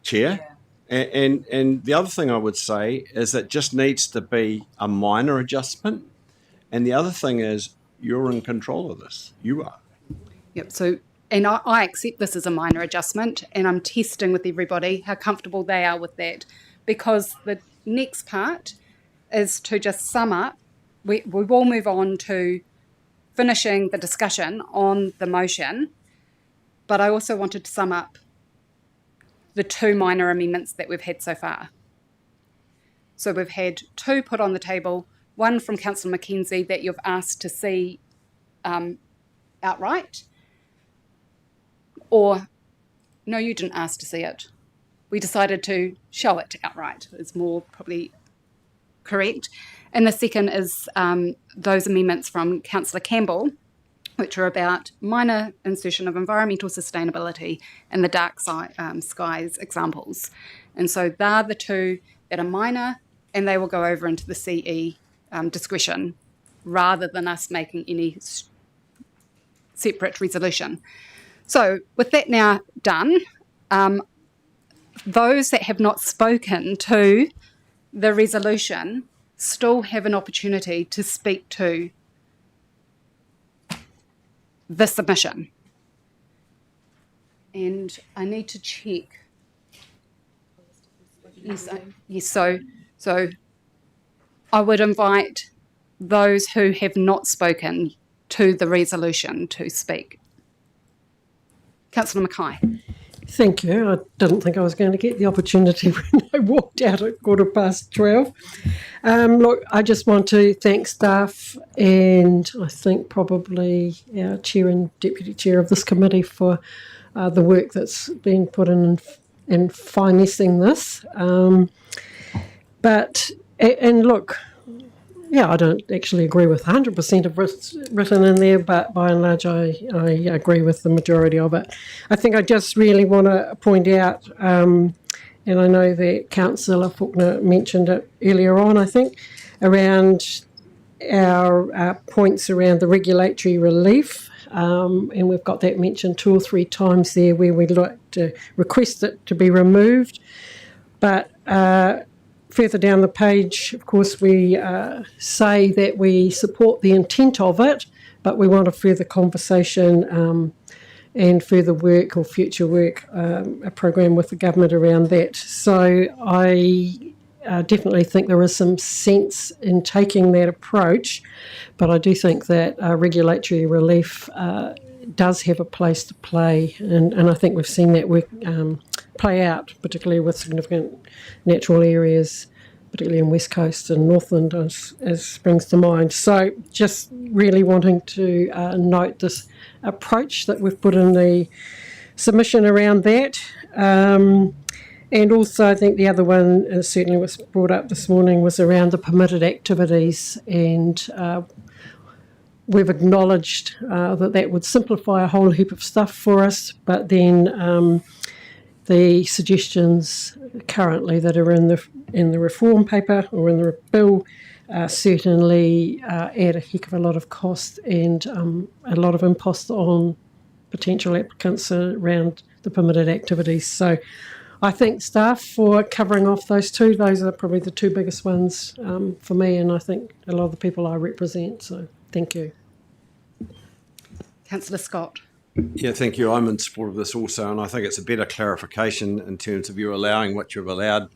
Speaker 9: Chair. And the other thing I would say is that just needs to be a minor adjustment. And the other thing is, you're in control of this. You are.
Speaker 1: Yep. So, and I accept this as a minor adjustment, and I'm testing with everybody how comfortable they are with that, because the next part is to just sum up. We will move on to finishing the discussion on the motion, but I also wanted to sum up the two minor amendments that we've had so far. So we've had two put on the table, one from Councillor McKenzie that you've asked to see outright, or no, you didn't ask to see it. We decided to show it outright. It's more probably correct. And the second is those amendments from Councillor Campbell, which are about minor insertion of environmental sustainability and the dark skies examples. And so they're the two that are minor, and they will go over into the CE discretion rather than us making any separate resolution. So with that now done, those that have not spoken to the resolution still have an opportunity to speak to the submission. And I need to check. Yes, so I would invite those who have not spoken to the resolution to speak. Councillor Mackay.
Speaker 5: Thank you. I didn't think I was going to get the opportunity when I walked out at 12:15. Look, I just want to thank staff and I think probably our chair and deputy chair of this committee for the work that's been put in finessing this. And look, yeah, I don't actually agree with 100% of what's written in there, but by and large, I agree with the majority of it. I think I just really want to point out, and I know that Councillor Faulkner mentioned it earlier on, I think, around our points around the regulatory relief, and we've got that mentioned 2 or 3 times there where we'd like to request it to be removed. But further down the page, of course, we say that we support the intent of it, but we want a further conversation and further work or future work, a program with the government around that. So I definitely think there is some sense in taking that approach, but I do think that regulatory relief does have a place to play, and I think we've seen that work play out, particularly with significant natural areas, particularly in West Coast and Northland, as springs to mind. So just really wanting to note this approach that we've put in the submission around that. And also I think the other one certainly was brought up this morning was around the permitted activities, and we've acknowledged that would simplify a whole heap of stuff for us, but then the suggestions currently that are in the reform paper or in the bill certainly add a heck of a lot of cost and a lot of impost on potential applicants around the permitted activities. So I thank staff for covering off those two. Those are probably the 2 biggest ones for me, and I think a lot of the people I represent. So thank you.
Speaker 1: Councillor Scott.
Speaker 9: Yeah, thank you. I'm in support of this also, and I think it's a better clarification in terms of you allowing what you've allowed,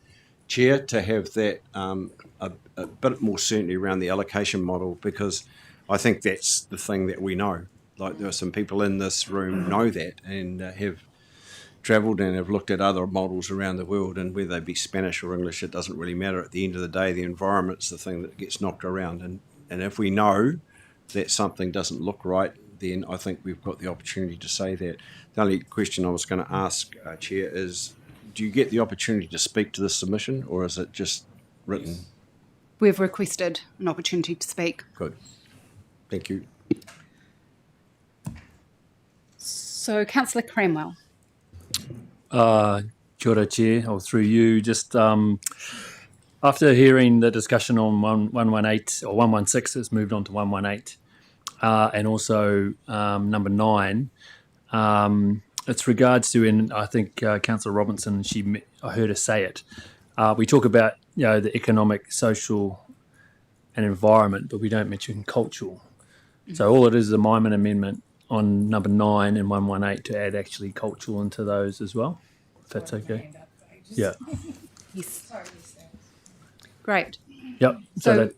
Speaker 9: Chair, to have that a bit more certainty around the allocation model, because I think that's the thing that we know. Like, there are some people in this room know that and have travelled and have looked at other models around the world, and whether they be Spanish or English, it doesn't really matter. At the end of the day, the environment's the thing that gets knocked around, and if we know that something doesn't look right, then I think we've got the opportunity to say that. The only question I was going to ask, Chair, is do you get the opportunity to speak to this submission, or is it just written?
Speaker 1: We've requested an opportunity to speak.
Speaker 9: Good. Thank you.
Speaker 1: So, Councillor Cranwell.
Speaker 2: Kia ora, Chair, or through you, just after hearing the discussion on 118 or 116, it's moved on to 118. And also number 9, it's regards to, and I think Councillor Robinson, I heard her say it. We talk about the economic, social, and environment, but we don't mention cultural. So all it is a amendment on number 9 and 118 to add actually cultural into those as well, if that's okay. Yeah.
Speaker 1: Yes. Great.
Speaker 2: Yep.
Speaker 1: So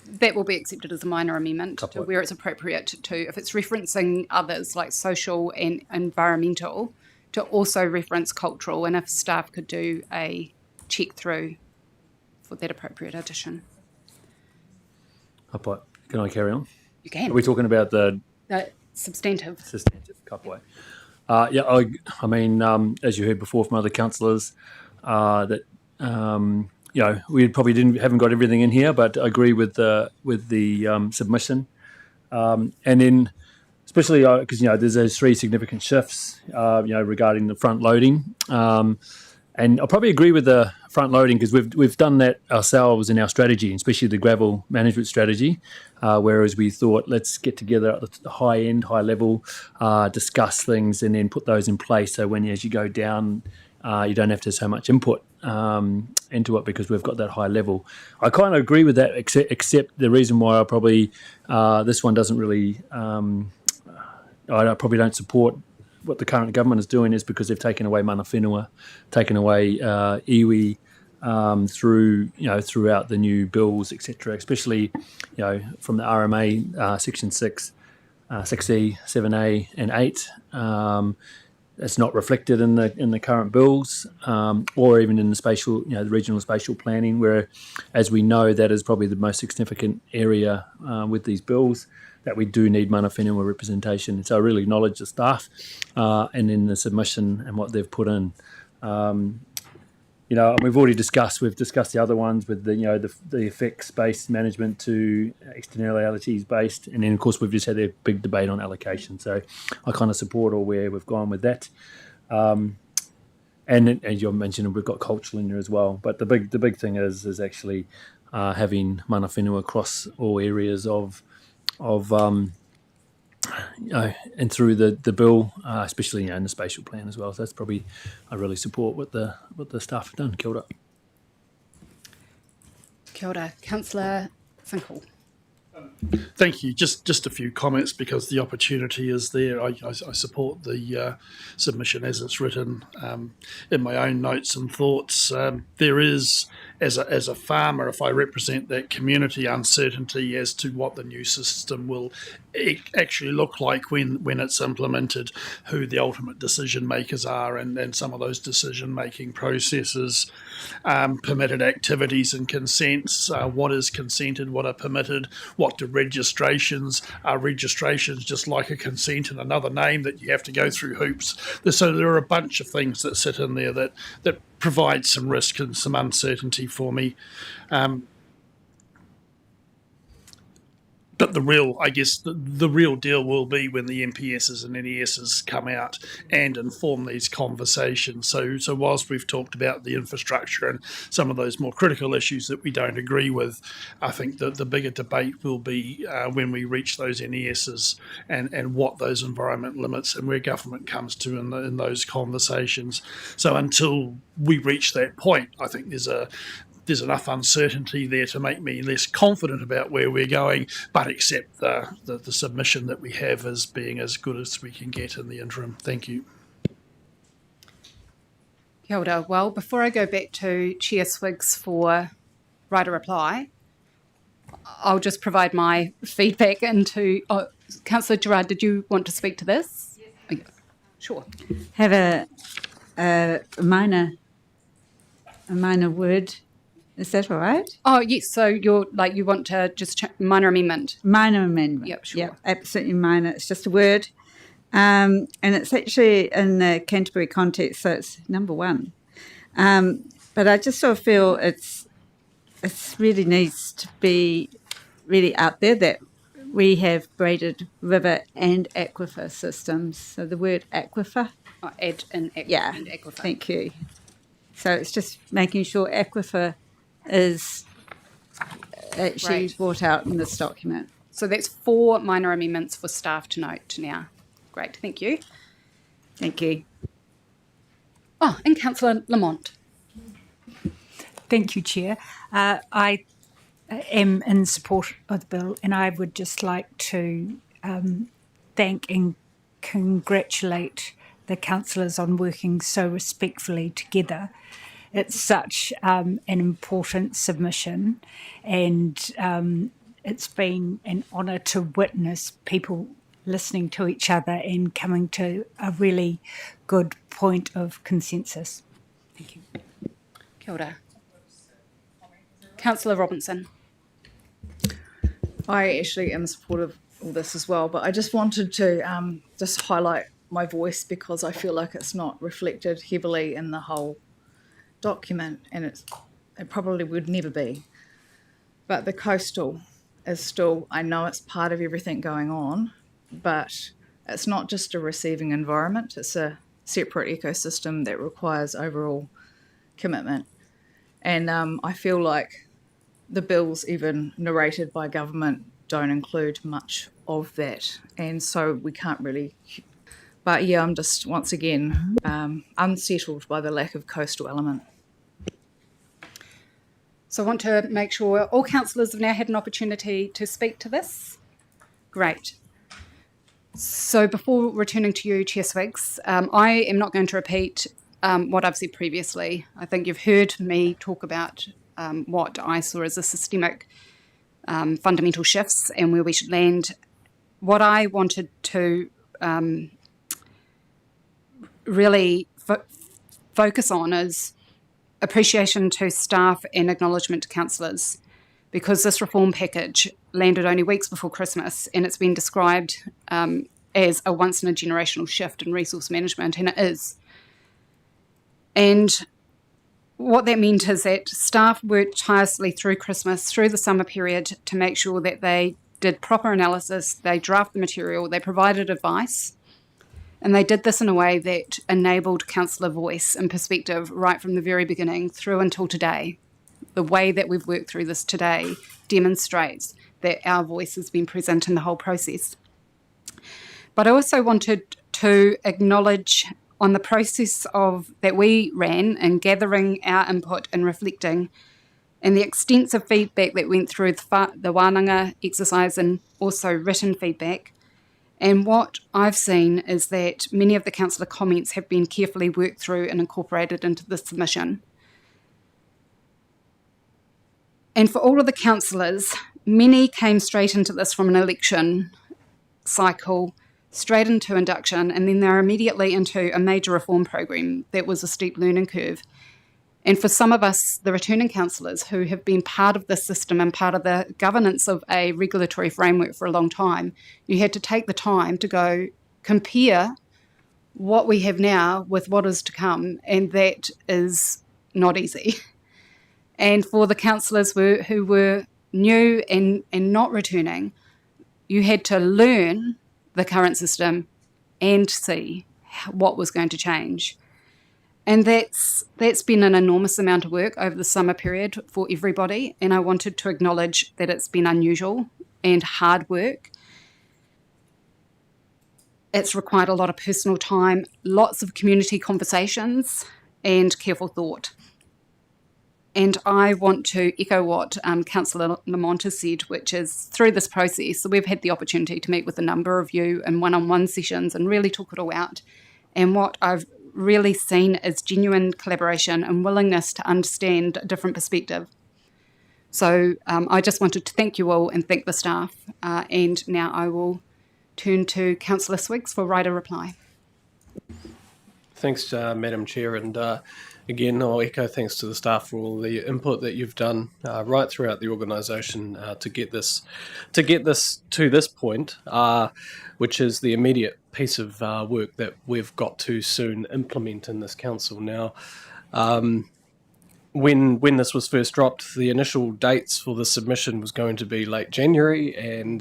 Speaker 1: that will be accepted as a minor amendment to where it's appropriate to, if it's referencing others like social and environmental, to also reference cultural, and if staff could do a check through for that appropriate addition.
Speaker 2: Can I carry on?
Speaker 1: You can.
Speaker 2: Are we talking about the
Speaker 1: substantive?
Speaker 2: Substantive, Kapoi. I mean, as you heard before from other councillors, that we probably haven't got everything in here, but I agree with the submission, and then especially because there's those 3 significant shifts, regarding the front loading, and I probably agree with the front loading because we've done that ourselves in our strategy, especially the gravel management strategy, whereas we thought let's get together at the high level, discuss things, and then put those in place. So as you go down, you don't have to have so much input into it because we've got that high level. I kind of agree with that, except the reason why I probably this one doesn't really I probably don't support what the current government is doing is because they've taken away mana whenua, taken away iwi throughout the new bills, etc. Especially from the RMA Section 6, 6E, 7A, and 8. It's not reflected in the current bills, or even in the spatial, the regional spatial planning, where, as we know, that is probably the most significant area with these bills that we do need mana whenua representation. So I really acknowledge the staff and in the submission and what they've put in. We've discussed the other ones with the effects-based management to externalities-based, and then of course we've just had a big debate on allocation. So I kind of support all where we've gone with that. And as you mentioned, we've got cultural in there as well. But the big thing is actually having mana whenua across all areas of and through the bill, especially in the spatial plan as well. So that's probably I really support what the staff have done. Kia ora.
Speaker 1: Kia ora. Councillor Finkel.
Speaker 11: Thank you. Just a few comments because the opportunity is there. I support the submission as it's written. In my own notes and thoughts, there is, as a farmer, if I represent that community, uncertainty as to what the new system will actually look like when it's implemented, who the ultimate decision makers are, and some of those decision making processes, permitted activities and consents, what is consented, what are permitted, what do registrations are registrations just like a consent and another name that you have to go through hoops. So there are a bunch of things that sit in there that provide some risk and some uncertainty for me. But the real deal will be when the MPSs and NESs come out and inform these conversations. So whilst we've talked about the infrastructure and some of those more critical issues that we don't agree with, I think that the bigger debate will be when we reach those NESs and what those environment limits and where government comes to in those conversations. So until we reach that point, I think there's enough uncertainty there to make me less confident about where we're going, but accept the submission that we have as being as good as we can get in the interim. Thank you.
Speaker 1: Kia ora. Well, before I go back to Chair Swiggs for right of reply, I'll just provide my feedback into... Councillor Gerard, did you want to speak to this? Yes. Okay. Sure.
Speaker 18: Have a minor word. Is that all right?
Speaker 1: Oh, yes. So you want to just minor amendment?
Speaker 18: Minor amendment.
Speaker 1: Yep, sure.
Speaker 18: Yep, absolutely minor. It's just a word. And it's actually in the Canterbury context, so it's number 1. But I just sort of feel it's really needs to be really out there that we have braided river and aquifer systems. So the word aquifer.
Speaker 1: Oh, add an aquifer.
Speaker 18: Yeah,
Speaker 1: and aquifer.
Speaker 18: Thank you. So it's just making sure aquifer is actually brought out in this document.
Speaker 1: So that's 4 minor amendments for staff to note now. Great, thank you.
Speaker 18: Thank you.
Speaker 1: Oh, and Councillor Lamont.
Speaker 14: Thank you, Chair. I am in support of the bill, and I would just like to thank and congratulate the councillors on working so respectfully together. It's such an important submission, and it's been an honour to witness people listening to each other and coming to a really good point of consensus. Thank you.
Speaker 1: Kia ora. Councillor Robinson.
Speaker 4: I actually am supportive of all this as well, but I just wanted to just highlight my voice because I feel like it's not reflected heavily in the whole document, and it probably would never be. But the coastal is still, I know it's part of everything going on, but it's not just a receiving environment, it's a separate ecosystem that requires overall commitment. And I feel like the bills even narrated by government don't include much of that, and so we can't really. But yeah, I'm just once again unsettled by the lack of coastal element.
Speaker 1: So I want to make sure all councillors have now had an opportunity to speak to this. Great. So before returning to you, Chair Swiggs, I am not going to repeat what I've said previously. I think you've heard me talk about what I saw as a systemic fundamental shifts and where we should land. What I wanted to really focus on is appreciation to staff and acknowledgement to councillors, because this reform package landed only weeks before Christmas and it's been described as a once-in-a-generational shift in resource management, and it is. And what that meant is that staff worked tirelessly through Christmas, through the summer period, to make sure that they did proper analysis, they drafted the material, they provided advice, and they did this in a way that enabled councillor voice and perspective right from the very beginning through until today. The way that we've worked through this today demonstrates that our voice has been present in the whole process. But I also wanted to acknowledge on the process that we ran in gathering our input and reflecting, and the extensive feedback that went through the wānanga exercise and also written feedback. And what I've seen is that many of the councillor comments have been carefully worked through and incorporated into the submission. And for all of the councillors, many came straight into this from an election cycle, straight into induction, and then they're immediately into a major reform program that was a steep learning curve. And for some of us, the returning councillors who have been part of the system and part of the governance of a regulatory framework for a long time, you had to take the time to go compare what we have now with what is to come, and that is not easy. And for the councillors who were new and not returning, you had to learn the current system and see what was going to change. And that's been an enormous amount of work over the summer period for everybody, and I wanted to acknowledge that it's been unusual and hard work. It's required a lot of personal time, lots of community conversations, and careful thought. And I want to echo what Councillor Lamont has said, which is through this process, so we've had the opportunity to meet with a number of you in one-on-one sessions and really talk it all out. And what I've really seen is genuine collaboration and willingness to understand a different perspective. So I just wanted to thank you all and thank the staff. And now I will turn to Councillor Swiggs for right of reply.
Speaker 15: Thanks, Madam Chair, and again, I'll echo thanks to the staff for all the input that you've done right throughout the organisation to get this to this point, which is the immediate piece of work that we've got to soon implement in this council. Now, when this was first dropped, the initial dates for the submission was going to be late January, and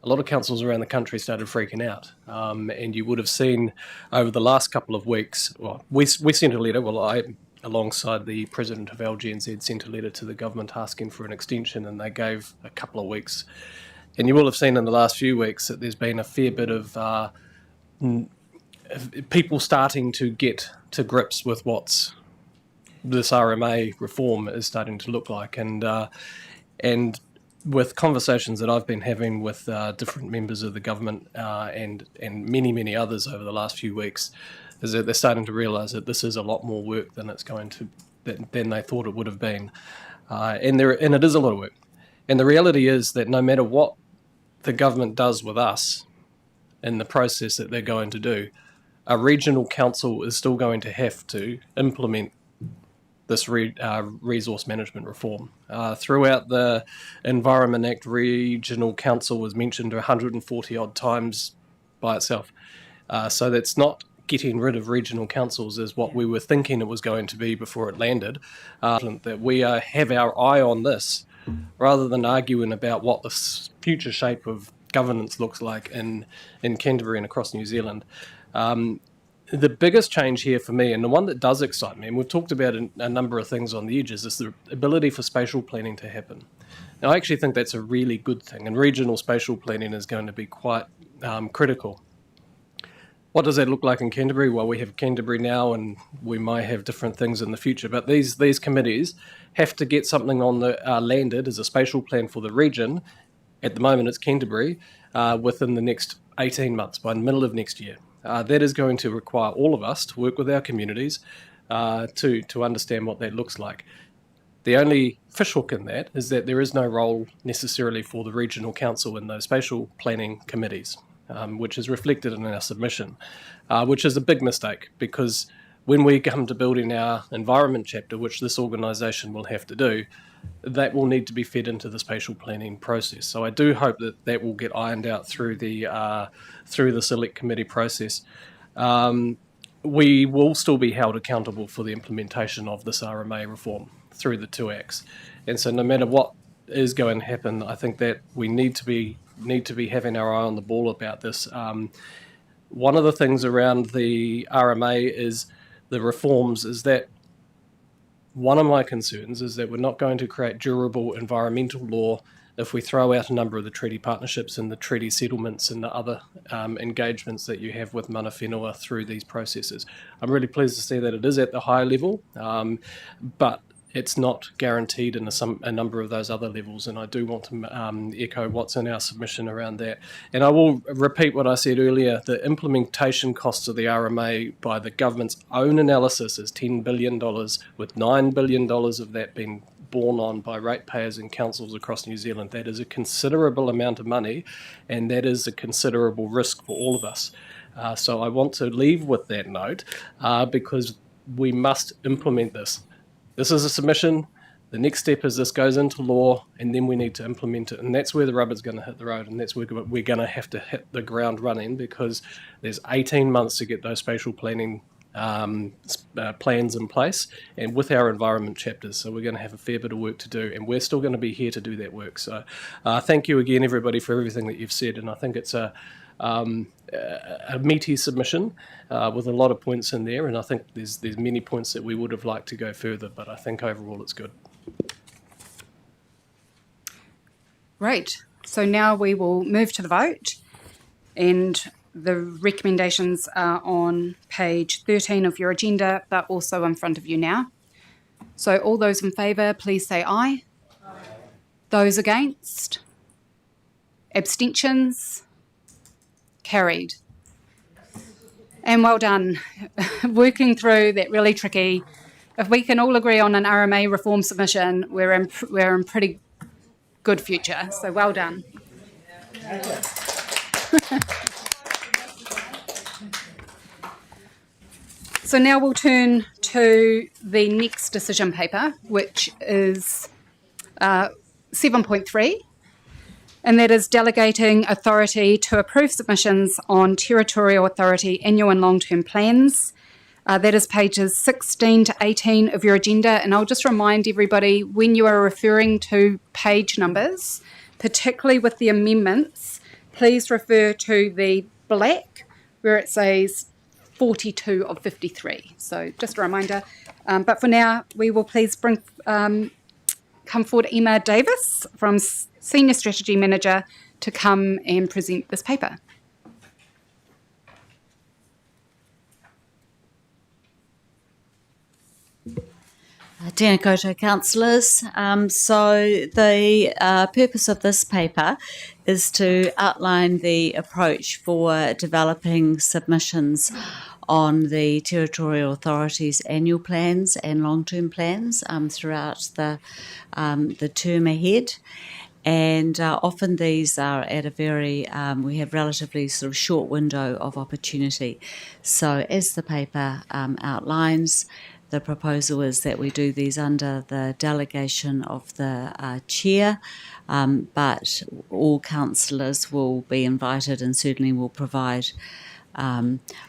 Speaker 15: a lot of councils around the country started freaking out. And you would have seen over the last couple of weeks, well, we sent a letter, I, alongside the president of LGNZ, sent a letter to the government asking for an extension, and they gave a couple of weeks. And you will have seen in the last few weeks that there's been a fair bit of people starting to get to grips with what's this RMA reform is starting to look like. And with conversations that I've been having with different members of the government and many others over the last few weeks, is that they're starting to realise that this is a lot more work than it's going to than they thought it would have been, and it is a lot of work. And the reality is that no matter what the government does with us in the process that they're going to do, a regional council is still going to have to implement this resource management reform. Throughout the Environment Act, regional council was mentioned 140 odd times by itself. So that's not getting rid of regional councils as what we were thinking it was going to be before it landed. That we have our eye on this rather than arguing about what the future shape of governance looks like in Canterbury and across New Zealand. The biggest change here for me, and the one that does excite me, and we've talked about a number of things on the edges, is the ability for spatial planning to happen. Now, I actually think that's a really good thing, and regional spatial planning is going to be quite critical. what does that look like in Canterbury? Well, we have Canterbury now, and we might have different things in the future. But these committees have to get something on the landed as a spatial plan for the region. At the moment, it's Canterbury, within the next 18 months, by the middle of next year. That is going to require all of us to work with our communities to understand what that looks like. The only fishhook in that is that there is no role necessarily for the regional council in those spatial planning committees, which is reflected in our submission, which is a big mistake, because when we come to building our environment chapter, which this organisation will have to do, that will need to be fed into the spatial planning process. So I do hope that that will get ironed out through the select committee process. We will still be held accountable for the implementation of this RMA reform through the 2 acts, and so no matter what is going to happen, I think that we need to be having our eye on the ball about this. One of the things around the RMA is the reforms is that one of my concerns is that we're not going to create durable environmental law if we throw out a number of the treaty partnerships and the treaty settlements and the other engagements that you have with mana whenua through these processes. I'm really pleased to see that it is at the high level, but it's not guaranteed in a number of those other levels, and I do want to echo what's in our submission around that. And I will repeat what I said earlier: the implementation costs of the RMA by the government's own analysis is $10 billion, with $9 billion of that being borne on by ratepayers and councils across New Zealand. That is a considerable amount of money, and that is a considerable risk for all of us. So I want to leave with that note, because we must implement this. This is a submission. The next step is this goes into law, and then we need to implement it. And that's where the rubber's going to hit the road, and that's where we're going to have to hit the ground running, because there's 18 months to get those spatial planning plans in place, and with our environment chapters. So we're going to have a fair bit of work to do, and we're still going to be here to do that work. So thank you again, everybody, for everything that you've said. And I think it's a meaty submission with a lot of points in there, and I think there's many points that we would have liked to go further, but I think overall it's good.
Speaker 1: Right. So now we will move to the vote, and the recommendations are on page 13 of your agenda, but also in front of you now. So all those in favour, please say aye. Aye. Those against? Abstentions? Carried. And well done. Working through that really tricky. If we can all agree on an RMA reform submission, we're in pretty good future. So well done. So now we'll turn to the next decision paper, which is 7.3. And that is delegating authority to approve submissions on Territorial Authority annual and long-term plans. That is pages 16 to 18 of your agenda. And I'll just remind everybody, when you are referring to page numbers, particularly with the amendments, please refer to the black where it says 42 of 53. So just a reminder. But for now, we will please come forward Emma Davis from Senior Strategy Manager to come and present this paper.
Speaker 18: Tēnā koutou councillors. So the purpose of this paper is to outline the approach for developing submissions on the Territorial Authority's annual plans and long-term plans throughout the term ahead. And often these are at a very, we have relatively sort of short window of opportunity. So as the paper outlines, the proposal is that we do these under the delegation of the chair, but all councillors will be invited and certainly will provide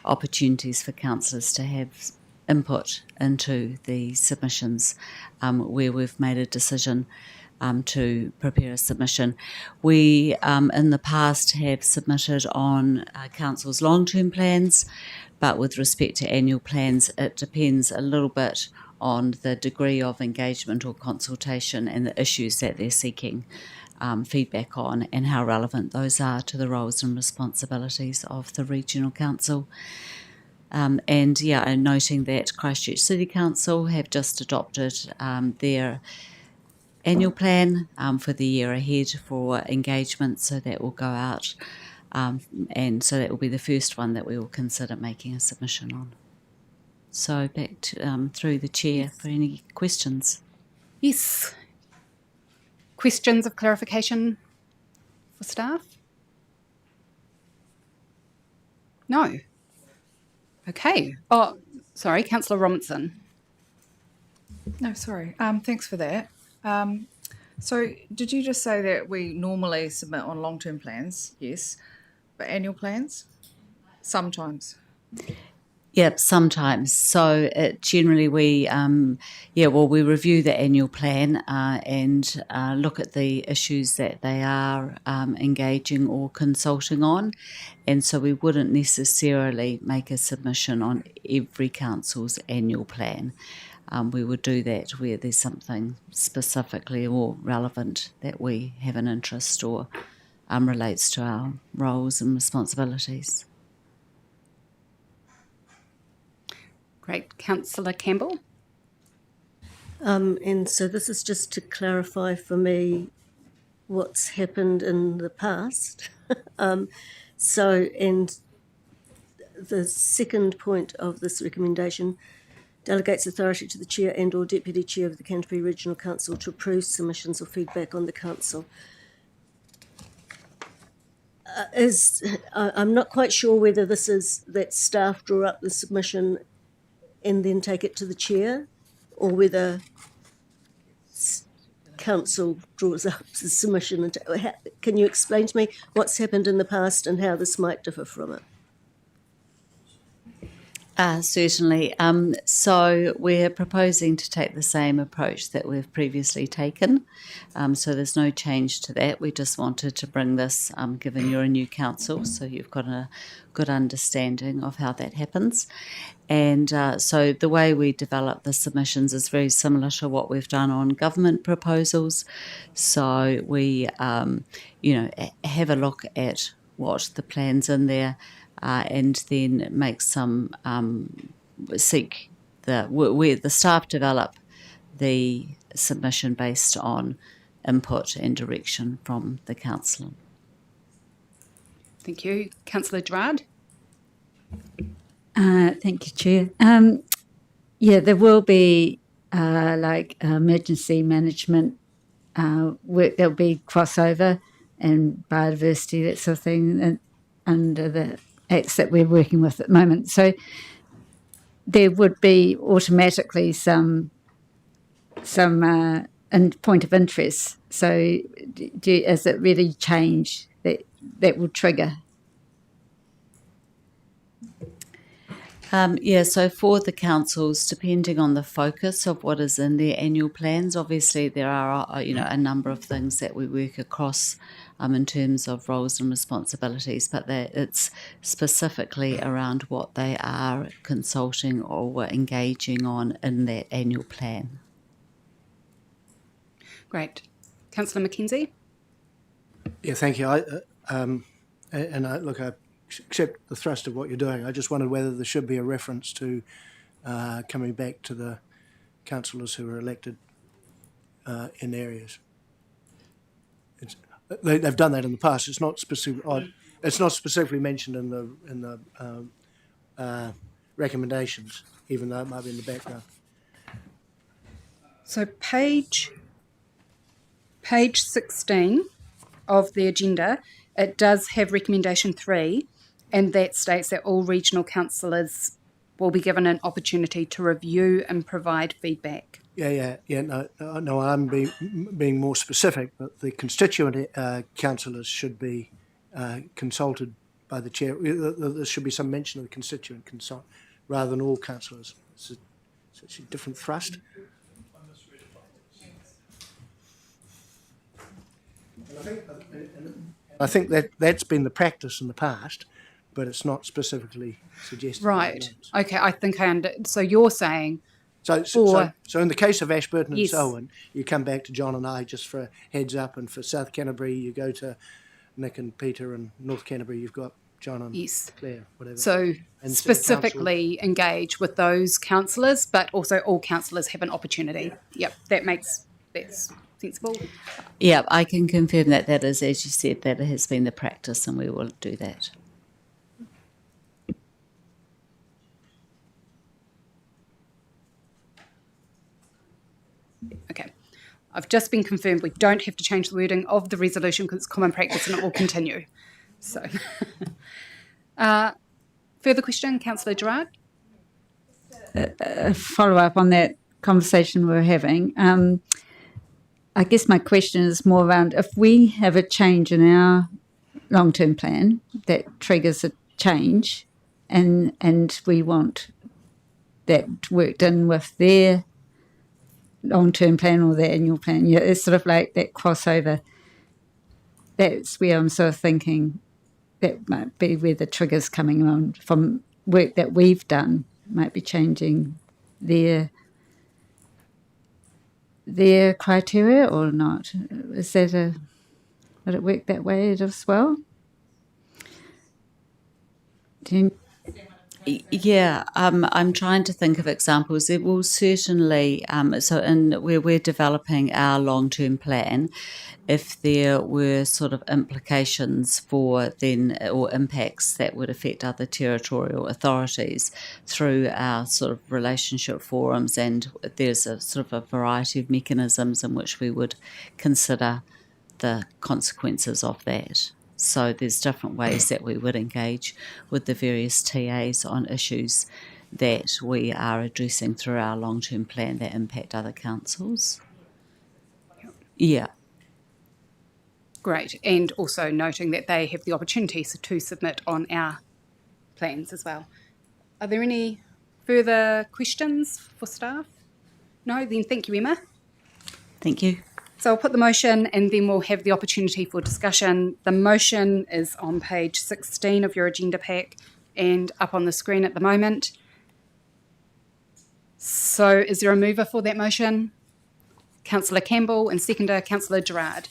Speaker 18: opportunities for councillors to have input into the submissions where we've made a decision to prepare a submission. We, in the past, have submitted on council's long-term plans, but with respect to annual plans, it depends a little bit on the degree of engagement or consultation and the issues that they're seeking feedback on and how relevant those are to the roles and responsibilities of the Regional Council. And noting that Christchurch City Council have just adopted their annual plan for the year ahead for engagement, so that will go out, and so that will be the first one that we will consider making a submission on. So back to, through the chair for any questions.
Speaker 1: Yes. Questions of clarification for staff? No. Okay. Oh, sorry, Councillor Robinson.
Speaker 4: No, sorry. Thanks for that. So did you just say that we normally submit on long-term plans? Yes. But annual plans? Sometimes.
Speaker 18: Yep, sometimes. So generally we review the annual plan and look at the issues that they are engaging or consulting on. And so we wouldn't necessarily make a submission on every council's annual plan. We would do that where there's something specifically or relevant that we have an interest or relates to our roles and responsibilities.
Speaker 1: Great. Councillor Campbell?
Speaker 8: And so this is just to clarify for me what's happened in the past. And the second point of this recommendation delegates authority to the chair and or deputy chair of the Canterbury Regional Council to approve submissions or feedback on the council. I'm not quite sure whether this is that staff draw up the submission and then take it to the chair, or whether council draws up the submission. Can you explain to me what's happened in the past and how this might differ from it?
Speaker 18: Certainly. So we're proposing to take the same approach that we've previously taken. So there's no change to that. We just wanted to bring this, given you're a new council, so you've got a good understanding of how that happens. And so the way we develop the submissions is very similar to what we've done on government proposals. So we, have a look at what the plan's in there, and then make some where the staff develop the submission based on input and direction from the council.
Speaker 1: Thank you. Councillor Gerard?
Speaker 18: Thank you, Chair. There will be emergency management work. There'll be crossover and biodiversity, that sort of thing, and under the acts that we're working with at the moment. So there would be automatically some point of interest. So does it really change that will trigger? So for the councils, depending on the focus of what is in their annual plans, obviously there are a number of things that we work across in terms of roles and responsibilities, but it's specifically around what they are consulting or engaging on in that annual plan.
Speaker 1: Great. Councillor McKenzie?
Speaker 12: Yeah, thank you. I accept the thrust of what you're doing. I just wondered whether there should be a reference to coming back to the councillors who were elected in areas. They've done that in the past. It's not specific. It's not specifically mentioned in the recommendations, even though it might be in the background.
Speaker 1: So page 16 of the agenda, it does have recommendation 3, and that states that all regional councillors will be given an opportunity to review and provide feedback.
Speaker 12: Yeah. No, I'm being more specific, but the constituent councillors should be consulted by the chair. There should be some mention of the constituent consult rather than all councillors. It's a different thrust. I think that's been the practice in the past, but it's not specifically suggested.
Speaker 1: Right. Okay, I think so you're saying
Speaker 12: So in the case of Ashburton and
Speaker 1: Yes.
Speaker 12: Selwyn, you come back to John and I just for a heads up, and for South Canterbury, you go to Nick and Peter, and North Canterbury, you've got John and Claire, whatever.
Speaker 1: So
Speaker 12: And
Speaker 1: specifically engage with those councillors, but also all councillors have an opportunity. Yep, that's sensible.
Speaker 18: Yeah, I can confirm that that is, as you said, that has been the practice, and we will do that.
Speaker 1: Okay. I've just been confirmed we don't have to change the wording of the resolution because it's common practice and it will continue. So, further question, Councillor Gerard?
Speaker 18: A follow-up on that conversation we were having. I guess my question is more around if we have a change in our long-term plan that triggers a change and we want that worked in with their long-term plan or their annual plan. Yeah, it's sort of like that crossover. That's where I'm sort of thinking that might be where the trigger's coming on from work that we've done, might be changing their criteria or not. Is that would it work that way as well? Yeah, I'm trying to think of examples. There will certainly, where we're developing our long-term plan, if there were sort of implications for then or impacts that would affect other territorial authorities through our sort of relationship forums, and there's a sort of a variety of mechanisms in which we would consider the consequences of that. So there's different ways that we would engage with the various TAs on issues that we are addressing through our long-term plan that impact other councils. Yeah.
Speaker 1: Great. And also noting that they have the opportunity to submit on our plans as well. Are there any further questions for staff? No? Then thank you, Emma.
Speaker 18: Thank you.
Speaker 1: So I'll put the motion and then we'll have the opportunity for discussion. The motion is on page 16 of your agenda pack and up on the screen at the moment. So is there a mover for that motion? Councillor Campbell, and seconder, Councillor Gerard.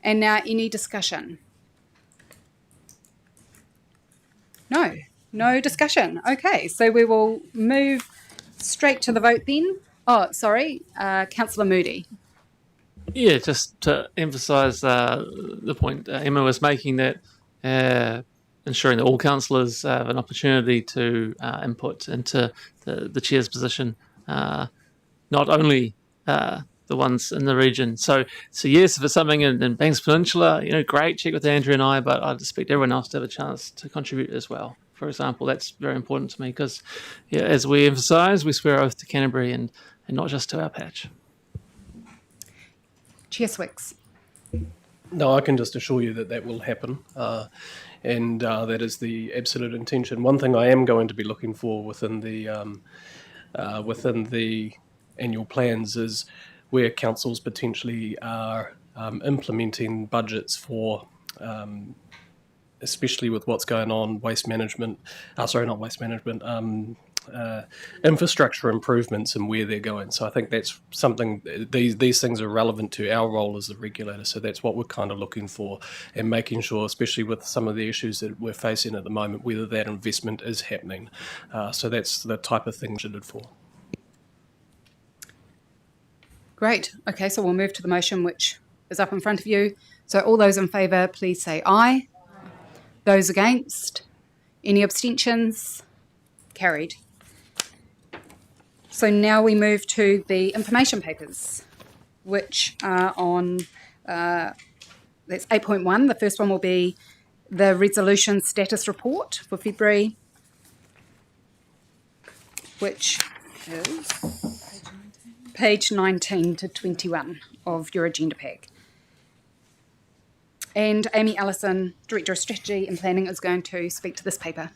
Speaker 1: And now any discussion? No discussion. Okay, so we will move straight to the vote then. Oh, sorry, Councillor Moody.
Speaker 16: Yeah, just to emphasise the point Emma was making, that ensuring that all councillors have an opportunity to input into the chair's position, not only the ones in the region. So yes, if it's something in Banks Peninsula, great, check with Andrew and I, but I'd expect everyone else to have a chance to contribute as well. For example, that's very important to me because, as we emphasise, we swear oath to Canterbury and not just to our patch.
Speaker 1: Chair Swicks.
Speaker 15: No, I can just assure you that will happen, and that is the absolute intention. One thing I am going to be looking for within the annual plans is where councils potentially are implementing budgets for, especially with what's going on, infrastructure improvements and where they're going. So I think that's something, these things are relevant to our role as the regulator. So that's what we're kind of looking for, and making sure, especially with some of the issues that we're facing at the moment, whether that investment is happening. So that's the type of thing we're for.
Speaker 1: Great. Okay, so we'll move to the motion which is up in front of you. So all those in favour, please say aye. Those against? Any abstentions? Carried. So now we move to the information papers, which are on, that's 8.1. The first one will be the resolution status report for February, which is page 19 to 21 of your agenda pack. And Amy Allison, Director of Strategy and Planning, is going to speak to this paper.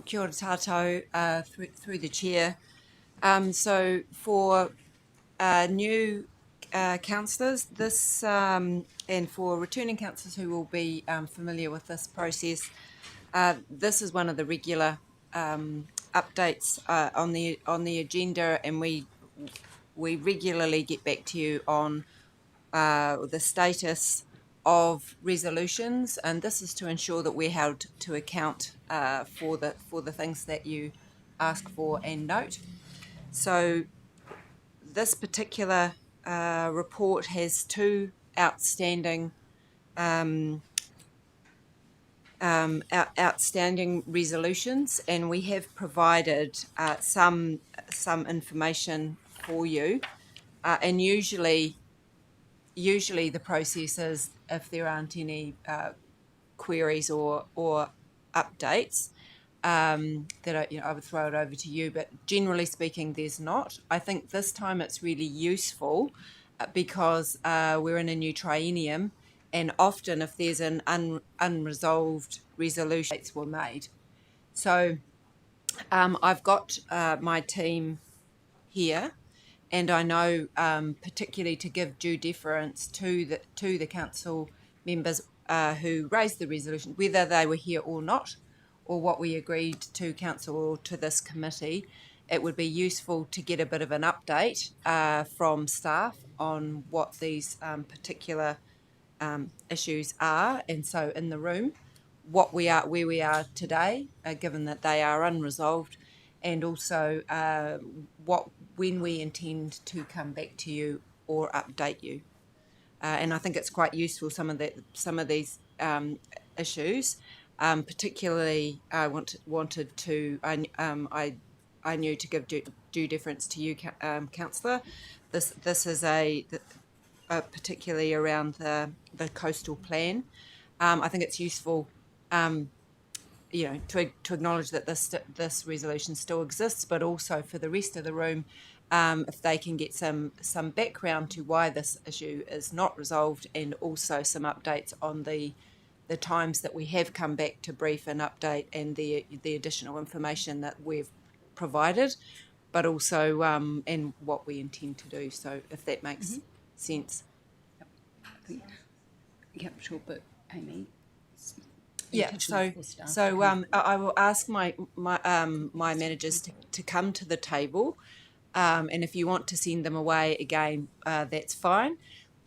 Speaker 19: Kia ora tātou, through the chair. So for new councillors, this and for returning councillors who will be familiar with this process, this is one of the regular updates on the agenda, and we regularly get back to you on the status of resolutions, and this is to ensure that we're held to account for the things that you ask for and note. So this particular report has two outstanding outstanding resolutions, and we have provided some information for you, and usually the process is, if there aren't any queries or updates, that I would throw it over to you, but generally speaking there's not. I think this time it's really useful because we're in a new triennium, and often if there's an unresolved resolution, dates were made. So I've got my team here, and I know particularly to give due deference to the council members who raised the resolution, whether they were here or not, or what we agreed to council or to this committee, it would be useful to get a bit of an update from staff on what these particular issues are, and so in the room, where we are today, given that they are unresolved, and also when we intend to come back to you or update you. And I think it's quite useful, some of these issues. Particularly, I knew to give due deference to you, Councillor. This is particularly around the coastal plan. I think it's useful, to acknowledge that this resolution still exists, but also for the rest of the room, if they can get some background to why this issue is not resolved, and also some updates on the times that we have come back to brief and update, and the additional information that we've provided, but also and what we intend to do. So if that makes sense.
Speaker 1: Yep, sure, but Amy.
Speaker 19: Yeah, so I will ask my managers to come to the table, and if you want to send them away again, that's fine.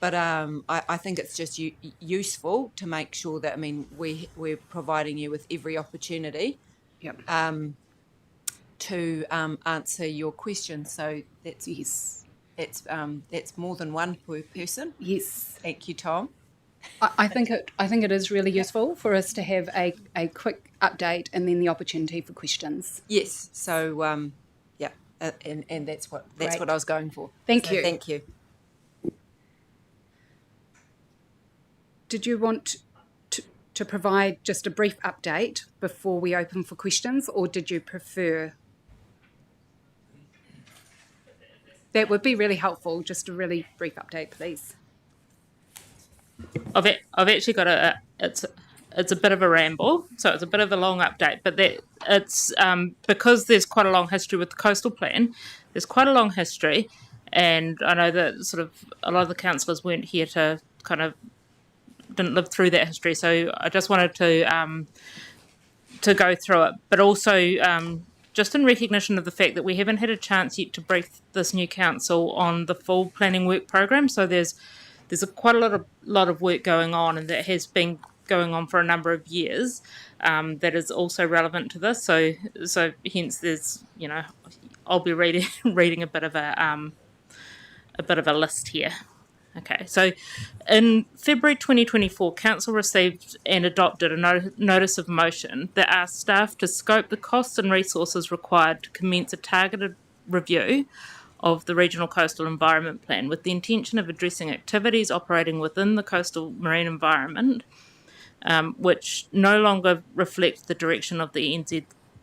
Speaker 19: But I think it's just useful to make sure that, we're providing you with every opportunity to answer your questions. So that's that's more than one per person.
Speaker 1: Yes.
Speaker 19: Thank you, Tom.
Speaker 1: I think it is really useful for us to have a quick update and then the opportunity for questions.
Speaker 19: Yes. So and that's what I was going for.
Speaker 1: Thank you.
Speaker 19: Thank you.
Speaker 1: Did you want to provide just a brief update before we open for questions, or did you prefer? That would be really helpful, just a really brief update, please.
Speaker 20: I've actually got it's a bit of a ramble, so it's a bit of a long update, but it's because there's quite a long history with the coastal plan. There's quite a long history, and I know that sort of a lot of the councillors weren't here to didn't live through that history, so I just wanted to go through it, but also just in recognition of the fact that we haven't had a chance yet to brief this new council on the full planning work program. So there's quite a lot of work going on, and that has been going on for a number of years. That is also relevant to this. So hence there's I'll be reading a bit of a list here. Okay, so in February 2024, Council received and adopted a notice of motion that asked staff to scope the costs and resources required to commence a targeted review of the Regional Coastal Environment Plan, with the intention of addressing activities operating within the coastal marine environment, which no longer reflect the direction of the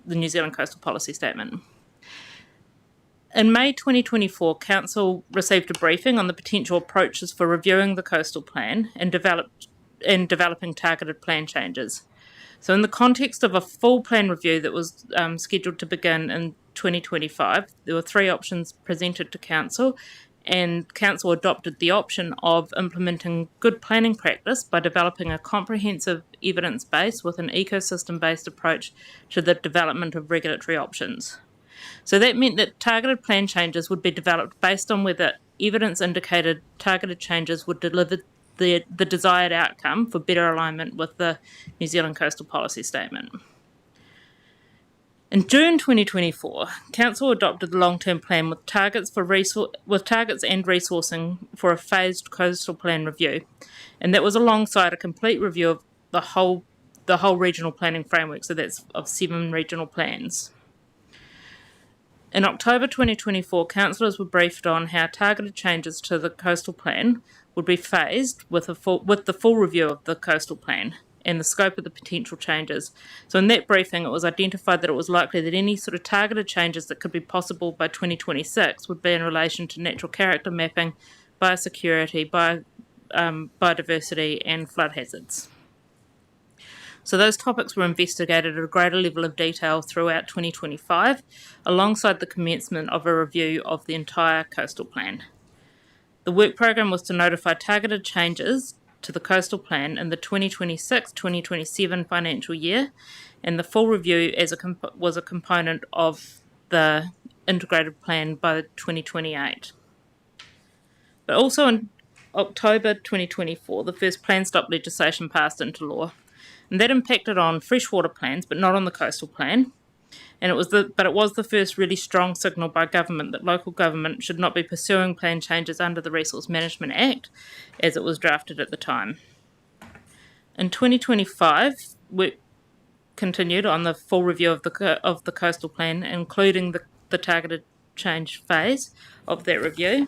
Speaker 20: New Zealand Coastal Policy Statement. In May 2024, Council received a briefing on the potential approaches for reviewing the coastal plan and developing targeted plan changes. So in the context of a full plan review that was scheduled to begin in 2025, there were three options presented to Council, and Council adopted the option of implementing good planning practice by developing a comprehensive evidence base with an ecosystem-based approach to the development of regulatory options. So that meant that targeted plan changes would be developed based on whether evidence indicated targeted changes would deliver the desired outcome for better alignment with the New Zealand Coastal Policy Statement. In June 2024, Council adopted the long-term plan with targets and resourcing for a phased coastal plan review, and that was alongside a complete review of the whole regional planning framework. So that's of 7 regional plans. In October 2024, councillors were briefed on how targeted changes to the coastal plan would be phased with the full review of the coastal plan and the scope of the potential changes. So in that briefing, it was identified that it was likely that any sort of targeted changes that could be possible by 2026 would be in relation to natural character mapping, biosecurity, biodiversity and flood hazards. So those topics were investigated at a greater level of detail throughout 2025, alongside the commencement of a review of the entire coastal plan. The work program was to notify targeted changes to the coastal plan in the 2026-2027 financial year, and the full review was a component of the integrated plan by 2028. But also in October 2024, the first plan stop legislation passed into law, and that impacted on freshwater plans, but not on the coastal plan. And it was the first really strong signal by government that local government should not be pursuing plan changes under the Resource Management Act as it was drafted at the time. In 2025, work continued on the full review of the coastal plan, including the targeted change phase of that review.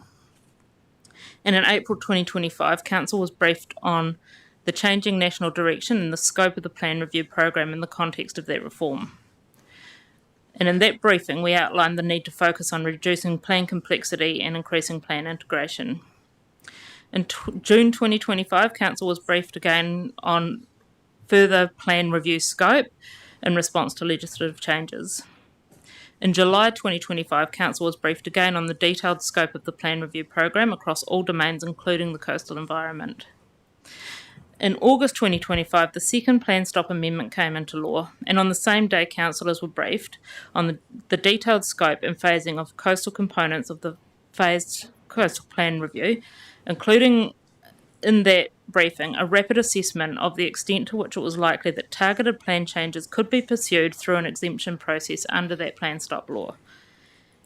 Speaker 20: And in April 2025, Council was briefed on the changing national direction and the scope of the plan review program in the context of that reform. And in that briefing, we outlined the need to focus on reducing plan complexity and increasing plan integration. In June 2025, Council was briefed again on further plan review scope in response to legislative changes. In July 2025, Council was briefed again on the detailed scope of the plan review program across all domains, including the coastal environment. In August 2025, the second Plan Stop Amendment came into law, and on the same day, councillors were briefed on the detailed scope and phasing of coastal components of the phased coastal plan review, including in that briefing a rapid assessment of the extent to which it was likely that targeted plan changes could be pursued through an exemption process under that Plan Stop law.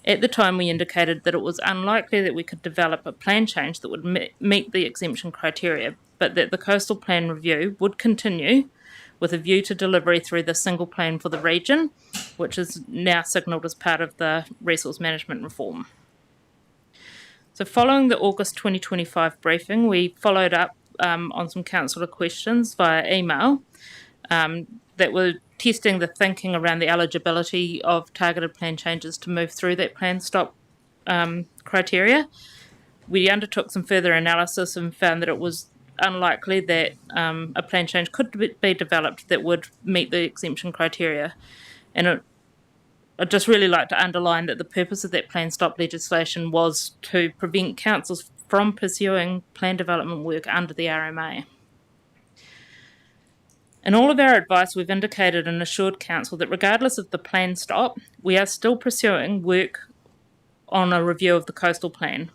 Speaker 20: At the time, we indicated that it was unlikely that we could develop a plan change that would meet the exemption criteria, but that the coastal plan review would continue with a view to delivery through the single plan for the region, which is now signalled as part of the resource management reform. So following the August 2025 briefing, we followed up on some councillor questions via email that were testing the thinking around the eligibility of targeted plan changes to move through that Plan Stop criteria. We undertook some further analysis and found that it was unlikely that a plan change could be developed that would meet the exemption criteria. And I'd just really like to underline that the purpose of that Plan Stop legislation was to prevent councils from pursuing plan development work under the RMA. In all of our advice, we've indicated and assured Council that regardless of the Plan Stop, we are still pursuing work on a review of the coastal plan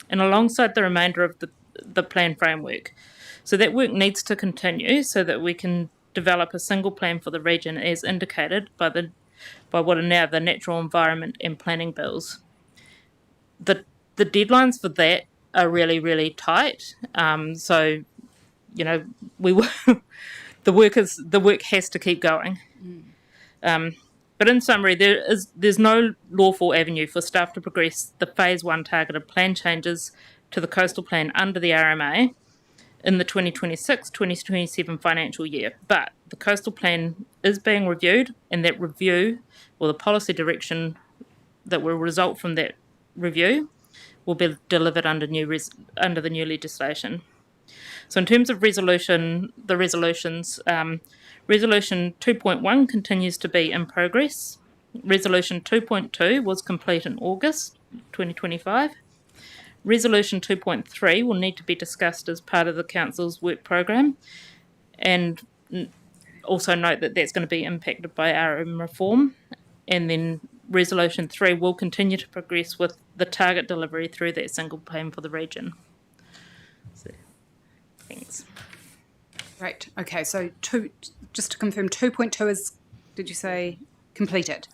Speaker 20: and alongside the remainder of the plan framework. So that work needs to continue so that we can develop a single plan for the region as indicated by what are now the Natural Environment and Planning Bills. The deadlines for that are really, really tight. So, you know, the work has to keep going. But in summary, there's no lawful avenue for staff to progress the Phase 1 targeted plan changes to the coastal plan under the RMA in the 2026-2027 financial year. But the coastal plan is being reviewed, and that review, or the policy direction that will result from that review, will be delivered under the new legislation. So in terms of resolutions, Resolution 2.1 continues to be in progress. Resolution 2.2 was complete in August 2025. Resolution 2.3 will need to be discussed as part of the Council's work programme, and also note that that's going to be impacted by RM reform. And then Resolution 3 will continue to progress with the target delivery through that single plan for the region. So, thanks.
Speaker 1: Great. Okay, so just to confirm, 2.2 is, did you say, completed?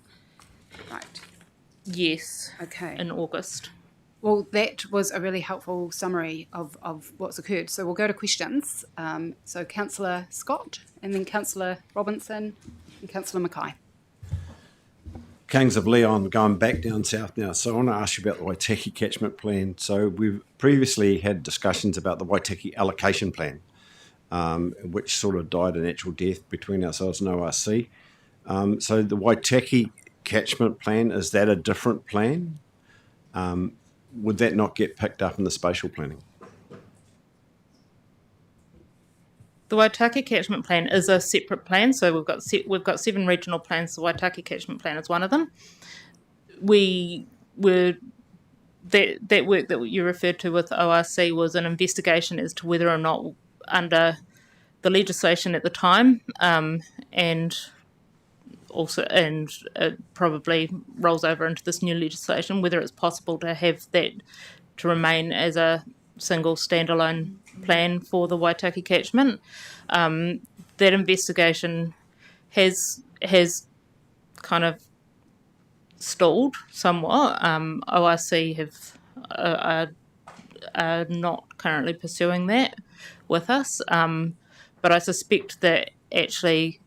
Speaker 1: Right.
Speaker 20: Yes.
Speaker 1: Okay.
Speaker 20: In August.
Speaker 1: Well, that was a really helpful summary of what's occurred. So we'll go to questions. So Councillor Scott, and then Councillor Robinson, and Councillor Mackay.
Speaker 9: Kings of Leon, going back down south now. So I want to ask you about the Waitaki catchment plan. So we've previously had discussions about the Waitaki allocation plan, which sort of died a natural death between ourselves and ORC. So the Waitaki catchment plan, is that a different plan? Would that not get picked up in the spatial planning?
Speaker 20: The Waitaki catchment plan is a separate plan, so we've got 7 regional plans. The Waitaki catchment plan is one of them. That work that you referred to with ORC was an investigation as to whether or not, under the legislation at the time, and it probably rolls over into this new legislation, whether it's possible to have that to remain as a single standalone plan for the Waitaki catchment. That investigation has kind of stalled somewhat. ORC are not currently pursuing that with us, but I suspect that actually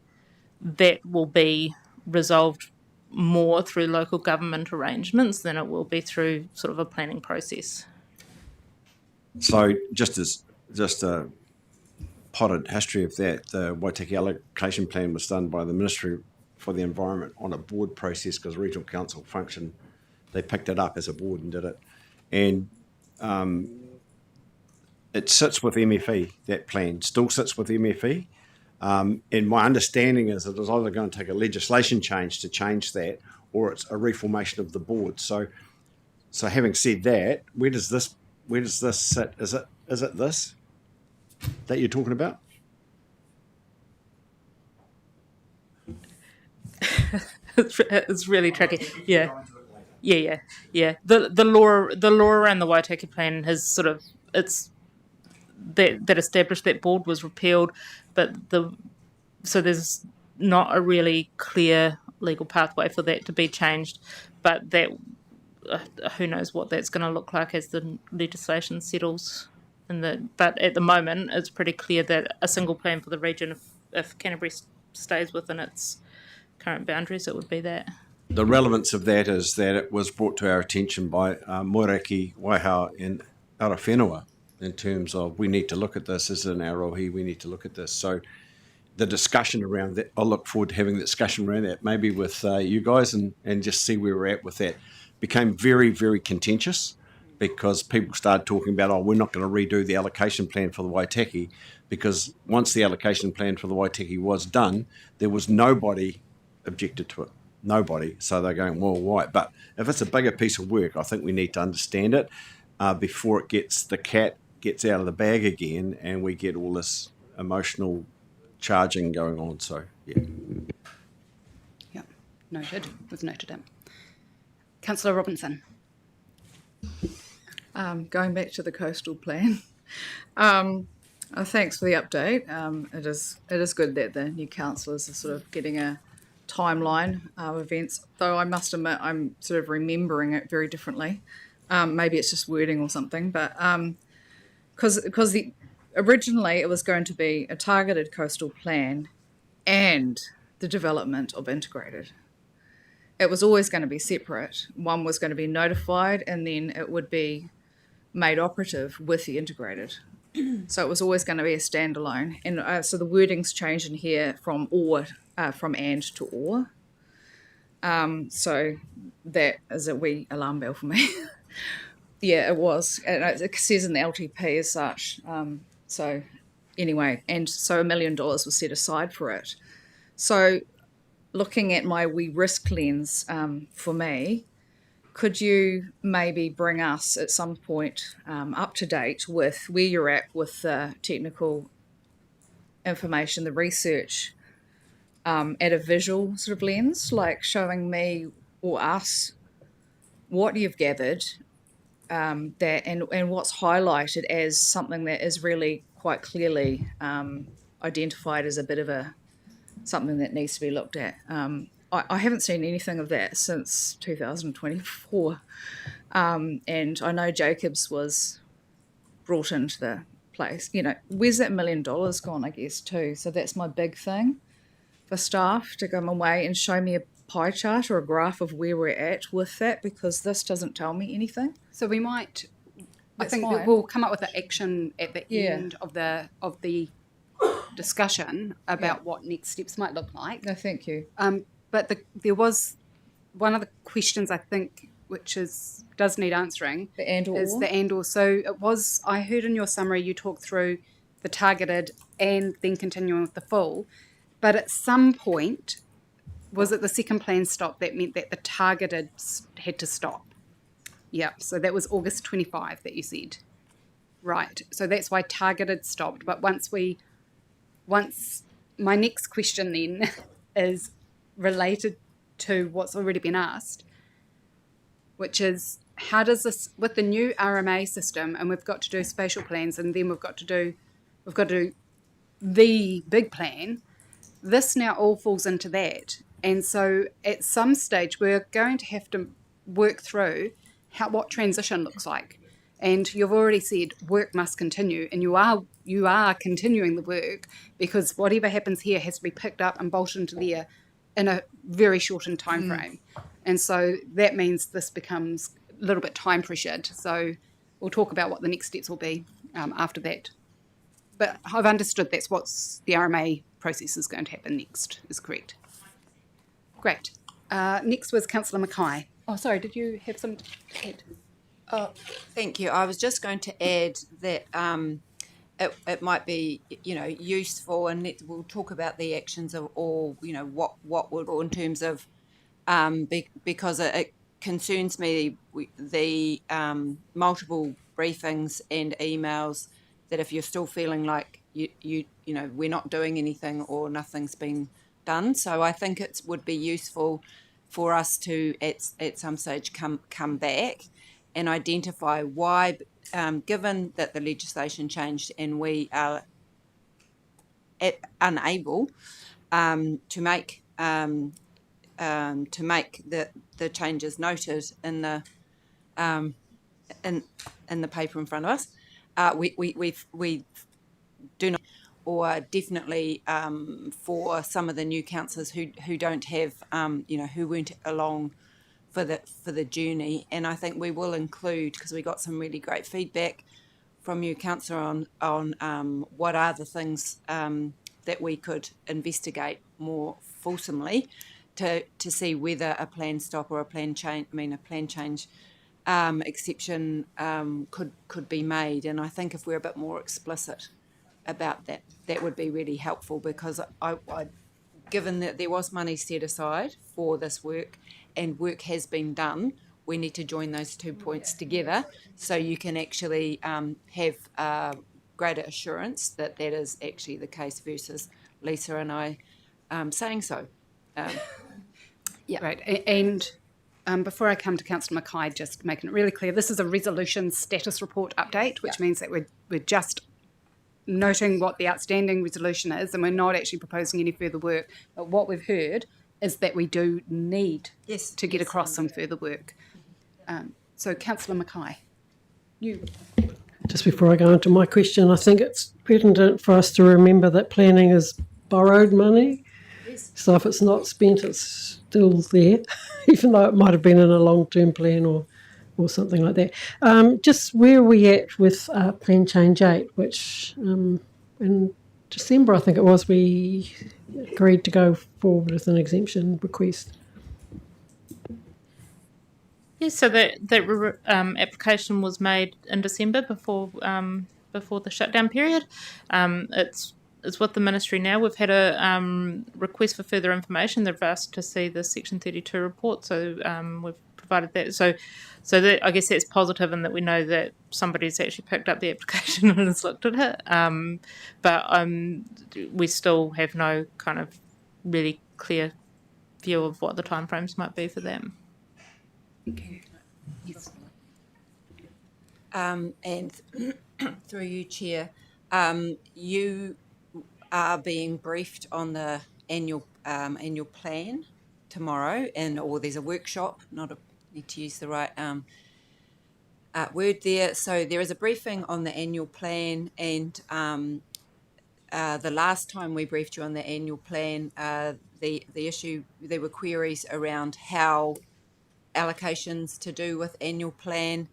Speaker 20: that will be resolved more through local government arrangements than it will be through sort of a planning process.
Speaker 9: So just a potted history of that, the Waitaki allocation plan was done by the Ministry for the Environment on a board process because regional council function, they picked it up as a board and did it. And it sits with MFE, that plan still sits with MFE. And my understanding is that it was either going to take a legislation change to change that, or it's a reformation of the board. So having said that, where does this sit? Is it this that you're talking about?
Speaker 20: It's really tricky. Yeah. The law around the Waitaki plan has sort of that established that board was repealed, but so there's not a really clear legal pathway for that to be changed. But that who knows what that's going to look like as the legislation settles. But at the moment, it's pretty clear that a single plan for the region, if Canterbury stays within its current boundaries, it would be that.
Speaker 9: The relevance of that is that it was brought to our attention by Moeraki, Waihao and Arawhenua in terms of we need to look at this, this is an Arohi, we need to look at this. So the discussion around that, I look forward to having the discussion around that, maybe with you guys and just see where we're at with that. Became very, very contentious because people started talking about, we're not going to redo the allocation plan for the Waitaki, because once the allocation plan for the Waitaki was done, there was nobody objected to it. Nobody. So they're going, well, why? But if it's a bigger piece of work, I think we need to understand it before the cat gets out of the bag again and we get all this emotional charging going on. So, yeah.
Speaker 1: Yeah, noted. We've noted it. Councillor Robinson.
Speaker 4: Going back to the coastal plan, thanks for the update. It is good that the new councillors are sort of getting a timeline of events, though I must admit I'm sort of remembering it very differently. Maybe it's just wording or something, but because originally it was going to be a targeted coastal plan and the development of integrated. It was always going to be separate. One was going to be notified and then it would be made operative with the integrated. So it was always going to be a standalone. And so the wording's changed in here from and to or. So that is a wee alarm bell for me. Yeah, it was. And it says in the LTP as such. So anyway, and so $1 million was set aside for it. So looking at my wee risk lens for me, could you maybe bring us at some point up to date with where you're at with the technical information, the research, at a visual sort of lens, like showing me or us what you've gathered, that and what's highlighted as something that is really quite clearly identified as a bit of a something that needs to be looked at. I haven't seen anything of that since 2024, and I know Jacobs was brought into the place. You know, where's that $1 million gone? I guess too. So that's my big thing for staff to go away and show me a pie chart or a graph of where we're at with that, because this doesn't tell me anything.
Speaker 1: So we might, I
Speaker 4: That's
Speaker 1: think
Speaker 4: fine.
Speaker 1: we'll come up with an action at the
Speaker 4: Yeah.
Speaker 1: end of the discussion about what next steps might look like.
Speaker 4: No, thank you.
Speaker 1: But there was one of the questions I think which does need answering.
Speaker 4: The and or?
Speaker 1: Is the and or. So it was, I heard in your summary you talked through the targeted and then continuing with the full, but at some point, was it the second plan stop that meant that the targeted had to stop? Yeah, so that was August 25 that you said. Right, so that's why targeted stopped. But once my next question then is related to what's already been asked, which is how does this, with the new RMA system, and we've got to do spatial plans, and then we've got to do the big plan, this now all falls into that. And so at some stage we're going to have to work through what transition looks like. And you've already said work must continue, and you are continuing the work, because whatever happens here has to be picked up and bolted into there in a very shortened time frame. And so that means this becomes a little bit time pressured. So we'll talk about what the next steps will be after that. But I've understood that's what's the RMA process is going to happen next, is correct. Great. Next was Councillor Mackay. Oh, sorry, did you have some to add?
Speaker 19: Oh, thank you. I was just going to add that it might be, useful, and we'll talk about the actions of all, what would, in terms of, because it concerns me, the multiple briefings and emails, that if you're still feeling like we're not doing anything or nothing's been done. So I think it would be useful for us to at some stage come back and identify why, given that the legislation changed and we are unable to make the changes noted in the paper in front of us, we do not, or definitely for some of the new councillors who don't have who weren't along for the journey. And I think we will include, because we got some really great feedback from you, councillor, on what are the things that we could investigate more fulsomely to see whether a plan stop or a plan change exception could be made. And I think if we're a bit more explicit about that, that would be really helpful, because I given that there was money set aside for this work and work has been done, we need to join those 2 points together so you can actually have greater assurance that that is actually the case, versus Lisa and I saying so.
Speaker 1: Yeah. Right. And before I come to Councillor Mackay, just making it really clear, this is a resolution status report update, which means that we're just noting what the outstanding resolution is, and we're not actually proposing any further work. But what we've heard is that we do need to get across some further work. So Councillor Mackay, you.
Speaker 5: Just before I go into my question, I think it's pertinent for us to remember that planning is borrowed money.
Speaker 19: Yes.
Speaker 5: So if it's not spent, it's still there, even though it might have been in a long-term plan or something like that. Just where are we at with Plan Change 8, which in December, I think it was, we agreed to go forward with an exemption request.
Speaker 20: Yes, so that application was made in December before the shutdown period. It's with the ministry now. We've had a request for further information. They've asked to see the Section 32 report, so we've provided that. So that, I guess that's positive in that we know that somebody's actually picked up the application and has looked at it. But we still have no kind of really clear view of what the timeframes might be for them.
Speaker 1: Okay. Yes.
Speaker 19: And through you, Chair, you are being briefed on the annual plan tomorrow, or there's a workshop. Need to use the right word there. So there is a briefing on the annual plan, and the last time we briefed you on the annual plan, the issue, there were queries around how allocations to do with annual plan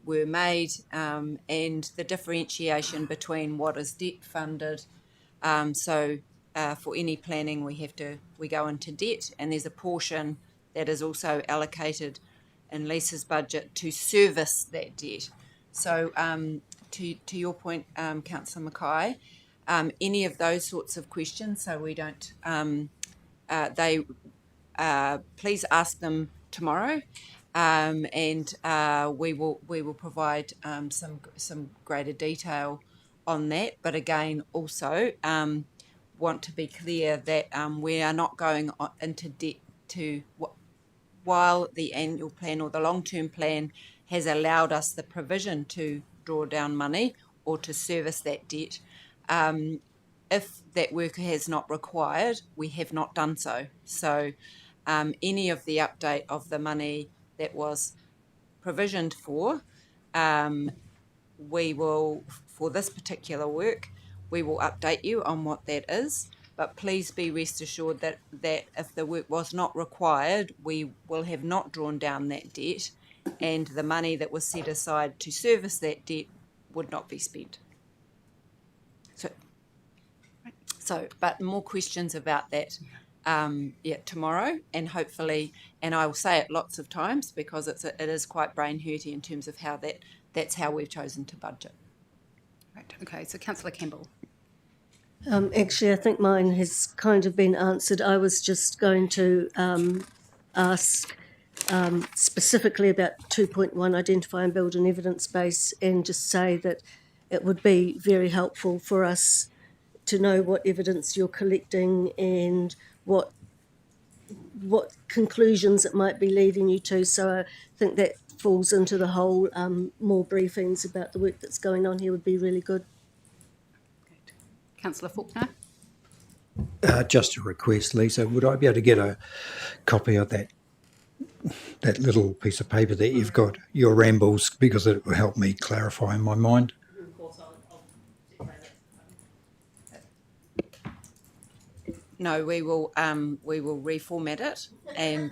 Speaker 19: were made, and the differentiation between what is debt funded. So for any planning, we go into debt, and there's a portion that is also allocated in Lisa's budget to service that debt. So to your point, Councillor Mackay, any of those sorts of questions, so we don't, please ask them tomorrow, and we will provide some greater detail on that. But again, also want to be clear that we are not going into debt while the annual plan or the long-term plan has allowed us the provision to draw down money or to service that debt. If that work has not required, we have not done so. So any of the update of the money that was provisioned for, we will, for this particular work, we will update you on what that is. But please be rest assured that if the work was not required, we will have not drawn down that debt, and the money that was set aside to service that debt would not be spent. So, but more questions about that tomorrow, and hopefully, and I will say it lots of times because it is quite brain hurty in terms of how that's how we've chosen to budget.
Speaker 1: Right. Okay. So, Councillor Campbell.
Speaker 8: Actually, I think mine has kind of been answered. I was just going to ask specifically about 2.1, identify and build an evidence base, and just say that it would be very helpful for us to know what evidence you're collecting and what conclusions it might be leading you to. So I think that falls into the whole more briefings about the work that's going on here would be really good.
Speaker 1: Councillor Faulkner.
Speaker 6: Just a request, Lisa, would I be able to get a copy of that little piece of paper that you've got, your rambles, because it will help me clarify in my mind?
Speaker 19: No, we will reformat it, and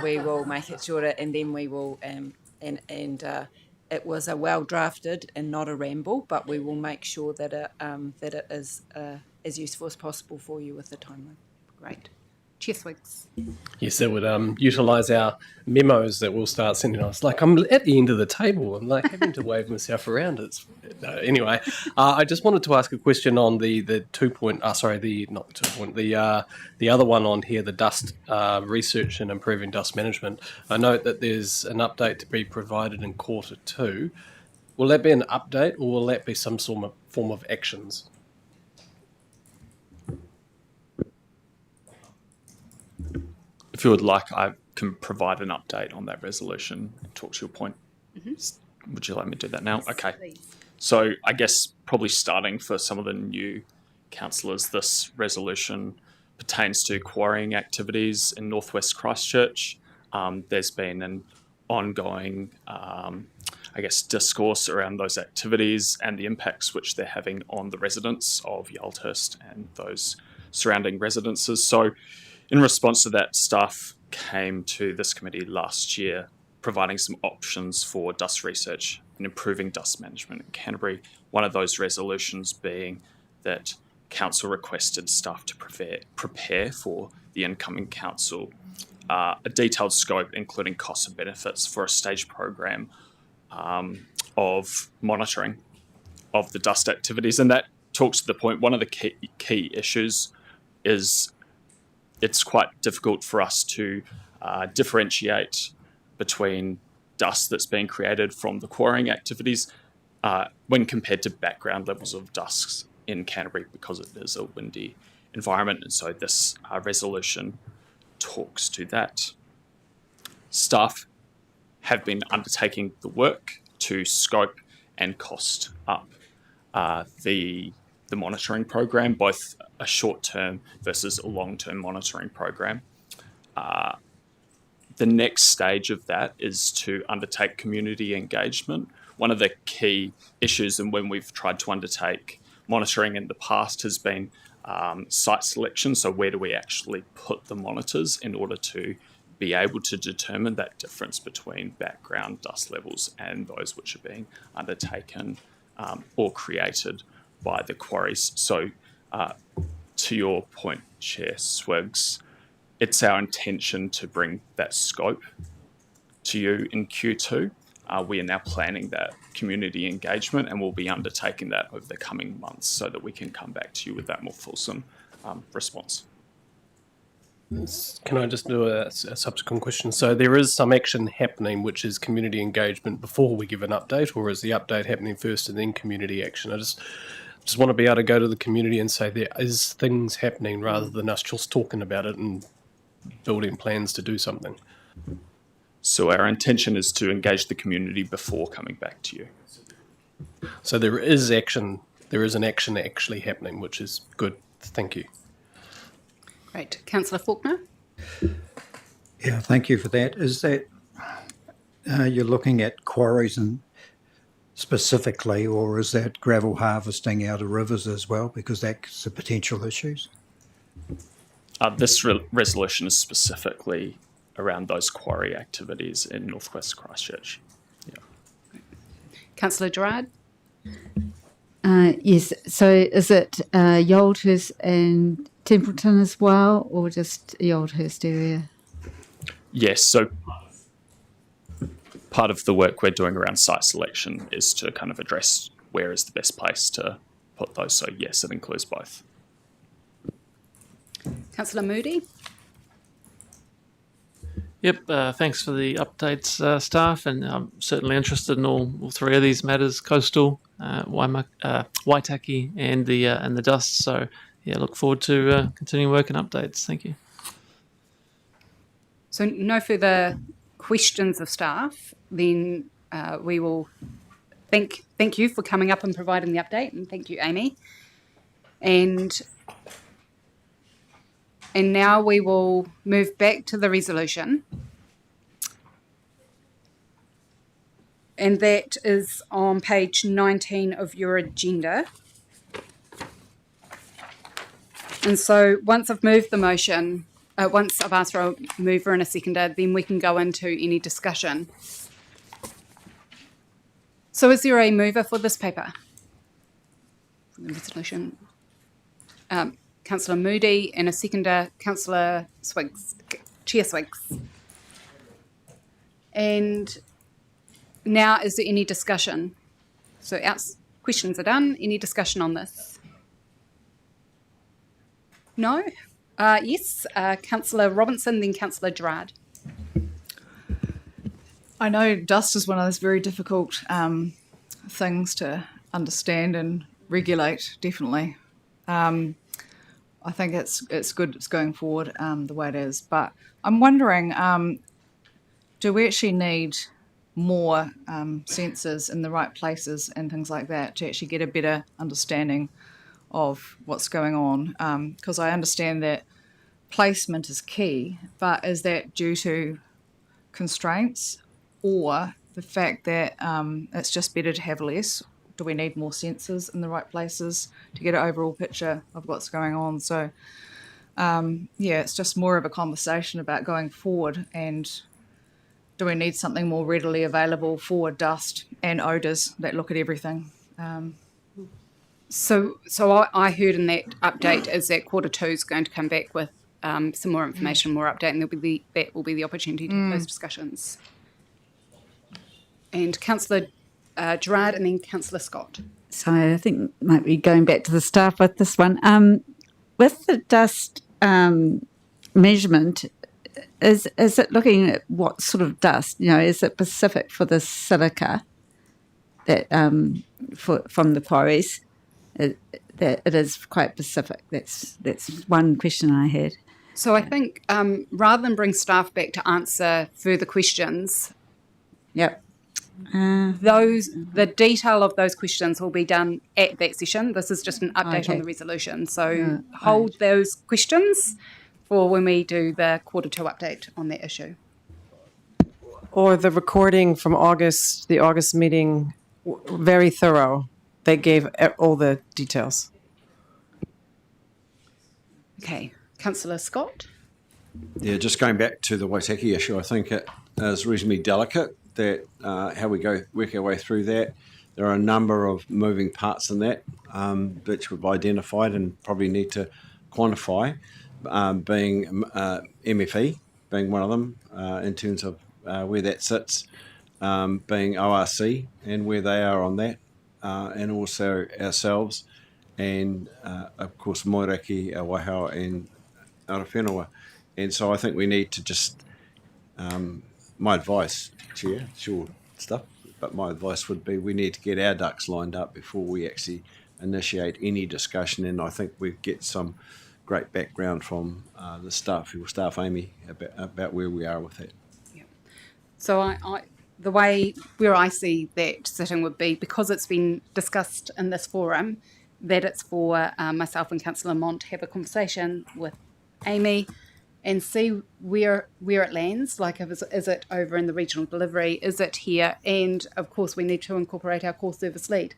Speaker 19: we will make it shorter, and then we will it was a well drafted and not a ramble, but we will make sure that it is as useful as possible for you with the timeline.
Speaker 1: Great. Chair Swiggs.
Speaker 15: Yes, that would utilise our memos that we'll start sending us. Like, I'm at the end of the table. I'm like having to wave myself around. Anyway, I just wanted to ask a question on the other one on here, the dust research and improving dust management. I note that there's an update to be provided in Q2. Will that be an update, or will that be some sort of form of actions?
Speaker 21: If you would like, I can provide an update on that resolution and talk to your point. Mm-hmm. Would you like me to do that now? Okay. Please. So I guess probably starting for some of the new councillors, this resolution pertains to quarrying activities in Northwest Christchurch. There's been an ongoing, discourse around those activities and the impacts which they're having on the residents of Yaldhurst and those surrounding residences. So in response to that, staff came to this committee last year providing some options for dust research and improving dust management in Canterbury. One of those resolutions being that council requested staff to prepare for the incoming council a detailed scope, including costs and benefits for a staged program of monitoring of the dust activities. And that talks to the point, one of the key issues is it's quite difficult for us to differentiate between dust that's being created from the quarrying activities when compared to background levels of dust in Canterbury, because it is a windy environment. And so this resolution talks to that. Staff have been undertaking the work to scope and cost up the monitoring program, both a short-term versus a long-term monitoring program. The next stage of that is to undertake community engagement. One of the key issues, and when we've tried to undertake monitoring in the past, has been site selection. So where do we actually put the monitors in order to be able to determine that difference between background dust levels and those which are being undertaken or created by the quarries. So to your point, Chair Swiggs, it's our intention to bring that scope to you in Q2. We are now planning that community engagement, and we'll be undertaking that over the coming months so that we can come back to you with that more fulsome response.
Speaker 15: Can I just do a subsequent question? So there is some action happening, which is community engagement before we give an update, or is the update happening first and then community action? I just want to be able to go to the community and say there is things happening rather than us just talking about it and building plans to do something.
Speaker 21: So our intention is to engage the community before coming back to you.
Speaker 15: So there is action, there is an action actually happening, which is good. Thank you.
Speaker 1: Great. Councillor Faulkner?
Speaker 6: Yeah, thank you for that. Is that you're looking at quarries and specifically, or is that gravel harvesting out of rivers as well? Because that's the potential issues.
Speaker 21: This resolution is specifically around those quarry activities in northwest Christchurch. Yeah.
Speaker 1: Councillor Gerard?
Speaker 18: Yes. So is it Yoldhurst and Templeton as well, or just Yoldhurst area?
Speaker 21: Yes. So part of the work we're doing around site selection is to kind of address where is the best place to put those. So yes, it includes both.
Speaker 1: Councillor Moody?
Speaker 16: Yep, thanks for the updates, staff, and I'm certainly interested in all three of these matters: coastal, Waitaki, and the dust. So, yeah, look forward to continuing work and updates. Thank you.
Speaker 1: So, no further questions of staff. Then we will thank you for coming up and providing the update, and thank you, Amy. And now we will move back to the resolution. And that is on page 19 of your agenda. And so once I've moved the motion, once I've asked for a mover and a seconder, then we can go into any discussion. So is there a mover for this paper? The resolution. Councillor Moody, and a seconder, Councillor Swiggs, Chair Swiggs. And now, is there any discussion? So questions are done. Any discussion on this? No? Yes, Councillor Robinson, then Councillor Gerard.
Speaker 4: I know dust is one of those very difficult things to understand and regulate, definitely. I think it's good it's going forward the way it is. But I'm wondering, do we actually need more sensors in the right places and things like that to actually get a better understanding of what's going on? Because I understand that placement is key, but is that due to constraints or the fact that it's just better to have less? Do we need more sensors in the right places to get an overall picture of what's going on? So, yeah, it's just more of a conversation about going forward, and do we need something more readily available for dust and odours that look at everything?
Speaker 1: So I heard in that update is that Q2 is going to come back with some more information, more update, and that will be the opportunity to have those discussions. And Councillor Gerard, and then Councillor Scott.
Speaker 18: So I think might be going back to the staff with this one. With the dust measurement, is it looking at what sort of dust? Is it specific for the silica that from the quarries? That it is quite specific. That's one question I had.
Speaker 1: So I think rather than bring staff back to answer further questions,
Speaker 18: yep,
Speaker 1: the detail of those questions will be done at that session. This is just an update on
Speaker 18: Okay.
Speaker 1: the resolution. So hold those questions for when we do the quarter two update on that issue.
Speaker 10: Or the recording from August, the August meeting, very thorough. They gave all the details.
Speaker 1: Okay, Councillor Scott.
Speaker 9: Yeah, just going back to the Waitaki issue, I think it is reasonably delicate that how we work our way through that. There are a number of moving parts in that which we've identified and probably need to quantify, being MFE being one of them in terms of where that sits, being ORC and where they are on that, and also ourselves, and of course Moiraki, Wahao and Arawhenua. And so I think we need to just, my advice, Chair, sure stuff, but my advice would be we need to get our ducks lined up before we actually initiate any discussion. And I think we get some great background from the staff Amy, about where we are with that.
Speaker 1: Yeah. So the way where I see that sitting would be, because it's been discussed in this forum, that it's for myself and Councillor Mont to have a conversation with Amy and see where it lands. Like, is it over in the regional delivery? Is it here? And of course, we need to incorporate our core service lead,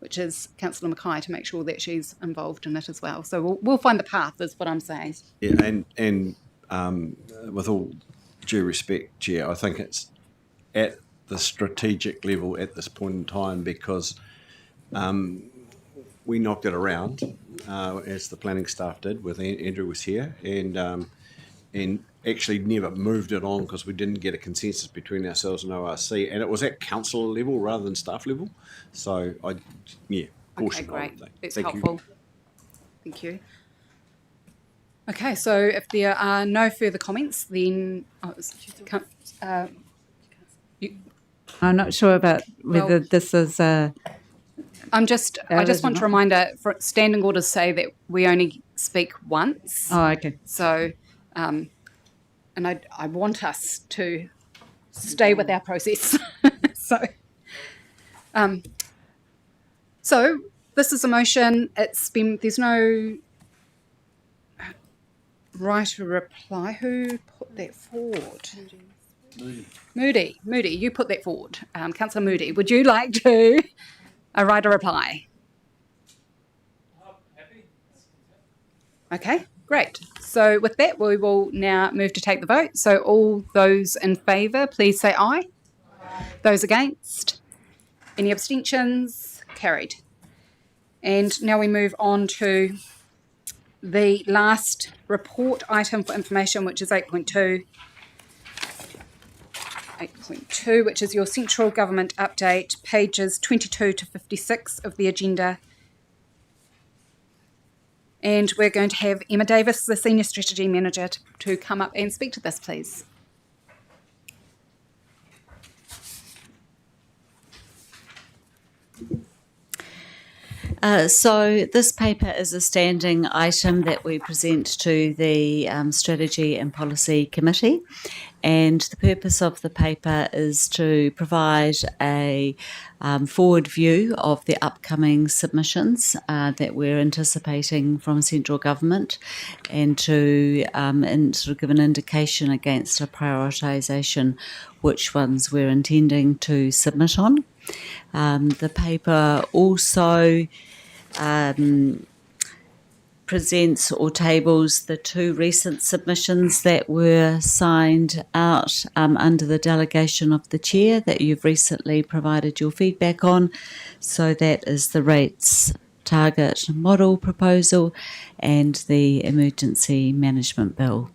Speaker 1: which is Councillor Mackay, to make sure that she's involved in it as well. So we'll find the path, is what I'm saying.
Speaker 9: Yeah, and with all due respect, Chair, I think it's at the strategic level at this point in time, because we knocked it around as the planning staff did with Andrew was here, and actually never moved it on because we didn't get a consensus between ourselves and ORC, and it was at councillor level rather than staff level. So caution.
Speaker 1: Okay, great. That's helpful. Thank you. Okay, so if there are no further comments, then
Speaker 18: I'm not sure about whether this is.
Speaker 1: I just want to remind standing orders say that we only speak once.
Speaker 18: Oh, okay.
Speaker 1: So, and I want us to stay with our process. So this is a motion. There's no right to reply. Who put that forward? Moody, you put that forward. Councillor Moody, would you like to write a reply? Okay, great. So with that, we will now move to take the vote. So all those in favour, please say aye. Those against? Any abstentions? Carried. And now we move on to the last report item for information, which is 8.2. 8.2, which is your central government update, pages 22 to 56 of the agenda. And we're going to have Emma Davis, the Senior Strategy Manager, to come up and speak to this, please.
Speaker 18: So this paper is a standing item that we present to the Strategy and Policy Committee, and the purpose of the paper is to provide a forward view of the upcoming submissions that we're anticipating from central government, and to sort of give an indication against a prioritisation which ones we're intending to submit on. The paper also presents or tables the two recent submissions that were signed out under the delegation of the chair that you've recently provided your feedback on. So that is the rates target model proposal and the emergency management bill.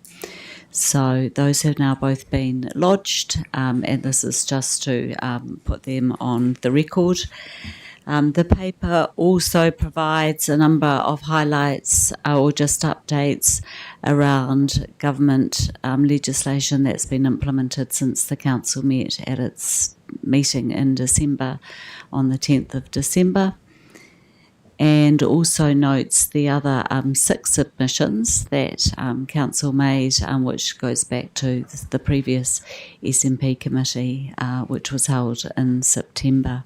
Speaker 18: So those have now both been lodged, and this is just to put them on the record. The paper also provides a number of highlights or just updates around government legislation that's been implemented since the council met at its meeting in December, on the 10th of December, and also notes the other 6 submissions that council made, which goes back to the previous SNP committee, which was held in September.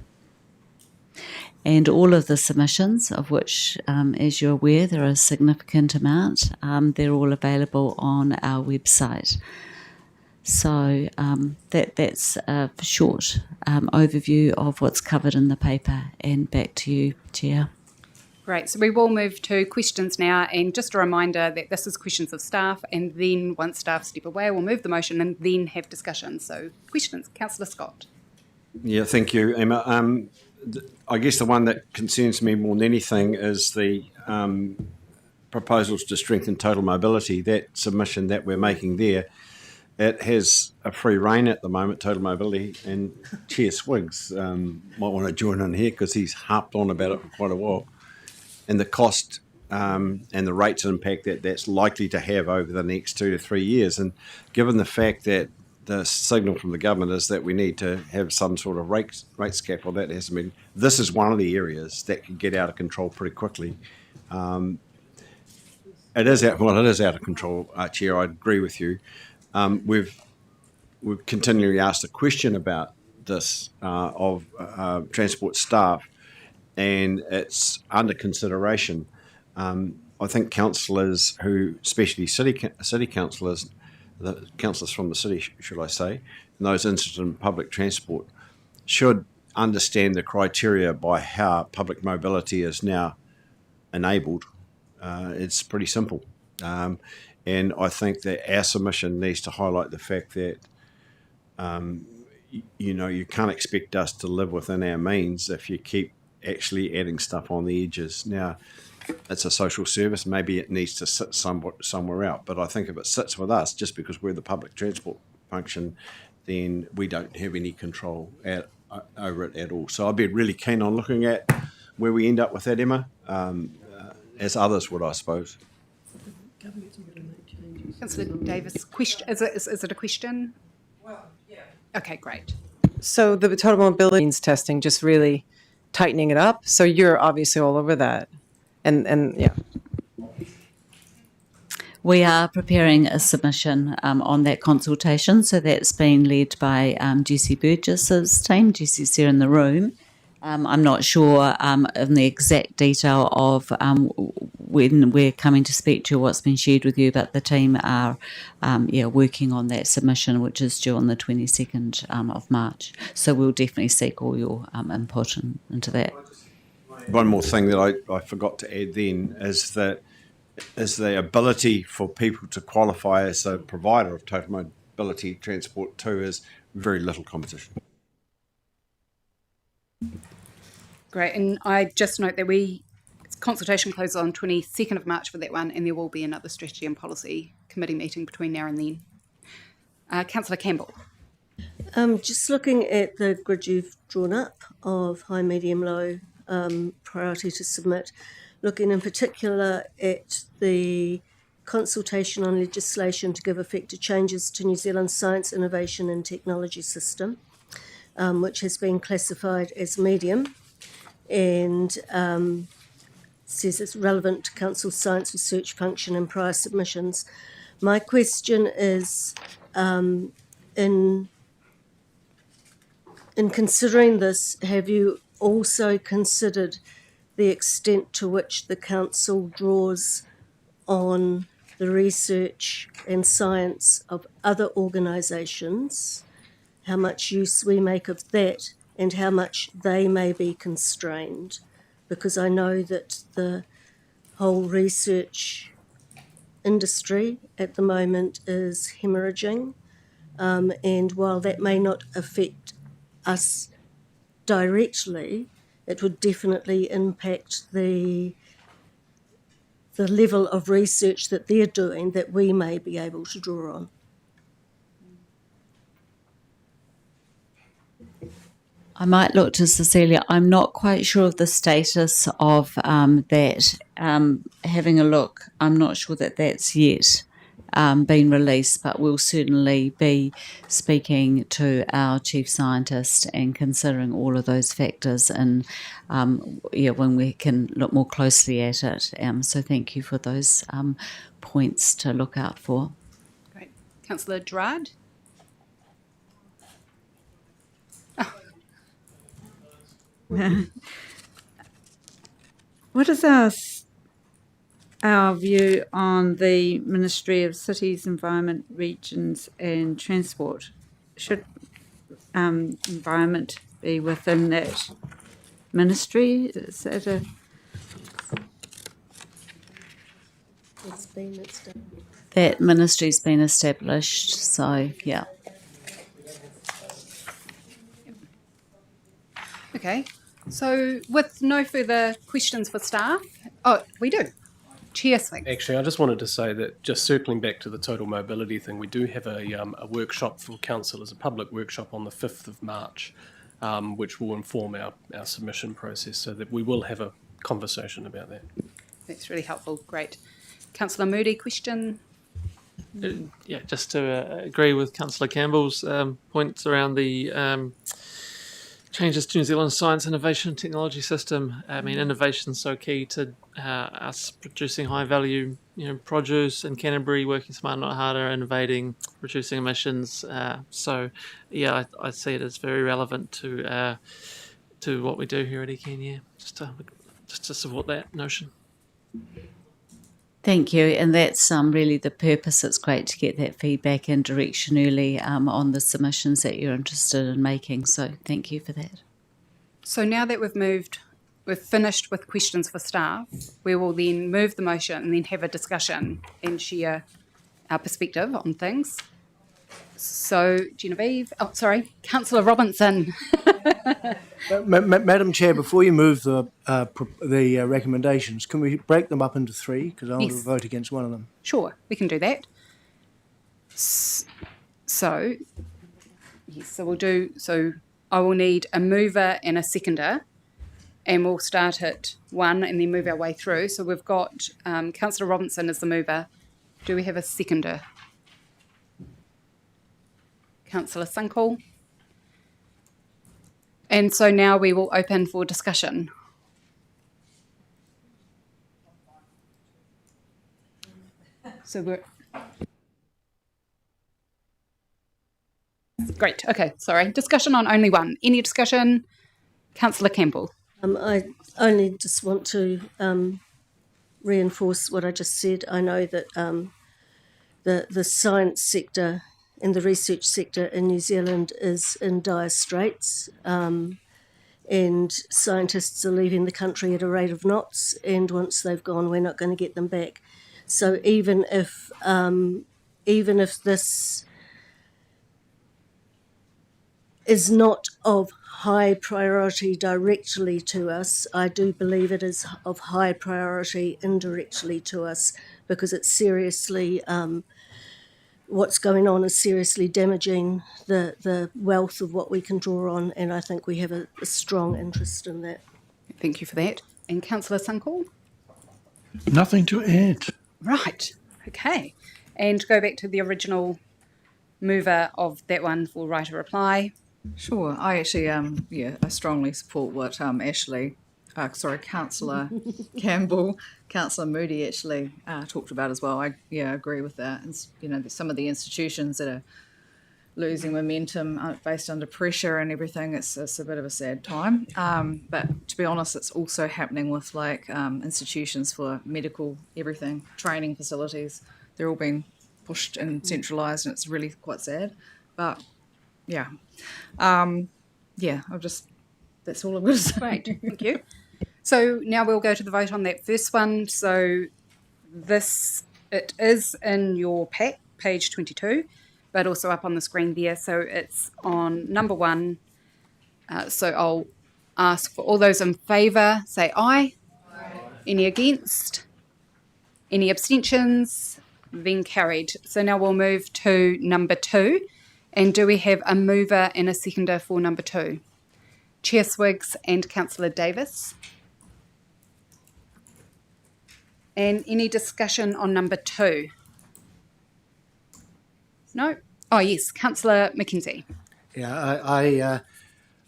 Speaker 18: And all of the submissions, of which, as you're aware, there are a significant amount, they're all available on our website. So that's a short overview of what's covered in the paper. And back to you, Chair.
Speaker 1: Great. So we will move to questions now. And just a reminder that this is questions of staff. And then once staff step away, we'll move the motion and then have discussion. So questions. Councillor Scott.
Speaker 9: Yeah, thank you, Emma. I guess the one that concerns me more than anything is the proposals to strengthen total mobility. That submission that we're making there, it has a free rein at the moment, total mobility, and Chair Swiggs might want to join in here because he's harped on about it for quite a while. And the cost and the rates impact that that's likely to have over the next 2 to 3 years. And given the fact that the signal from the government is that we need to have some sort of rate scaffold, that hasn't been. This is one of the areas that can get out of control pretty quickly. It is out of control, Chair. I agree with you. We've continually asked a question about this of transport staff, and it's under consideration. I think councillors who, especially city councillors, the councillors from the city, should I say, and those interested in public transport, should understand the criteria by how public mobility is now enabled. It's pretty simple. And I think that our submission needs to highlight the fact that, you can't expect us to live within our means if you keep actually adding stuff on the edges. Now, it's a social service. Maybe it needs to sit somewhere out. But I think if it sits with us, just because we're the public transport function, then we don't have any control over it at all. So I'd be really keen on looking at where we end up with that, Emma, as others would, I suppose.
Speaker 1: Councillor Davis, question, is it a question? Well, yeah. Okay, great.
Speaker 10: So the total mobility means testing, just really tightening it up. So you're obviously all over that. And yeah.
Speaker 18: We are preparing a submission on that consultation. So that's been led by Jessie Burgess's team. Jessie's here in the room. I'm not sure in the exact detail of when we're coming to speak to you, what's been shared with you, but the team are working on that submission, which is due on the 22nd of March. So we'll definitely seek all your input into that.
Speaker 9: One more thing that I forgot to add then is the ability for people to qualify as a provider of total mobility transport too is very little competition.
Speaker 1: Great, and I just note that consultation closes on 22nd of March for that one, and there will be another strategy and policy committee meeting between now and then. Councillor Campbell.
Speaker 8: Just looking at the grid you've drawn up of high, medium, low priority to submit, looking in particular at the consultation on legislation to give effect to changes to New Zealand's science, innovation and technology system, which has been classified as medium and says it's relevant to Council's science research function and prior submissions. My question is, in considering this, have you also considered the extent to which the Council draws on the research and science of other organisations, how much use we make of that, and how much they may be constrained? Because I know that the whole research industry at the moment is hemorrhaging, and while that may not affect us directly, it would definitely impact the level of research that they're doing that we may be able to draw on.
Speaker 18: I might look to Cecilia. I'm not quite sure of the status of that. Having a look, I'm not sure that that's yet been released, but we'll certainly be speaking to our chief scientist and considering all of those factors, and when we can look more closely at it. So thank you for those points to look out for.
Speaker 1: Great. Councillor Gerard?
Speaker 18: What is our view on the Ministry of Cities, Environment, Regions and Transport? Should environment be within that ministry? Is that a... That ministry's been established, so yeah.
Speaker 1: Okay, so with no further questions for staff, oh, we do. Chair Swing.
Speaker 15: Actually, I just wanted to say that, just circling back to the total mobility thing, we do have a workshop for councillors, a public workshop on the 5th of March, which will inform our submission process, so that we will have a conversation about that.
Speaker 1: That's really helpful. Great. Councillor Moody, question?
Speaker 16: Yeah, just to agree with Councillor Campbell's points around the changes to New Zealand's science, innovation and technology system. I mean, innovation's so key to us producing high value, produce in Canterbury, working smarter, not harder, innovating, reducing emissions. So, yeah, I see it as very relevant to what we do here at ECAN. Yeah, just to support that notion.
Speaker 18: Thank you, and that's really the purpose. It's great to get that feedback and direction early on the submissions that you're interested in making, so thank you for that.
Speaker 1: So now that we've finished with questions for staff, we will then move the motion and then have a discussion and share our perspective on things. So, Genevieve, Councillor Robinson.
Speaker 12: Madam Chair, before you move the recommendations, can we break them up into three? Because I want to vote against one of them.
Speaker 1: Sure, we can do that. So I will need a mover and a seconder, and we'll start at one and then move our way through. So we've got Councillor Robinson as the mover. Do we have a seconder? Councillor Sunkel. And so now we will open for discussion. So we're... Great, okay, sorry. Discussion on only one. Any discussion? Councillor Campbell.
Speaker 8: I only just want to reinforce what I just said. I know that the science sector and the research sector in New Zealand is in dire straits, and scientists are leaving the country at a rate of knots, and once they've gone, we're not going to get them back. So even if this is not of high priority directly to us, I do believe it is of high priority indirectly to us, because it's seriously what's going on is seriously damaging the wealth of what we can draw on, and I think we have a strong interest in that.
Speaker 1: Thank you for that. And Councillor Sunkel?
Speaker 11: Nothing to add.
Speaker 1: Right, okay. And go back to the original mover of that one for right of reply.
Speaker 4: Sure. I actually, I strongly support what Councillor Campbell, Councillor Moody actually talked about as well. I agree with that. And, some of the institutions that are losing momentum based under pressure and everything, it's a bit of a sad time. But to be honest, it's also happening with institutions for medical everything, training facilities. They're all being pushed and centralised, and it's really quite sad. But yeah, that's all I'm going to say.
Speaker 1: Great, thank you. So now we'll go to the vote on that first one. So it is in your pack, page 22, but also up on the screen there. So it's on number 1. So I'll ask for all those in favour, say aye. Aye. Any against? Any abstentions? Then carried. So now we'll move to number 2. And do we have a mover and a seconder for number 2? Chair Swiggs and Councillor Davis. And any discussion on number 2? No? Oh, yes, Councillor Mackenzie.
Speaker 12: Yeah,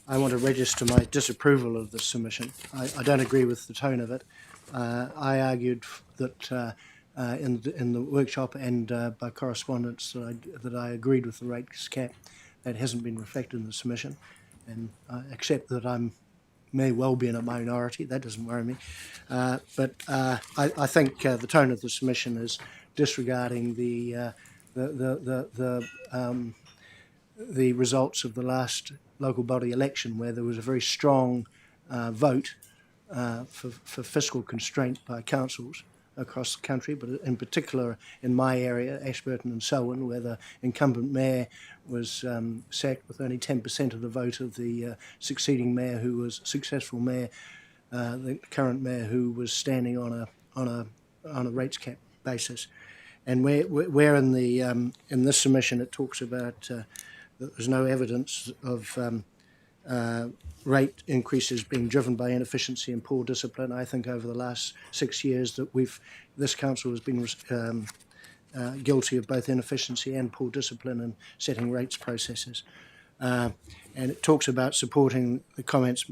Speaker 12: I want to register my disapproval of this submission. I don't agree with the tone of it. I argued that in the workshop and by correspondence that I agreed with the rates cap. That hasn't been reflected in the submission, and I accept that I may well be in a minority. That doesn't worry me. But I think the tone of the submission is disregarding the results of the last local body election, where there was a very strong vote for fiscal constraint by councils across the country, but in particular in my area, Ashburton and Selwyn, where the incumbent mayor was sacked with only 10% of the vote of the succeeding mayor, who was successful mayor, the current mayor, who was standing on a rates cap basis. And where in the in this submission it talks about that there's no evidence of rate increases being driven by inefficiency and poor discipline. I think over the last 6 years that this council has been guilty of both inefficiency and poor discipline in setting rates processes. And it talks about supporting the comments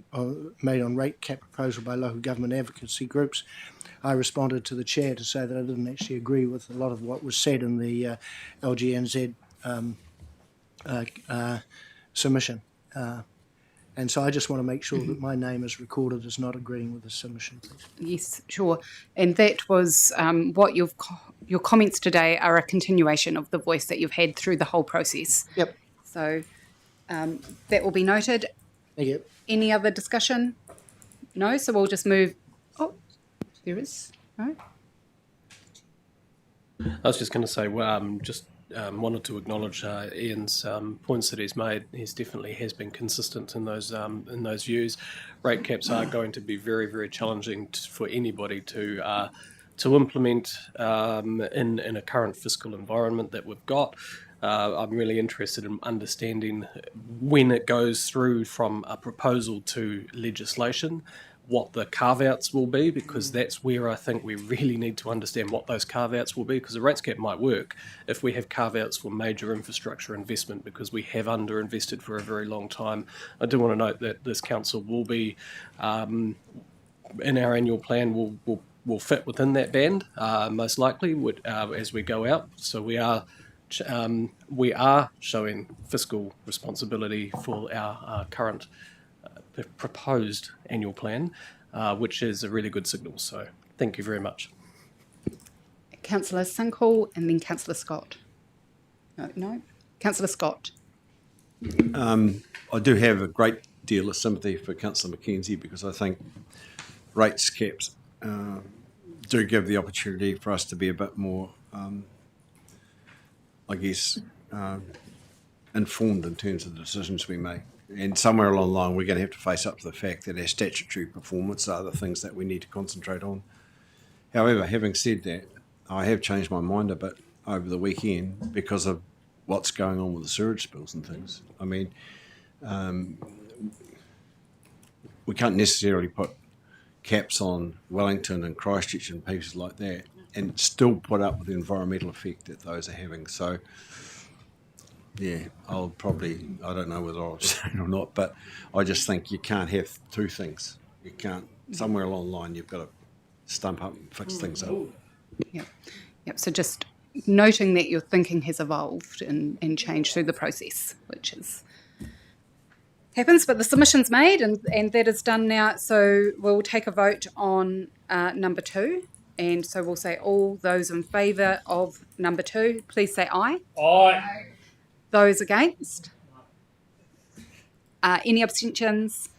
Speaker 12: made on rate cap proposal by local government advocacy groups. I responded to the chair to say that I didn't actually agree with a lot of what was said in the LGNZ submission. And so I just want to make sure that my name is recorded as not agreeing with the submission, please.
Speaker 1: Yes, sure. And that was what your comments today are a continuation of the voice that you've had through the whole process.
Speaker 12: Yep.
Speaker 1: So that will be noted.
Speaker 12: Thank you.
Speaker 1: Any other discussion? No, so we'll just move. Oh, there is. No.
Speaker 15: I was just going to say, wanted to acknowledge Ian's points that he's made. He's definitely has been consistent in those views. Rate caps are going to be very, very challenging for anybody to implement in a current fiscal environment that we've got. I'm really interested in understanding when it goes through from a proposal to legislation, what the carve-outs will be, because that's where I think we really need to understand what those carve-outs will be, because the rates cap might work if we have carve-outs for major infrastructure investment, because we have underinvested for a very long time. I do want to note that this council will be, in our annual plan, will fit within that band, most likely, as we go out. So we are showing fiscal responsibility for our current proposed annual plan, which is a really good signal. So thank you very much.
Speaker 1: Councillor Sunkhall and then Councillor Scott. No? Councillor Scott.
Speaker 9: I do have a great deal of sympathy for Councillor Mackenzie, because I think rates caps do give the opportunity for us to be a bit more, informed in terms of the decisions we make. And somewhere along the line, we're going to have to face up to the fact that our statutory performance are the things that we need to concentrate on. However, having said that, I have changed my mind a bit over the weekend because of what's going on with the sewage spills and things. I mean, we can't necessarily put caps on Wellington and Christchurch and places like that and still put up with the environmental effect that those are having. So, yeah, I don't know whether I'll say it or not, but I just think you can't have two things. You can't, somewhere along the line, you've got to stump up and fix things up.
Speaker 1: Yep. So just noting that your thinking has evolved and changed through the process, which is happens, but the submission's made and that is done now. So we'll take a vote on number 2. And so we'll say all those in favour of number 2, please say aye.
Speaker 2: Aye.
Speaker 1: Those against? Any abstentions?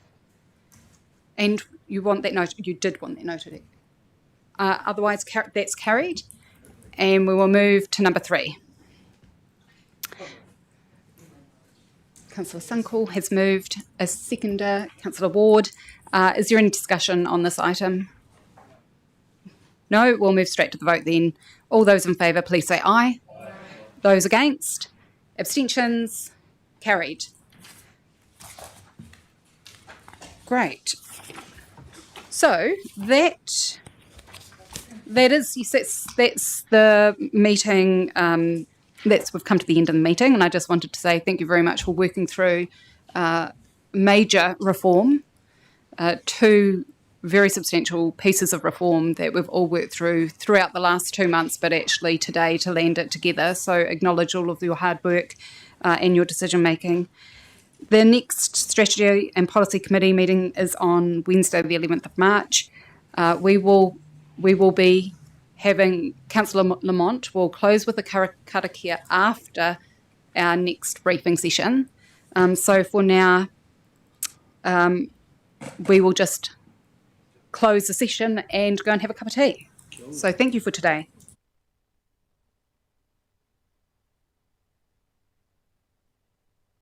Speaker 1: And you want that noted? You did want that noted. Otherwise, that's carried. And we will move to number 3. Councillor Sunkhall has moved. A seconder, Councillor Ward. Is there any discussion on this item? No, we'll move straight to the vote then. All those in favour, please say aye. Aye. Those against? Abstentions? Carried. Great. So that is, yes, that's the meeting. We've come to the end of the meeting, and I just wanted to say thank you very much for working through major reform, two very substantial pieces of reform that we've all worked through throughout the last 2 months, but actually today to land it together. So acknowledge all of your hard work and your decision making. The next Strategy and Policy Committee meeting is on Wednesday, the 11th of March. We will be having Councillor Lamont will close with a Karakia after our next briefing session. So for now, we will just close the session and go and have a cup of tea. So thank you for today.